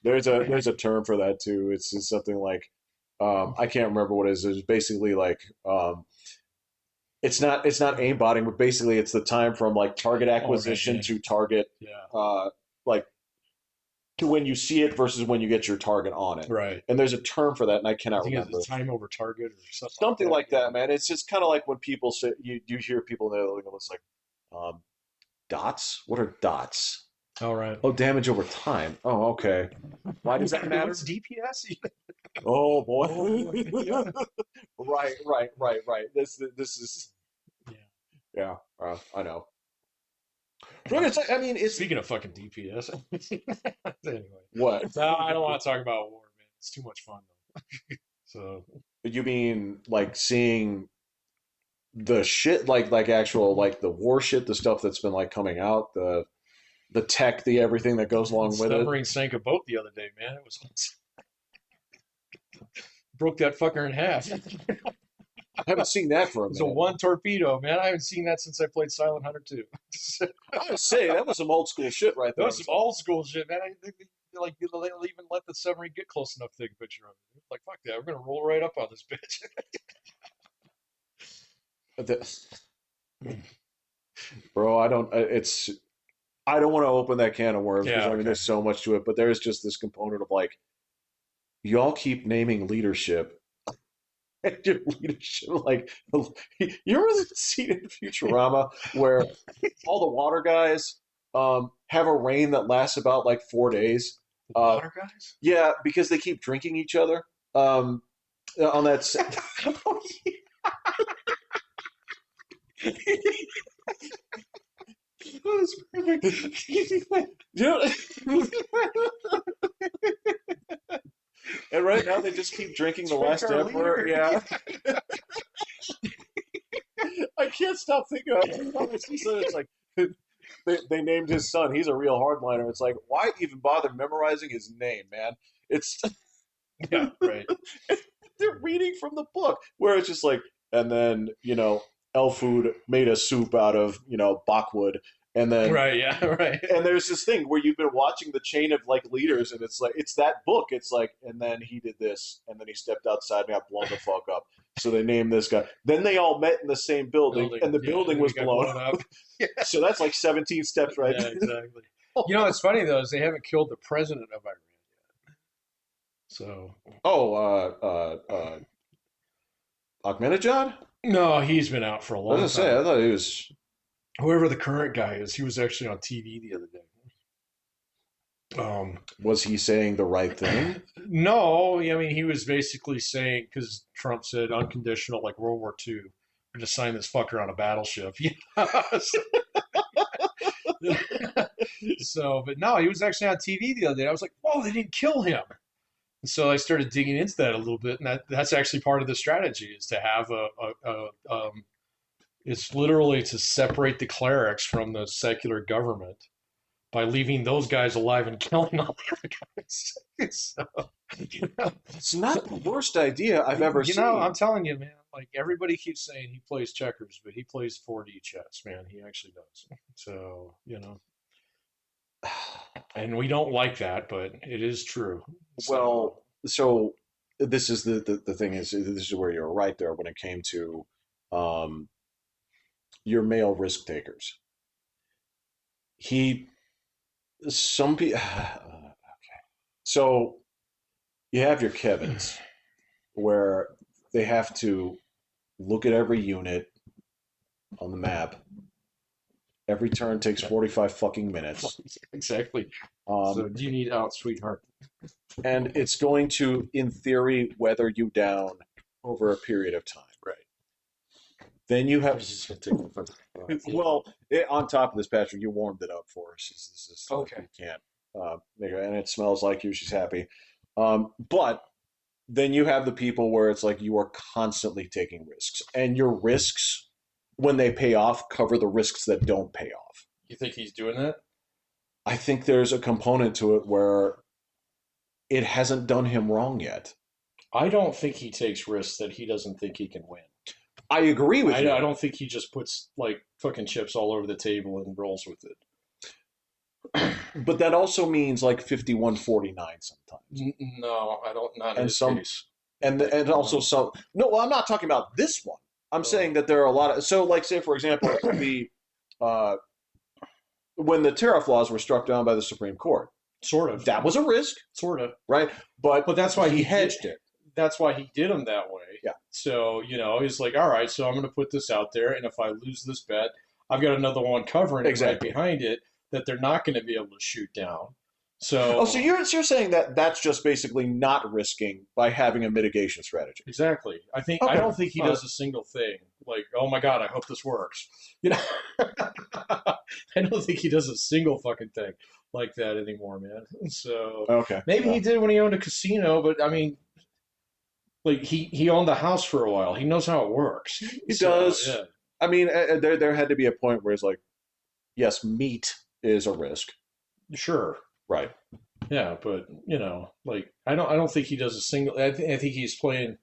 There's a term for that too. It's something like I can't remember what it is. It's basically like it's not aimbotting, but basically it's the time from like target All right, acquisition yeah, to target yeah, like to when you see it versus when you get your target on it. right. And there's a term for that, and I I cannot think remember. it's time over target or something like Something that. like that, man. It's just kind of like when people say you hear people there, it's like um, dots. What are dots? All right. Oh, damage over time. Oh, okay. Why does that matter? What's DPS? Oh Oh boy. boy, yeah, Right. This is yeah. yeah. I know. But it's like, I mean, it's Speaking of fucking DPS, anyway, what no, I don't want to talk about war, man. It's too much fun though. So you mean like seeing the shit like actual like the war shit, the stuff that's been like coming out, the tech, the everything that goes the along with it. submarine sank a boat the other day, man. It was broke that fucker in half. It I haven't seen that for a was a minute. one torpedo, man. I haven't seen that since I played Silent Hunter 2. I would say that was some old school shit right That there. was some old school shit, man. Like they'll even let the submarine get close enough to take a picture of it. Like fuck that, we're gonna roll right up on this bitch. Bro, I don't. It's I don't want to open that can of worms because Yeah, I mean okay. there's so much to it, but there's just this component of like y'all keep naming leadership and your leadership like you ever seen in Futurama where all the water guys have a reign that lasts about like 4 days. Uh, Water guys? yeah, because they keep drinking each other. Um, on that, Oh, yeah. That was perfect. you know, and right now they just keep drinking the Drink last our emperor. leader. Yeah, I can't stop thinking of it. It's like they named his son. He's a real hardliner. It's like why even bother memorizing his name, man? It's Yeah, right. they're reading from the book where it's just like, and then Elfood made a soup out of Bachwood, and then Right, yeah, right. and there's this thing where you've been watching the chain of like leaders, and it's like it's that book. It's like, and then he did this, and then he stepped outside and got blown the fuck up. So they named this guy. Then they all met in the same building, Building. and the Yeah, building and was it got blown blown up. up. Yeah, So that's like 17 steps right yeah, there. exactly. You know what's funny though is they haven't killed the president of Iran yet. So Oh, Ahmadinejad? no, he's been out for a I was long gonna say, time. I thought he was. Whoever the current guy is, he was actually on TV the other day. Um, Was he saying the right thing? no, I mean he was basically saying because Trump said unconditional, like World War II, we're just sign this fucker on a battleship. So, but no, he was actually on TV the other day. I was like, whoa, they didn't kill him. And so I started digging into that a little bit, and that's actually part of the strategy is to have it's literally to separate the clerics from the secular government by leaving those guys alive and killing all the other guys. So, you know, It's not the worst idea I've ever I'm seen. telling you, man. Like everybody keeps saying he plays checkers, but he plays 4D chess, man. He actually does. So, and we don't like that, but it is true. So, Well, so this is the thing is this is where you're right there when it came to um, your male risk takers. He some people. So you have your Kevins where they have to look at every unit on the map. Every turn takes 45 fucking minutes. exactly. So, Um, do you need out, sweetheart? and it's going to, in theory, weather you down over a period of time. Right. Then you I have, was just gonna take the fucking. well, on top of this, Patrick, you warmed it up for us. This is like, Okay. you can't make it, and it smells like you. She's happy. But then you have the people where it's like you are constantly taking risks, and your risks, when they pay off, cover the risks that don't pay off. You think he's doing that? I think there's a component to it where it hasn't done him wrong yet. I don't think he takes risks that he doesn't think he can win. I agree with you. I don't think he just puts like fucking chips all over the table and rolls with it. But that also means like 51-49 sometimes. No, I don't. Not in And his some case. and also some no, well, I'm not talking about this one. I'm saying that there are a lot of so like say for example the uh when the tariff laws were struck down by the Supreme Court. Sort of. That was a risk, Sort of. right? But That's why he hedged it. That's why he did them that way. Yeah. So, he's like, all right, so I'm going to put this out there. And if I lose this bet, I've got another one covering it right behind it that they're not going to be able to shoot down. So, so you're saying that that's just basically not risking by having a mitigation strategy. Exactly. I don't think he does a single thing like, oh my God, I hope this works. I don't think he does a single fucking thing like that anymore, man. So maybe he did when he owned a casino, but I mean, like he owned the house for a while. He knows how it works. He does. Yeah. I mean, there had to be a point where it's like, yes, meat is a risk. Sure. Right. Yeah, but like I don't think he does a single. I think he's playing.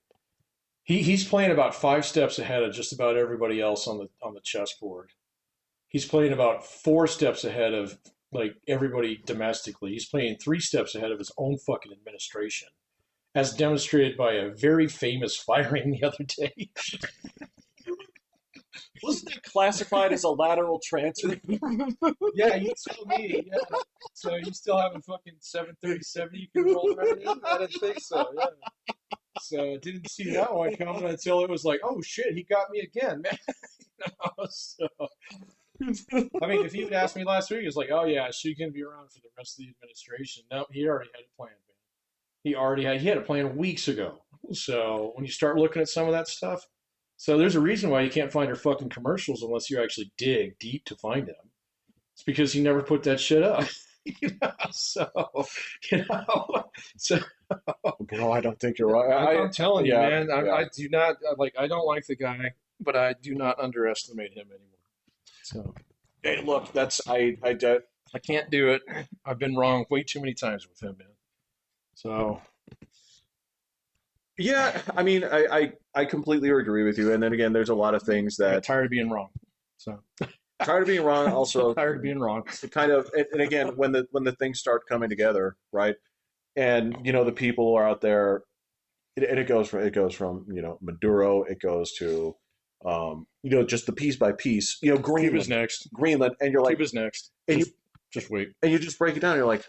He's playing about 5 steps ahead of just about everybody else on the chessboard. He's playing about 4 steps ahead of like everybody domestically. He's playing 3 steps ahead of his own fucking administration, as demonstrated by a very famous firing the other day. Wasn't that classified as a lateral transfer? Yeah, you told me. Yeah. So you still have a fucking 737 you can roll right in? I didn't think so. Yeah. So I didn't see that one coming until it was like, oh shit, he got me again, man. So, I mean, if he had asked me last week, it's like, oh yeah, she's gonna be around for the rest of the administration. No, he already had a plan, man. He had a plan weeks ago. So when you start looking at some of that stuff, so there's a reason why you can't find her fucking commercials unless you actually dig deep to find them. It's because he never put that shit up. So, so. Bro, I don't think you're right. I'm telling you, man. I do not like. I don't like the guy, but I do not underestimate him anymore. So, hey, look, I can't do it. I've been wrong way too many times with him, man. So. Yeah, I mean, I completely agree with you. And then again, there's a lot of things that I'm tired of being wrong. So tired of being wrong. Also tired of being wrong. Kind of, and again, when the things start coming together, right? And the people are out there. It goes from Maduro. It goes to just the piece by piece. Greenland. Cuba's next. Greenland, and you're like Cuba's next. And just wait. And you just break it down. You're like.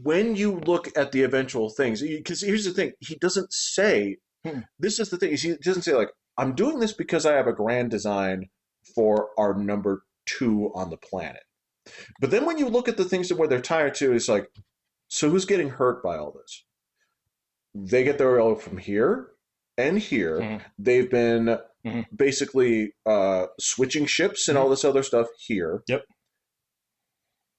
When you look at the eventual things, because here's the thing, he doesn't say, this is the thing, he doesn't say like, I'm doing this because I have a grand design for our number 2 on the planet. But then when you look at the things where they're tied to, it's like, so who's getting hurt by all this? They get their oil from here and here. Mm-hmm. They've been basically switching ships and all this other stuff here. Yep.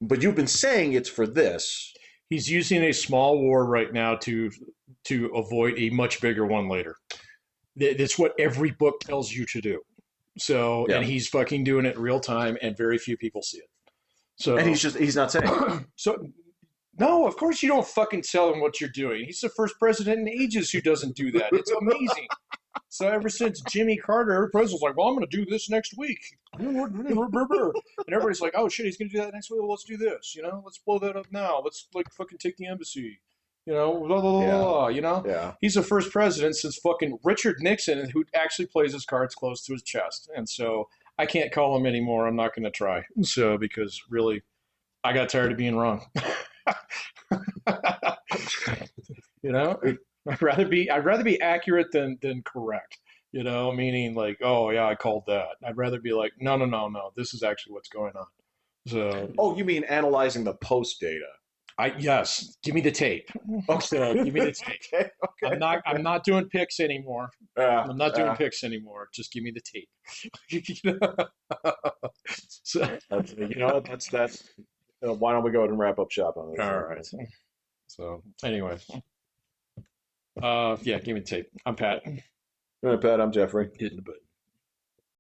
But you've been saying it's for this. He's using a small war right now to avoid a much bigger one later. That's what every book tells you to do. So, and he's fucking doing it in real time, and very few people see it. So, and he's not saying. So, no, of course you don't fucking tell him what you're doing. He's the first president in ages who doesn't do that. It's amazing. So ever since Jimmy Carter, every president's like, well, I'm going to do this next week. And everybody's like, oh, shit, he's going to do that next week? Well, let's do this, Let's blow that up now. Let's, fucking take the embassy, blah, blah, blah, Yeah. He's the first president since fucking Richard Nixon who actually plays his cards close to his chest. And so I can't call him anymore. I'm not going to try. So, because really, I got tired of being wrong. I'd rather be accurate than correct, meaning like, oh yeah, I called that. I'd rather be like, no, this is actually what's going on. So, oh, you mean analyzing the post data? Yes, give me the tape. So, give me the tape. Okay. I'm not doing picks anymore. I'm not doing picks anymore. Just give me the tape. So, that's why don't we go ahead and wrap up shop on this? All right. So anyway. Yeah, give me the tape. I'm Pat. All right, Pat, I'm Jeffrey. Hit in the butt.